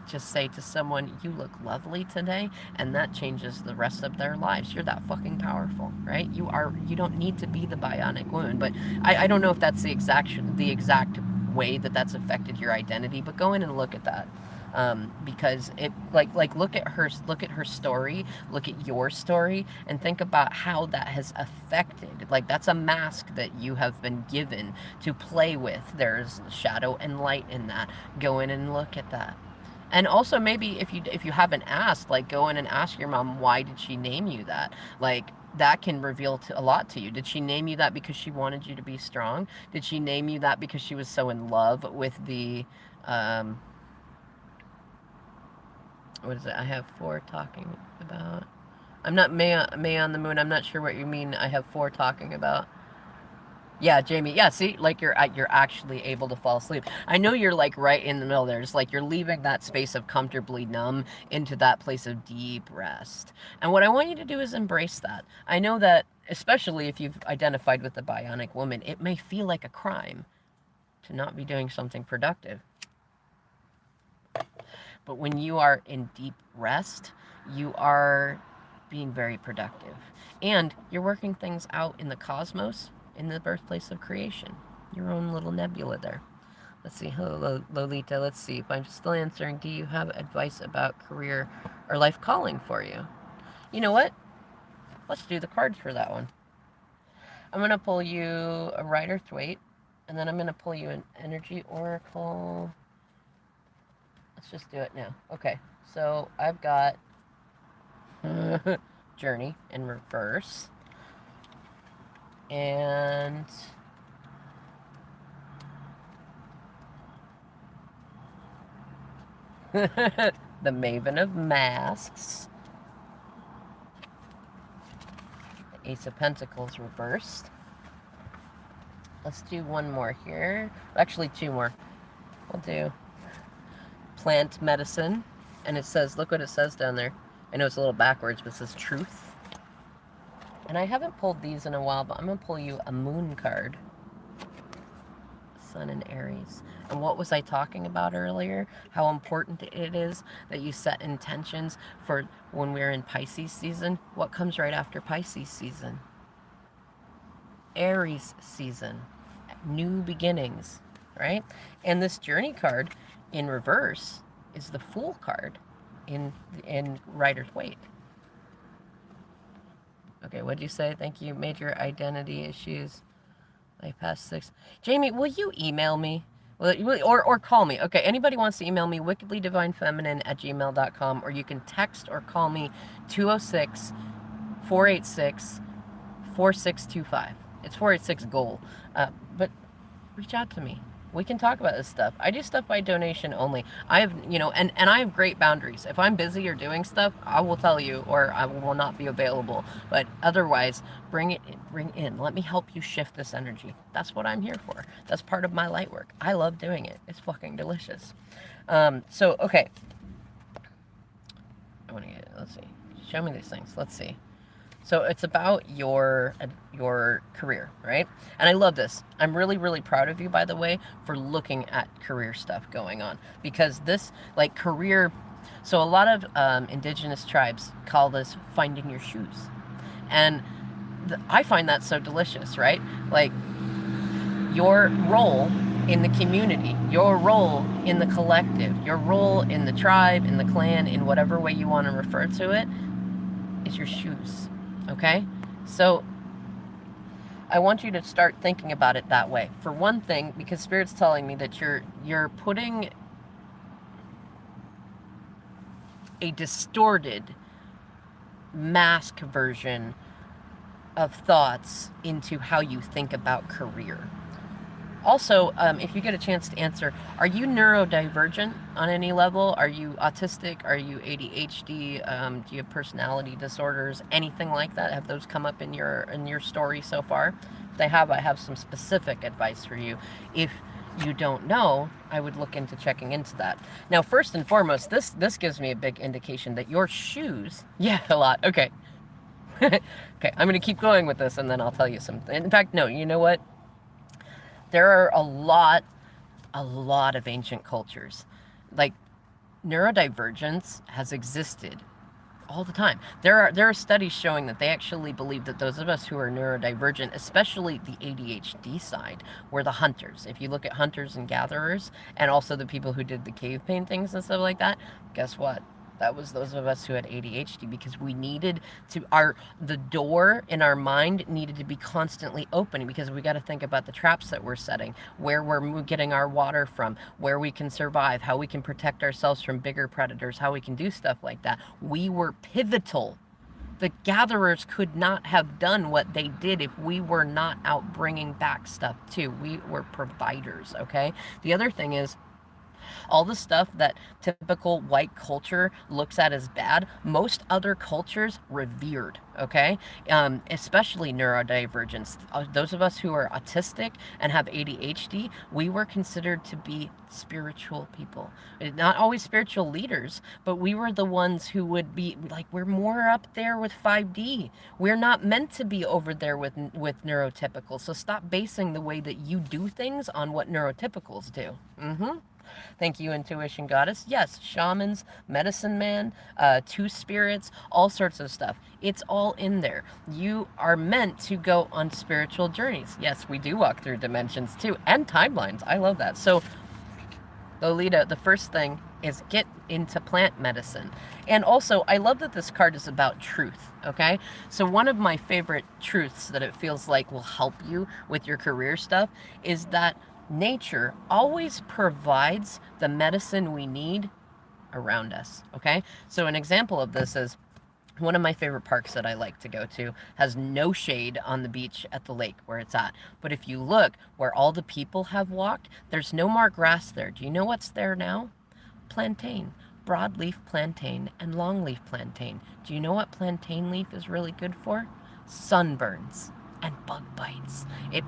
just say to someone, you look lovely today, and that changes the rest of their lives. You're that fucking powerful, right? You don't need to be the Bionic Woman, but I don't know if that's the exact way that's affected your identity, but go in and look at that. Because it look at her story, look at your story, and think about how that has affected. Like, that's a mask that you have been given to play with. There's shadow and light in that. Go in and look at that. And also, maybe if you haven't asked, like, go in and ask your mom, why did she name you that? Like, that can reveal a lot to you. Did she name you that because she wanted you to be strong? Did she name you that because she was so in love with the what is it? I have four talking about. I'm not May on the moon. I'm not sure what you mean. I have four talking about. Yeah, Jamie. Yeah, see, like you're actually able to fall asleep. I know you're like right in the middle there. It's like you're leaving that space of comfortably numb into that place of deep rest. And what I want you to do is embrace that. I know that, especially if you've identified with the Bionic Woman, it may feel like a crime to not be doing something productive. But when you are in deep rest, you are being very productive. And you're working things out in the cosmos, in the birthplace of creation. Your own little nebula there. Let's see. Hello, Lolita. Let's see if I'm still answering. Do you have advice about career or life calling for you? You know what? Let's do the cards for that one. I'm going to pull you a Rider-Waite, and then I'm going to pull you an Energy Oracle. Let's just do it now. Okay, so I've got Journey in reverse. And the Maven of Masks. The Ace of Pentacles reversed. Let's do one more here. Actually, two more. We'll do Plant Medicine. And it says, look what it says down there. I know it's a little backwards, but it says Truth. And I haven't pulled these in a while, but I'm going to pull you a Moon card. Sun and Aries. And what was I talking about earlier? How important it is that you set intentions for when we're in Pisces season. What comes right after Pisces season? Aries season. New beginnings, right? And this Journey card in reverse is the Fool card in Rider-Waite. Okay, what'd you say? Thank you. Major identity issues. Life past 6. Jamie, will you email me? Or call me. Okay, anybody wants to email me, wickedlydivinefeminine@gmail.com, or you can text or call me 206-486-4625. It's 486 goal. But reach out to me. We can talk about this stuff. I do stuff by donation only. I have, and I have great boundaries. If I'm busy or doing stuff, I will tell you, or I will not be available. But otherwise, bring in. Let me help you shift this energy. That's what I'm here for. That's part of my light work. I love doing it. It's fucking delicious. So, okay. I want to let's see. Show me these things. Let's see. So it's about your career, right? And I love this. I'm really, really proud of you, by the way, for looking at career stuff going on, because this, like, career. So a lot of indigenous tribes call this finding your shoes, and I find that so delicious, right? Like, your role in the community, your role in the collective, your role in the tribe, in the clan, in whatever way you want to refer to it, is your shoes. Okay? So I want you to start thinking about it that way. For one thing, because Spirit's telling me that you're putting a distorted mask version of thoughts into how you think about career. Also, if you get a chance to answer, are you neurodivergent on any level? Are you autistic? Are you ADHD? Do you have personality disorders? Anything like that? Have those come up in your story so far? If they have, I have some specific advice for you. If you don't know, I would look into checking into that. Now, first and foremost, this gives me a big indication that your shoes... Yeah, a lot. Okay. Okay, I'm going to keep going with this, and then I'll tell you something. In fact, no, you know what? There are a lot of ancient cultures. Like, neurodivergence has existed all the time. There are studies showing that they actually believe that those of us who are neurodivergent, especially the ADHD side, were the hunters. If you look at hunters and gatherers, and also the people who did the cave paintings and stuff like that, guess what? That was those of us who had ADHD, because we needed to, the door in our mind needed to be constantly opening, because we got to think about the traps that we're setting, where we're getting our water from, where we can survive, how we can protect ourselves from bigger predators, how we can do stuff like that. We were pivotal. The gatherers could not have done what they did if we were not out bringing back stuff too. We were providers, okay? The other thing is, all the stuff that typical white culture looks at as bad, most other cultures revered, okay? Especially neurodivergence. Those of us who are autistic and have ADHD, we were considered to be spiritual people. Not always spiritual leaders, but we were the ones who would be like, we're more up there with 5D. We're not meant to be over there with neurotypical. So stop basing the way that you do things on what neurotypicals do. Thank you, Intuition Goddess. Yes, shamans, medicine man, two spirits, all sorts of stuff. It's all in there. You are meant to go on spiritual journeys. Yes, we do walk through dimensions too, and timelines. I love that. So, Lolita, the first thing is get into plant medicine. And also, I love that this card is about truth, okay? So one of my favorite truths that it feels like will help you with your career stuff is that nature always provides the medicine we need around us, okay? So an example of this is one of my favorite parks that I like to go to has no shade on the beach at the lake where it's at. But if you look where all the people have walked, there's no more grass there. Do you know what's there now? Plantain. Broadleaf plantain and longleaf plantain. Do you know what plantain leaf is really good for? Sunburns and bug bites. It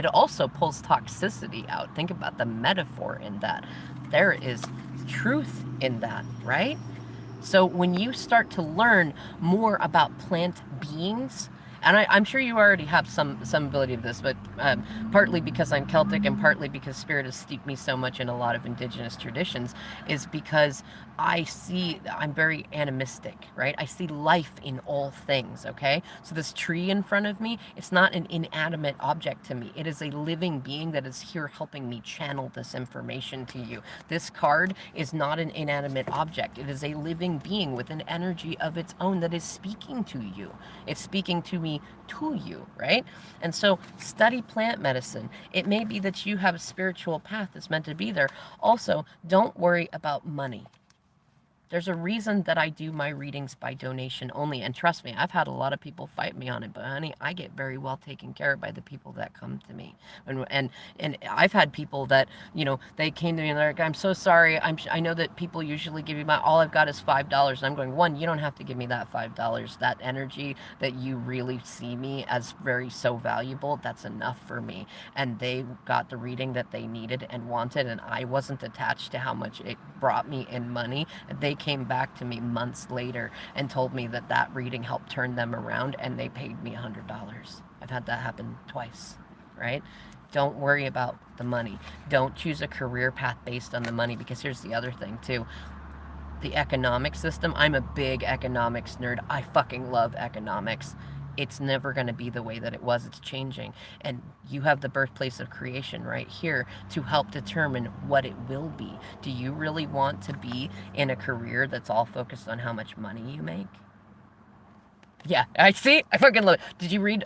also pulls toxicity out. Think about the metaphor in that. There is truth in that, right? So when you start to learn more about plant beings, and I'm sure you already have some ability of this, but partly because I'm Celtic and partly because Spirit has steeped me so much in a lot of indigenous traditions, is because I'm very animistic, right? I see life in all things, okay? So this tree in front of me, it's not an inanimate object to me. It is a living being that is here helping me channel this information to you. This card is not an inanimate object. It is a living being with an energy of its own that is speaking to you. It's speaking to me to you, right? And so study plant medicine. It may be that you have a spiritual path that's meant to be there. Also, don't worry about money. There's a reason that I do my readings by donation only. And trust me, I've had a lot of people fight me on it, but honey, I get very well taken care of by the people that come to me. And I've had people that, they came to me and they're like, I'm so sorry. I know that people usually give you all I've got is $5. And I'm going, one, you don't have to give me that $5. That energy that you really see me as so valuable, that's enough for me. And they got the reading that they needed and wanted, and I wasn't attached to how much it brought me in money. They came back to me months later and told me that that reading helped turn them around, and they paid me $100. I've had that happen twice, right? Don't worry about the money. Don't choose a career path based on the money, because here's the other thing too. The economic system, I'm a big economics nerd. I fucking love economics. It's never going to be the way that it was. It's changing. And you have the birthplace of creation right here to help determine what it will be. Do you really want to be in a career that's all focused on how much money you make? Yeah, I see. I fucking love it. Did you read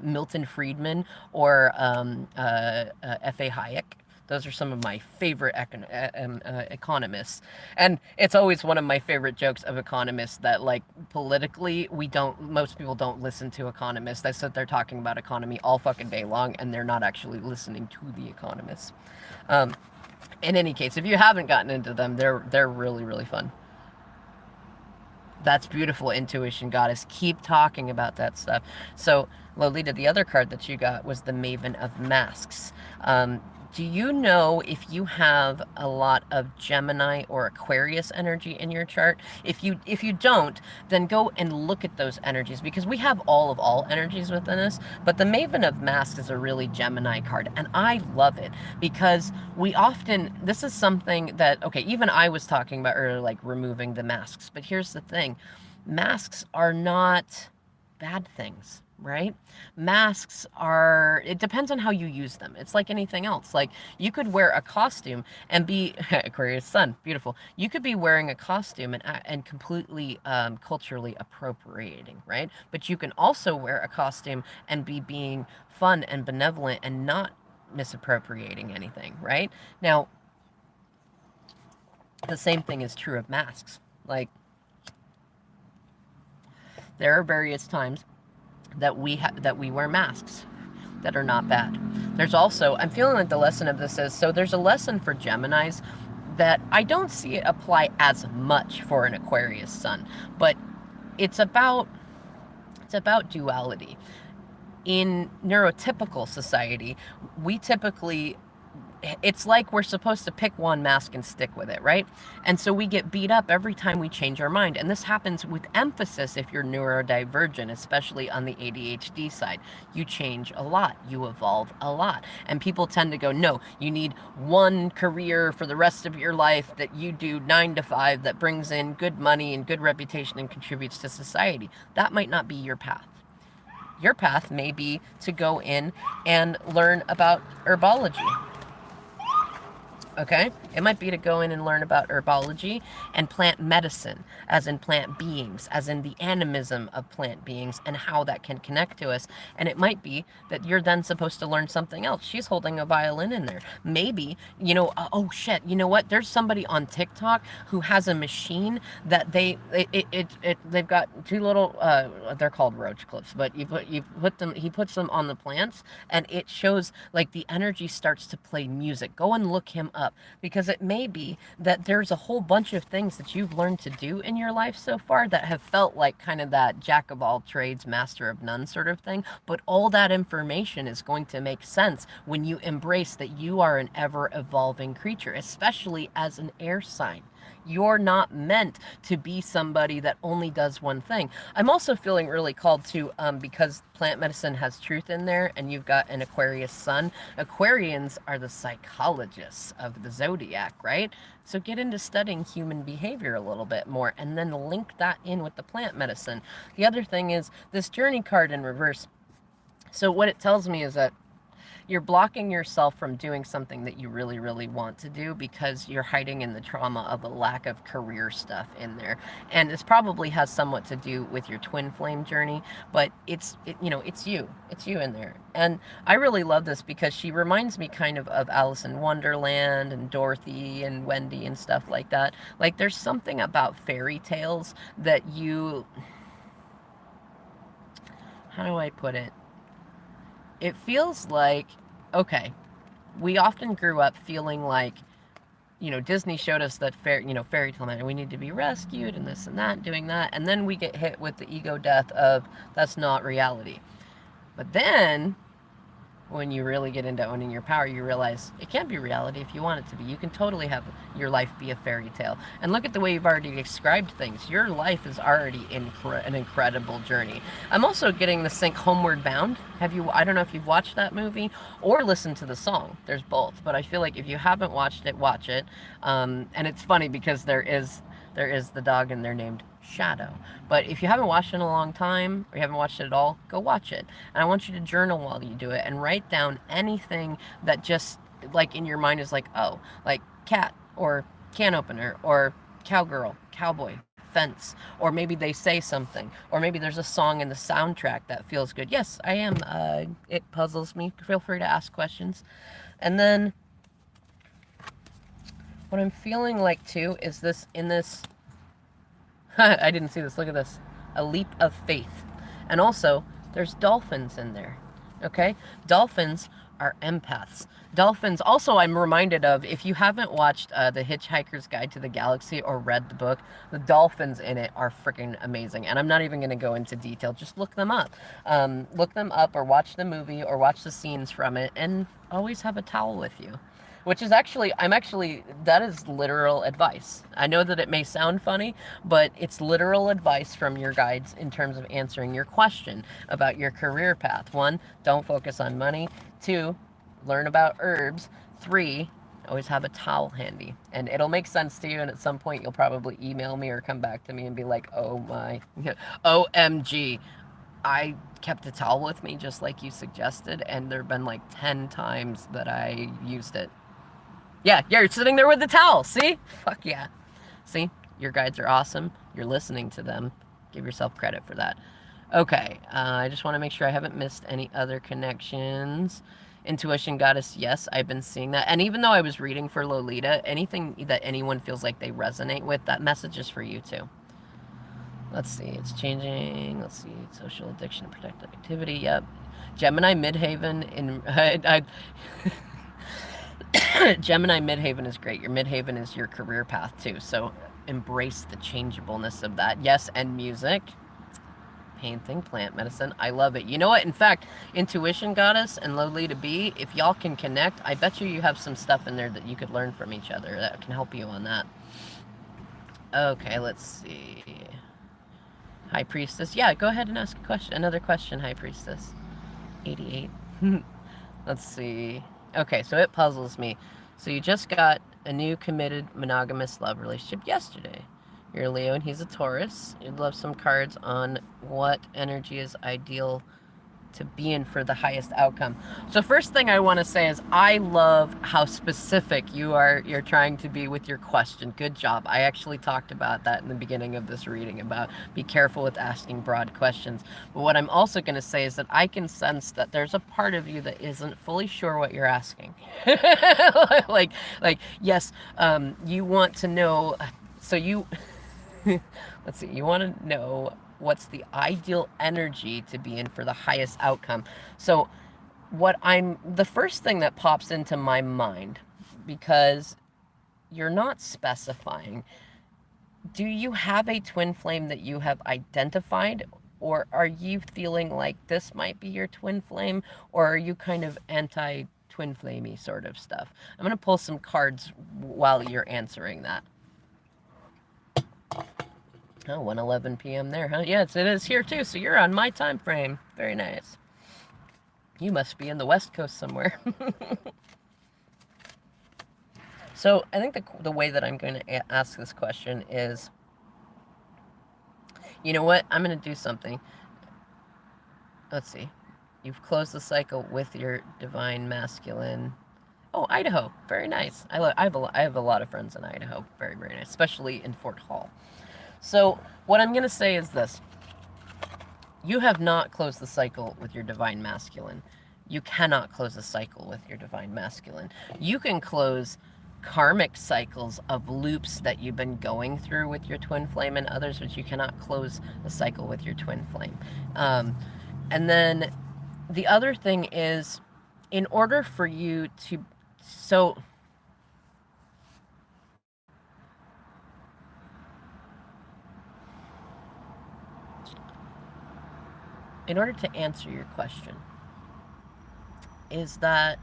Milton Friedman or F.A. Hayek? Those are some of my favorite economists. And it's always one of my favorite jokes of economists that, like, politically, most people don't listen to economists. They sit there talking about economy all fucking day long, and they're not actually listening to the economists. In any case, if you haven't gotten into them, they're really, really fun. That's beautiful, intuition goddess. Keep talking about that stuff. So, Lolita, the other card that you got was the Maven of Masks. Do you know if you have a lot of Gemini or Aquarius energy in your chart? If you don't, then go and look at those energies, because we have all energies within us, but the Maven of Masks is a really Gemini card, and I love it because this is something that, okay, even I was talking about earlier, like removing the masks, but here's the thing. Masks are not bad things. Right? Masks it depends on how you use them. It's like anything else. Like, you could wear a costume and be Aquarius sun, beautiful. You could be wearing a costume and completely culturally appropriating, right? But you can also wear a costume and be being fun and benevolent and not misappropriating anything, right? Now, the same thing is true of masks. Like, there are various times that we wear masks that are not bad. There's also, I'm feeling like the lesson of this is, so there's a lesson for Geminis that I don't see it apply as much for an Aquarius sun, but it's about duality. In neurotypical society, we typically, it's like we're supposed to pick one mask and stick with it, right? And so we get beat up every time we change our mind. And this happens with emphasis if you're neurodivergent, especially on the ADHD side. You change a lot. You evolve a lot. And people tend to go, no, you need one career for the rest of your life that you do 9 to 5 that brings in good money and good reputation and contributes to society. That might not be your path. Your path may be to go in and learn about herbology. Okay? It might be to go in and learn about herbology and plant medicine, as in plant beings, as in the animism of plant beings and how that can connect to us. And it might be that you're then supposed to learn something else. She's holding a violin in there. Maybe, oh shit, you know what? There's somebody on TikTok who has a machine that they've got 2 little, they're called roach clips, but he puts them on the plants, and it shows, like, the energy starts to play music. Go and look him up, because it may be that there's a whole bunch of things that you've learned to do in your life so far that have felt like kind of that jack of all trades, master of none sort of thing, but all that information is going to make sense when you embrace that you are an ever-evolving creature, especially as an air sign. You're not meant to be somebody that only does one thing. I'm also feeling really called to, because plant medicine has truth in there, and you've got an Aquarius sun. Aquarians are the psychologists of the zodiac, right? So get into studying human behavior a little bit more, and then link that in with the plant medicine. The other thing is this journey card in reverse. So what it tells me is that you're blocking yourself from doing something that you really, really want to do because you're hiding in the trauma of a lack of career stuff in there. And this probably has somewhat to do with your twin flame journey, but it's you in there. And I really love this because she reminds me kind of Alice in Wonderland and Dorothy and Wendy and stuff like that. Like, there's something about fairy tales that how do I put it? It feels like, okay, we often grew up feeling like, Disney showed us that fairy tale man, we need to be rescued and this and that, doing that, and then we get hit with the ego death of that's not reality. But then when you really get into owning your power, you realize it can be reality if you want it to be. You can totally have your life be a fairy tale. And look at the way you've already described things. Your life is already an incredible journey. I'm also getting the sync Homeward Bound. Have you? I don't know if you've watched that movie or listened to the song. There's both, but I feel like if you haven't watched it, watch it. And it's funny because there is the dog and they're named Shadow. But if you haven't watched it in a long time or you haven't watched it at all, go watch it. And I want you to journal while you do it and write down anything that just like in your mind is like, oh, like cat or can opener or cowgirl, cowboy, fence, or maybe they say something, or maybe there's a song in the soundtrack that feels good. Yes, I am. It puzzles me. Feel free to ask questions. And then what I'm feeling like too is this in this I didn't see this. Look at this. A leap of faith. And also, there's dolphins in there. Okay? Dolphins are empaths. Dolphins, also, I'm reminded of, if you haven't watched The Hitchhiker's Guide to the Galaxy or read the book, the dolphins in it are freaking amazing. And I'm not even going to go into detail. Just look them up. Look them up or watch the movie or watch the scenes from it and always have a towel with you. Which is actually, that is literal advice. I know that it may sound funny, but it's literal advice from your guides in terms of answering your question about your career path. 1, don't focus on money. 2, learn about herbs. 3, always have a towel handy. And it'll make sense to you, and at some point you'll probably email me or come back to me and be like, oh my, OMG. I kept a towel with me just like you suggested, and there have been like 10 times that I used it. Yeah, you're sitting there with the towel. See? Fuck yeah. See? Your guides are awesome. You're listening to them. Give yourself credit for that. Okay, I just want to make sure I haven't missed any other connections. Intuition Goddess, yes, I've been seeing that. And even though I was reading for Lolita, anything that anyone feels like they resonate with, that message is for you too. Let's see, it's changing. Let's see, social addiction and protective activity, yep. Gemini Midhaven in... Gemini Midhaven is great. Your Midhaven is your career path too, so embrace the changeableness of that. Yes, and music, painting, plant medicine. I love it. You know what? In fact, Intuition Goddess and Lolita B, if y'all can connect, I bet you have some stuff in there that you could learn from each other that can help you on that. Okay, let's see. High Priestess. Yeah, go ahead and ask a question. Another question, High Priestess. 88. Let's see. Okay, so it puzzles me. So you just got a new committed monogamous love relationship yesterday. You're a Leo and he's a Taurus. You'd love some cards on what energy is ideal to be in for the highest outcome. So first thing I want to say is I love how specific you're trying to be with your question. Good job. I actually talked about that in the beginning of this reading about be careful with asking broad questions. But what I'm also going to say is that I can sense that there's a part of you that isn't fully sure what you're asking. like yes, you want to know, so you let's see, you want to know what's the ideal energy to be in for the highest outcome. So the first thing that pops into my mind, because you're not specifying, do you have a twin flame that you have identified, or are you feeling like this might be your twin flame, or are you kind of anti-twin flamey sort of stuff? I'm going to pull some cards while you're answering that. Oh, 1:11 p.m. there, huh? Yes, it is here too, so you're on my time frame. Very nice. You must be in the West Coast somewhere. So, I think the way that I'm going to ask this question is, you know what? I'm going to do something. Let's see. You've closed the cycle with your divine masculine. Oh, Idaho. Very nice. I have a lot of friends in Idaho. Very, very nice, especially in Fort Hall. So, what I'm going to say is this. You have not closed the cycle with your divine masculine. You cannot close the cycle with your divine masculine. You can close karmic cycles of loops that you've been going through with your twin flame and others, but you cannot close the cycle with your twin flame. And then the other thing is, in order for you to... So... in order to answer your question, is that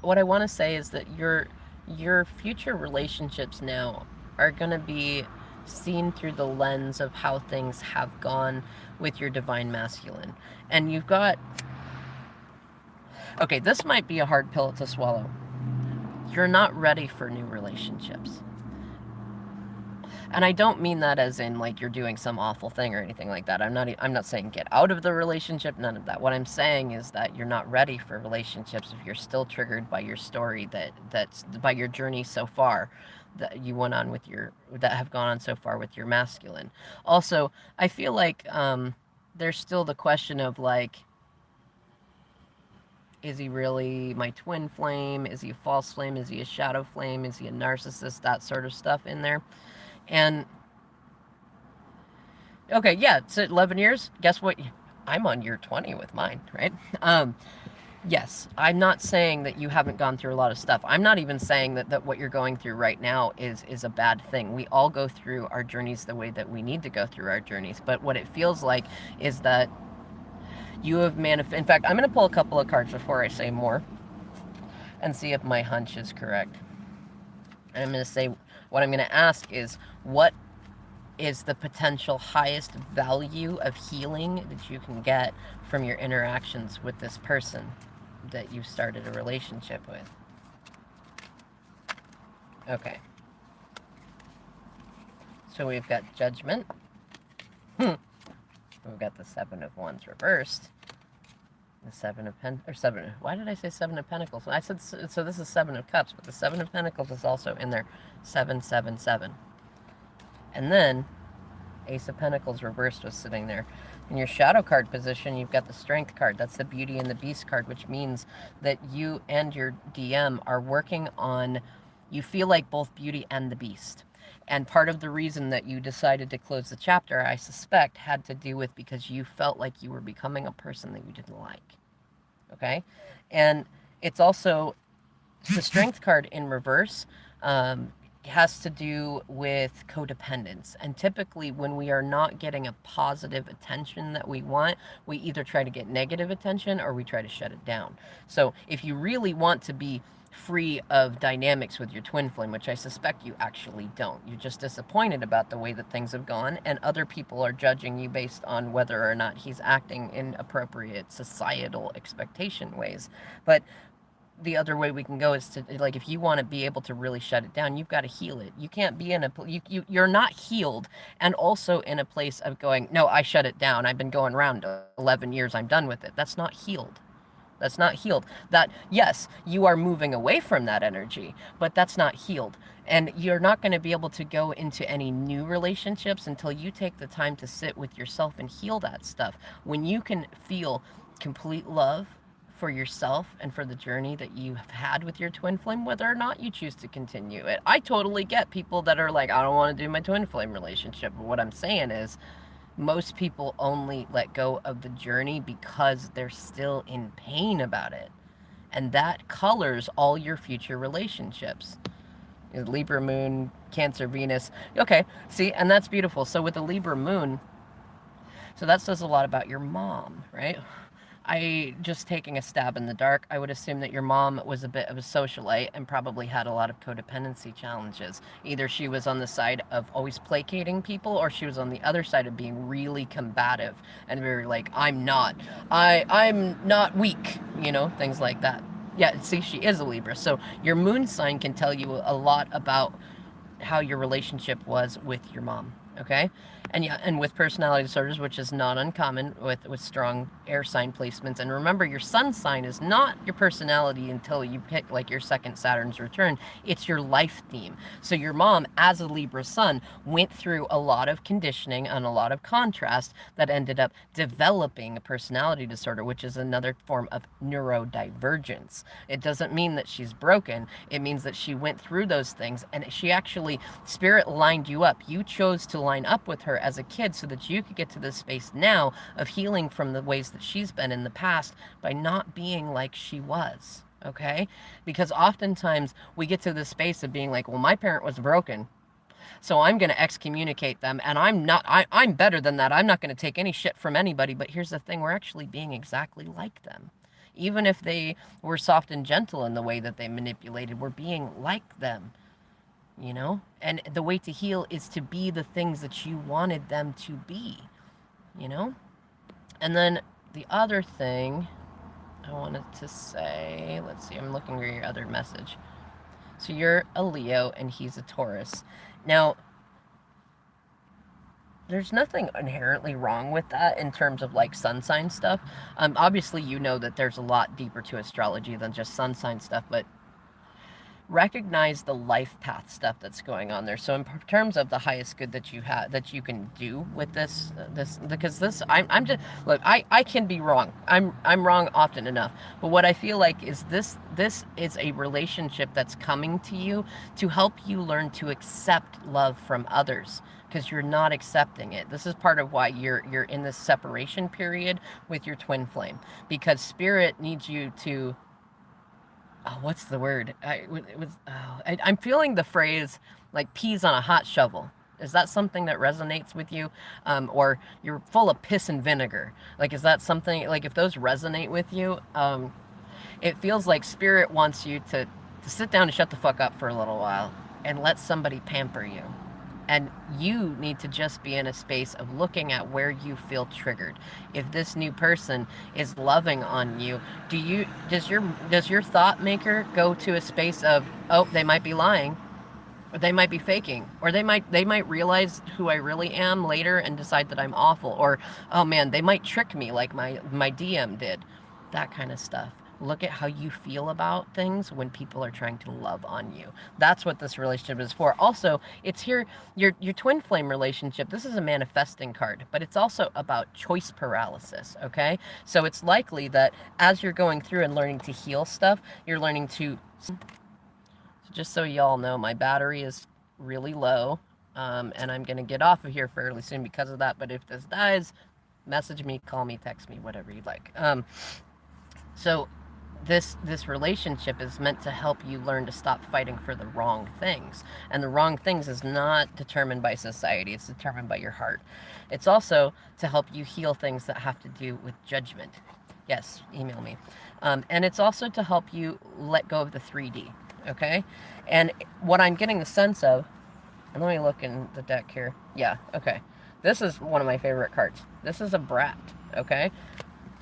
what I want to say is that your future relationships now are going to be seen through the lens of how things have gone with your divine masculine. And you've got, okay, this might be a hard pill to swallow. You're not ready for new relationships. And I don't mean that as in like you're doing some awful thing or anything like that. I'm not saying get out of the relationship, none of that. What I'm saying is that you're not ready for relationships if you're still triggered by your story, that's by your journey so far that you went on with your, that have gone on so far with your masculine. Also, I feel like there's still the question of like, is he really my twin flame? Is he a false flame? Is he a shadow flame? Is he a narcissist? That sort of stuff in there. And okay, yeah, it's 11 years. Guess what? I'm on year 20 with mine, right? Yes, I'm not saying that you haven't gone through a lot of stuff. I'm not even saying that what you're going through right now is a bad thing. We all go through our journeys the way that we need to go through our journeys. But what it feels like is that you have manifested. In fact, I'm going to pull a couple of cards before I say more and see if my hunch is correct. And I'm going to say, what I'm going to ask is, what is the potential highest value of healing that you can get from your interactions with this person that you started a relationship with? Okay. So we've got Judgment. We've got the Seven of Wands reversed. The Seven of why did I say Seven of Pentacles? I said, so this is Seven of Cups, but the Seven of Pentacles is also in there. 777. And then Ace of Pentacles reversed was sitting there. In your shadow card position, you've got the Strength card. That's the Beauty and the Beast card, which means that you and your DM are working on, you feel like both Beauty and the Beast. And part of the reason that you decided to close the chapter, I suspect, had to do with because you felt like you were becoming a person that you didn't like. Okay? And it's also the Strength card in reverse. Has to do with codependence. And typically, when we are not getting a positive attention that we want, we either try to get negative attention or we try to shut it down. So, if you really want to be free of dynamics with your twin flame, which I suspect you actually don't, you're just disappointed about the way that things have gone, and other people are judging you based on whether or not he's acting in appropriate societal expectation ways. But the other way we can go is to, like, if you want to be able to really shut it down, you've got to heal it. You can't be in a you're not healed and also in a place of going, no, I shut it down, I've been going around 11 years, I'm done with it. That's not healed. That's not healed. That, yes, you are moving away from that energy, but that's not healed. And you're not going to be able to go into any new relationships until you take the time to sit with yourself and heal that stuff. When you can feel complete love for yourself and for the journey that you have had with your twin flame, whether or not you choose to continue it. I totally get people that are like, I don't want to do my twin flame relationship. But what I'm saying is, most people only let go of the journey because they're still in pain about it. And that colors all your future relationships. Libra moon, Cancer Venus. Okay, see, and that's beautiful. So with the Libra moon, so that says a lot about your mom, right? I just taking a stab in the dark, I would assume that your mom was a bit of a socialite and probably had a lot of codependency challenges. Either she was on the side of always placating people, or she was on the other side of being really combative and very like, I'm not weak, things like that. Yeah, see, she is a Libra. So your moon sign can tell you a lot about how your relationship was with your mom. Okay? And yeah, and with personality disorders, which is not uncommon with strong air sign placements. And remember, your sun sign is not your personality until you hit like your second Saturn's return. It's your life theme. So your mom, as a Libra sun, went through a lot of conditioning and a lot of contrast that ended up developing a personality disorder, which is another form of neurodivergence. It doesn't mean that she's broken. It means that she went through those things, and she actually, spirit lined you up. You chose to line up with her as a kid so that you could get to this space now of healing from the ways that she's been in the past by not being like she was. Okay? Because oftentimes we get to this space of being like, well, my parent was broken, so I'm going to excommunicate them, and I'm better than that. I'm not going to take any shit from anybody. But here's the thing, we're actually being exactly like them. Even if they were soft and gentle in the way that they manipulated, we're being like them, you know? And the way to heal is to be the things that you wanted them to be, you know? And then the other thing I wanted to say, let's see, I'm looking for your other message. So you're a Leo and he's a Taurus. Now, there's nothing inherently wrong with that in terms of like sun sign stuff. Obviously, you know that there's a lot deeper to astrology than just sun sign stuff, but recognize the life path stuff that's going on there. So in terms of the highest good that you have, that you can do with this, because this, I'm just, look, I can be wrong. I'm wrong often enough. But what I feel like is this is a relationship that's coming to you to help you learn to accept love from others, because you're not accepting it. This is part of why you're in this separation period with your twin flame, because spirit needs you to, oh, what's the word? I'm feeling the phrase like peas on a hot shovel. Is that something that resonates with you? Or you're full of piss and vinegar. Like, is that something, like if those resonate with you, it feels like spirit wants you to sit down and shut the fuck up for a little while and let somebody pamper you. And you need to just be in a space of looking at where you feel triggered. If this new person is loving on you, does your thought maker go to a space of, oh, they might be lying, or they might be faking, or they might realize who I really am later and decide that I'm awful, or oh man, they might trick me like my DM did. That kind of stuff. Look at how you feel about things when people are trying to love on you. That's what this relationship is for. Also, it's here, your twin flame relationship, this is a manifesting card, but it's also about choice paralysis, okay? So it's likely that as you're going through and learning to heal stuff, you're learning to, so just so y'all know, my battery is really low, and I'm going to get off of here fairly soon because of that, but if this dies, message me, call me, text me, whatever you'd like. So this relationship is meant to help you learn to stop fighting for the wrong things. And the wrong things is not determined by society, it's determined by your heart. It's also to help you heal things that have to do with judgment. Yes, email me. And it's also to help you let go of the 3D, okay? And what I'm getting the sense of, and let me look in the deck here. Yeah, okay. This is one of my favorite cards. This is a brat, okay?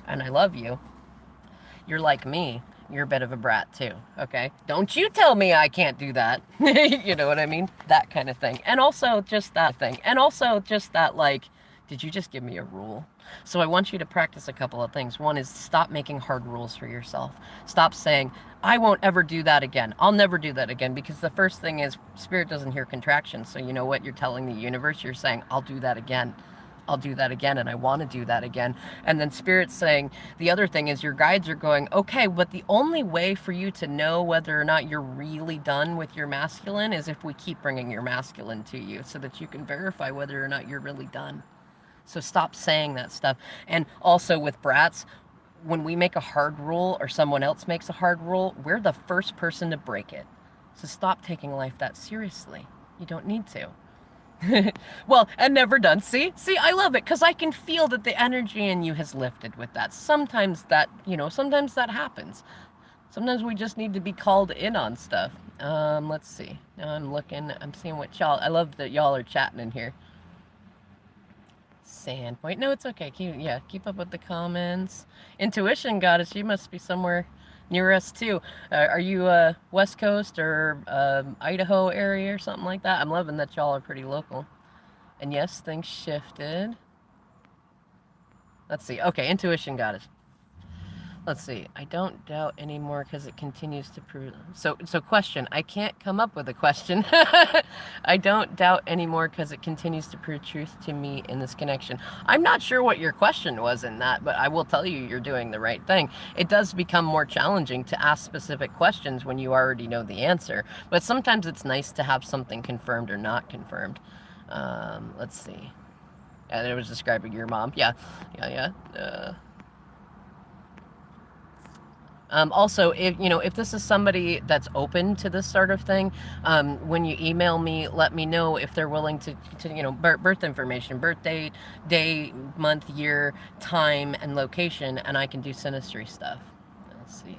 And I love you. You're like me. You're a bit of a brat too, okay? Don't you tell me I can't do that. You know what I mean? That kind of thing. And also just that thing. And also just that, like, did you just give me a rule? So I want you to practice a couple of things. One is stop making hard rules for yourself. Stop saying, I won't ever do that again. I'll never do that again. Because the first thing is, spirit doesn't hear contractions. So you know what? You're telling the universe, you're saying, I'll do that again. I'll do that again, and I want to do that again. And then spirit's saying, the other thing is your guides are going, okay, but the only way for you to know whether or not you're really done with your masculine is if we keep bringing your masculine to you so that you can verify whether or not you're really done. So stop saying that stuff. And also with brats, when we make a hard rule or someone else makes a hard rule, we're the first person to break it. So stop taking life that seriously. You don't need to. Well, and never done. See, I love it because I can feel that the energy in you has lifted with that. Sometimes that, sometimes that happens. Sometimes we just need to be called in on stuff. Let's see. Now I'm seeing what y'all, I love that y'all are chatting in here. Sandpoint. No, it's okay. Keep up with the comments. Intuition goddess, you must be somewhere near us too. Are you West Coast or Idaho area or something like that? I'm loving that y'all are pretty local. And yes, things shifted. Let's see. Okay, intuition goddess. Let's see. I don't doubt anymore because it continues to prove. So question. I can't come up with a question. I don't doubt anymore because it continues to prove truth to me in this connection. I'm not sure what your question was in that, but I will tell you you're doing the right thing. It does become more challenging to ask specific questions when you already know the answer, but sometimes it's nice to have something confirmed or not confirmed. Let's see. And it was describing your mom. Yeah. Also, if this is somebody that's open to this sort of thing, when you email me, let me know if they're willing to birth information, birth date, day, month, year, time, and location, and I can do synastry stuff. Let's see.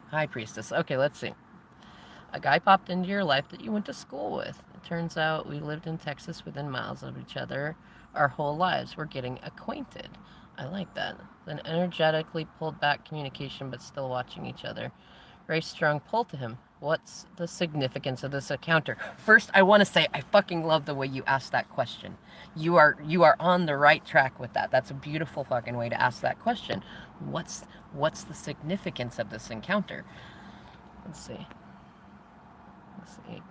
High Priestess. Okay, let's see. A guy popped into your life that you went to school with. It turns out we lived in Texas within miles of each other our whole lives. We're getting acquainted. I like that. Then energetically pulled back communication, but still watching each other. Very strong pull to him. What's the significance of this encounter? First, I want to say I fucking love the way you asked that question. You are on the right track with that. That's a beautiful fucking way to ask that question. What's the significance of this encounter? Let's see.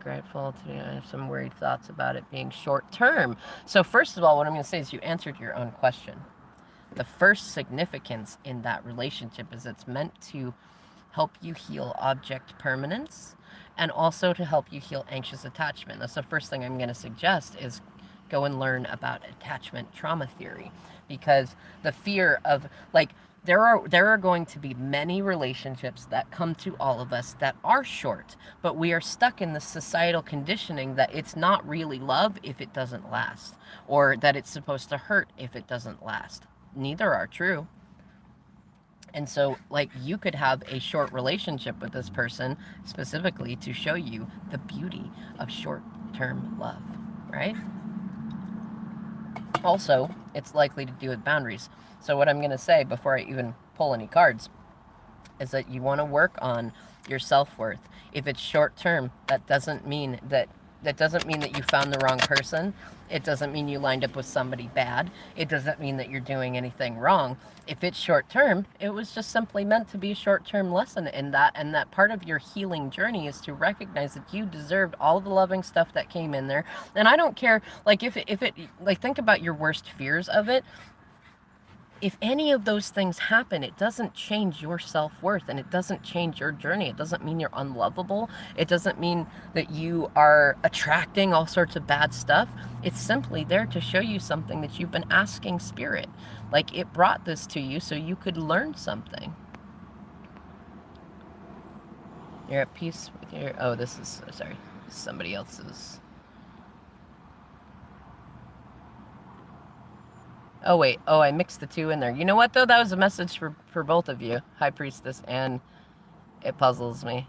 Grateful to I have some worried thoughts about it being short term. So first of all, what I'm going to say is you answered your own question. The first significance in that relationship is it's meant to help you heal object permanence and also to help you heal anxious attachment. That's the first thing I'm going to suggest is go and learn about attachment trauma theory, because the fear of, like, there are going to be many relationships that come to all of us that are short, but we are stuck in the societal conditioning that it's not really love if it doesn't last, or that it's supposed to hurt if it doesn't last. Neither are true. And so, like, you could have a short relationship with this person specifically to show you the beauty of short-term love, right? Also, it's likely to do with boundaries. So what I'm going to say before I even pull any cards is that you want to work on your self-worth. If it's short-term, that doesn't mean that you found the wrong person. It doesn't mean you lined up with somebody bad. It doesn't mean that you're doing anything wrong. If it's short-term, it was just simply meant to be a short-term lesson in that, and that part of your healing journey is to recognize that you deserved all the loving stuff that came in there. And I don't care, like, if it like, think about your worst fears of it. If any of those things happen, it doesn't change your self-worth, and it doesn't change your journey. It doesn't mean you're unlovable. It doesn't mean that you are attracting all sorts of bad stuff. It's simply there to show you something that you've been asking Spirit. Like, it brought this to you so you could learn something. You're at peace with your... Oh, this is... Sorry. This is somebody else's... Oh, wait. Oh, I mixed the two in there. You know what, though? That was a message for both of you, High Priestess, and it puzzles me.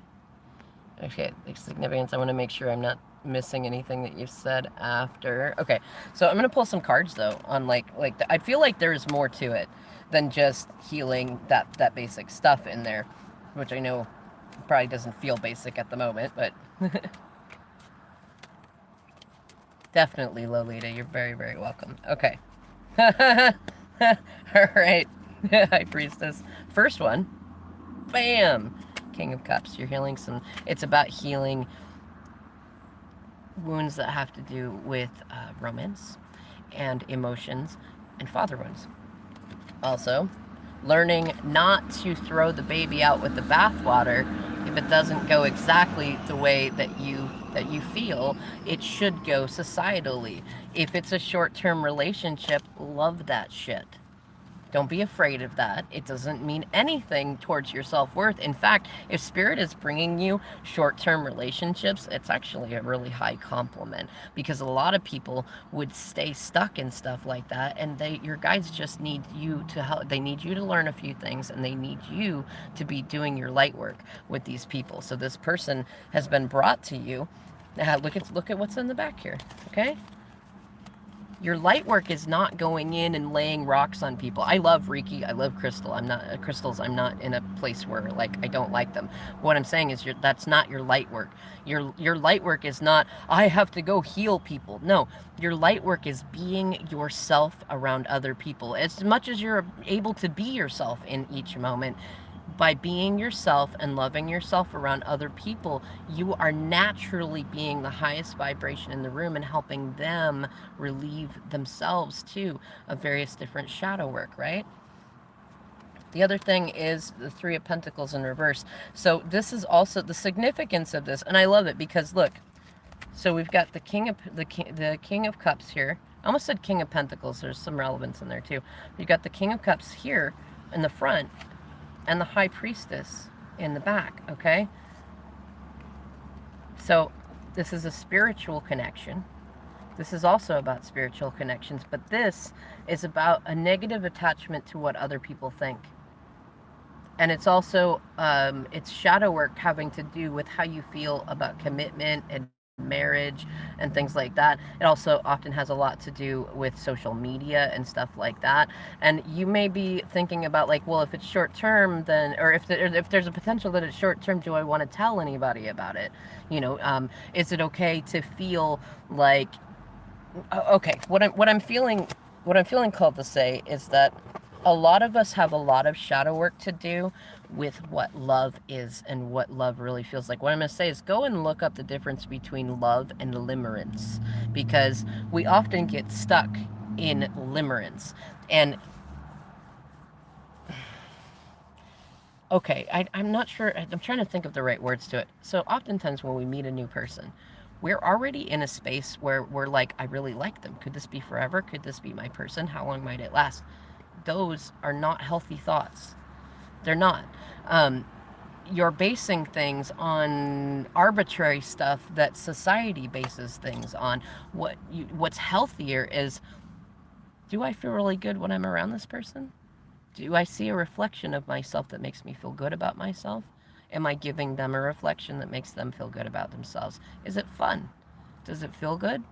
Okay, the significance. I want to make sure I'm not missing anything that you've said after. Okay, so I'm going to pull some cards, though, on, I feel like there's more to it than just healing that basic stuff in there, which I know probably doesn't feel basic at the moment, but... Definitely, Lolita. You're very, very welcome. Okay. Alright, High Priestess. First one, bam! King of Cups. You're healing some... It's about healing wounds that have to do with romance and emotions and father wounds. Also, learning not to throw the baby out with the bathwater if it doesn't go exactly the way that you feel it should go societally. If it's a short-term relationship, love that shit. Don't be afraid of that. It doesn't mean anything towards your self-worth. In fact, if Spirit is bringing you short-term relationships, it's actually a really high compliment, because a lot of people would stay stuck in stuff like that, and your guides just need you to help. They need you to learn a few things, and they need you to be doing your light work with these people. So this person has been brought to you. Now, look at what's in the back here, okay? Your light work is not going in and laying rocks on people. I love Reiki. I love crystals. I'm not in a place where, like, I don't like them. What I'm saying is that's not your light work. Your light work is not, I have to go heal people. No, your light work is being yourself around other people. As much as you're able to be yourself in each moment, by being yourself and loving yourself around other people, you are naturally being the highest vibration in the room and helping them relieve themselves too of various different shadow work, right? The other thing is the Three of Pentacles in reverse. So this is also the significance of this, and I love it because look, so we've got the King of Cups here. I almost said King of Pentacles. There's some relevance in there too. You've got the King of Cups here in the front, and the High Priestess in the back, okay? So this is a spiritual connection. This is also about spiritual connections, but this is about a negative attachment to what other people think. And it's also, it's shadow work having to do with how you feel about commitment and marriage and things like that. It also often has a lot to do with social media and stuff like that. And you may be thinking about like, well, if it's short term, then, or if there's a potential that it's short term, do I want to tell anybody about it? You know, is it okay to feel like, okay, what I'm feeling called to say is that a lot of us have a lot of shadow work to do with what love is and what love really feels like. What I'm going to say is go and look up the difference between love and limerence, because we often get stuck in limerence. And okay, I'm not sure, I'm trying to think of the right words to it. So oftentimes when we meet a new person, we're already in a space where we're like, I really like them. Could this be forever? Could this be my person? How long might it last? Those are not healthy thoughts. They're not. Um, you're basing things on arbitrary stuff that society bases things on. What's healthier is, do I feel really good when I'm around this person? Do I see a reflection of myself that makes me feel good about myself? Am I giving them a reflection that makes them feel good about themselves? Is it fun? Does it feel good?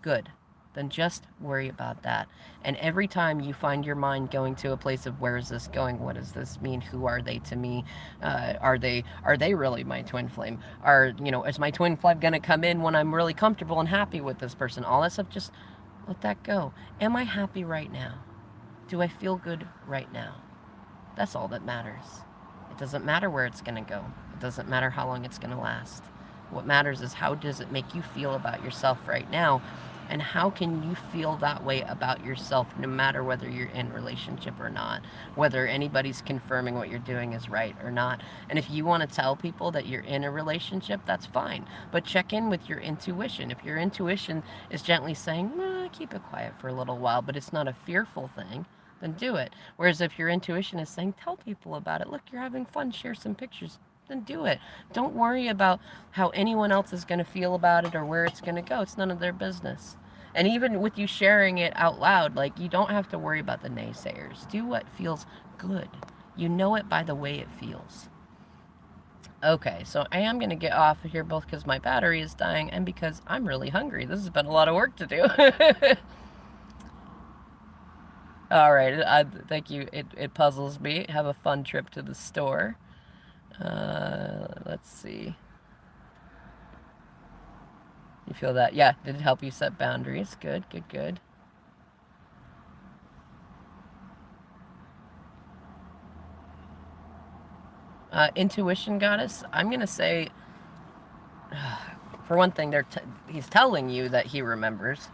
Good. Then just worry about that. And every time you find your mind going to a place of, where is this going? What does this mean? Who are they to me? Are they really my twin flame? Is my twin flame going to come in when I'm really comfortable and happy with this person? All that stuff, just let that go. Am I happy right now? Do I feel good right now? That's all that matters. It doesn't matter where it's going to go. It doesn't matter how long it's going to last. What matters is, how does it make you feel about yourself right now? And how can you feel that way about yourself no matter whether you're in a relationship or not, whether anybody's confirming what you're doing is right or not. And if you want to tell people that you're in a relationship, that's fine. But check in with your intuition. If your intuition is gently saying, keep it quiet for a little while, but it's not a fearful thing, then do it. Whereas if your intuition is saying, tell people about it, look, you're having fun, share some pictures, then do it. Don't worry about how anyone else is going to feel about it or where it's going to go. It's none of their business. And even with you sharing it out loud, like, you don't have to worry about the naysayers. Do what feels good. You know it by the way it feels. Okay, so I am going to get off of here, both because my battery is dying and because I'm really hungry. This has been a lot of work to do. All right, thank you. It puzzles me. Have a fun trip to the store. Let's see. You feel that? Yeah, did it help you set boundaries? Good, good, good. Intuition goddess, I'm going to say, for one thing, he's telling you that he remembers,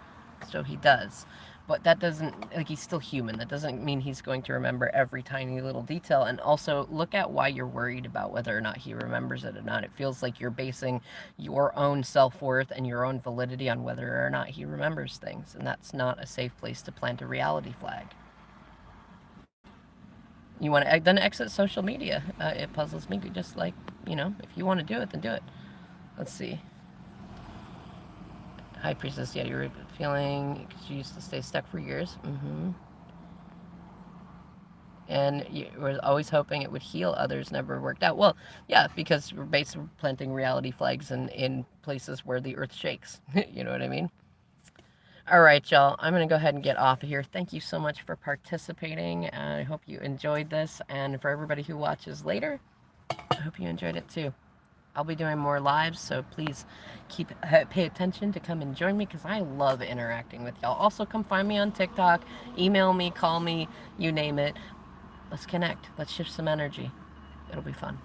so he does. But that doesn't, like, he's still human. That doesn't mean he's going to remember every tiny little detail. And also, look at why you're worried about whether or not he remembers it or not. It feels like you're basing your own self-worth and your own validity on whether or not he remembers things. And that's not a safe place to plant a reality flag. You want to then exit social media. It puzzles me. Just like, if you want to do it, then do it. Let's see. High Priestess, yeah, you were feeling, because you used to stay stuck for years. And you were always hoping it would heal others, never worked out. Well, yeah, because we're basically planting reality flags in places where the earth shakes. You know what I mean? All right, y'all, I'm going to go ahead and get off of here. Thank you so much for participating. I hope you enjoyed this. And for everybody who watches later, I hope you enjoyed it too. I'll be doing more lives, so please pay attention to come and join me, because I love interacting with y'all. Also, come find me on TikTok, email me, call me, you name it. Let's connect. Let's shift some energy. It'll be fun.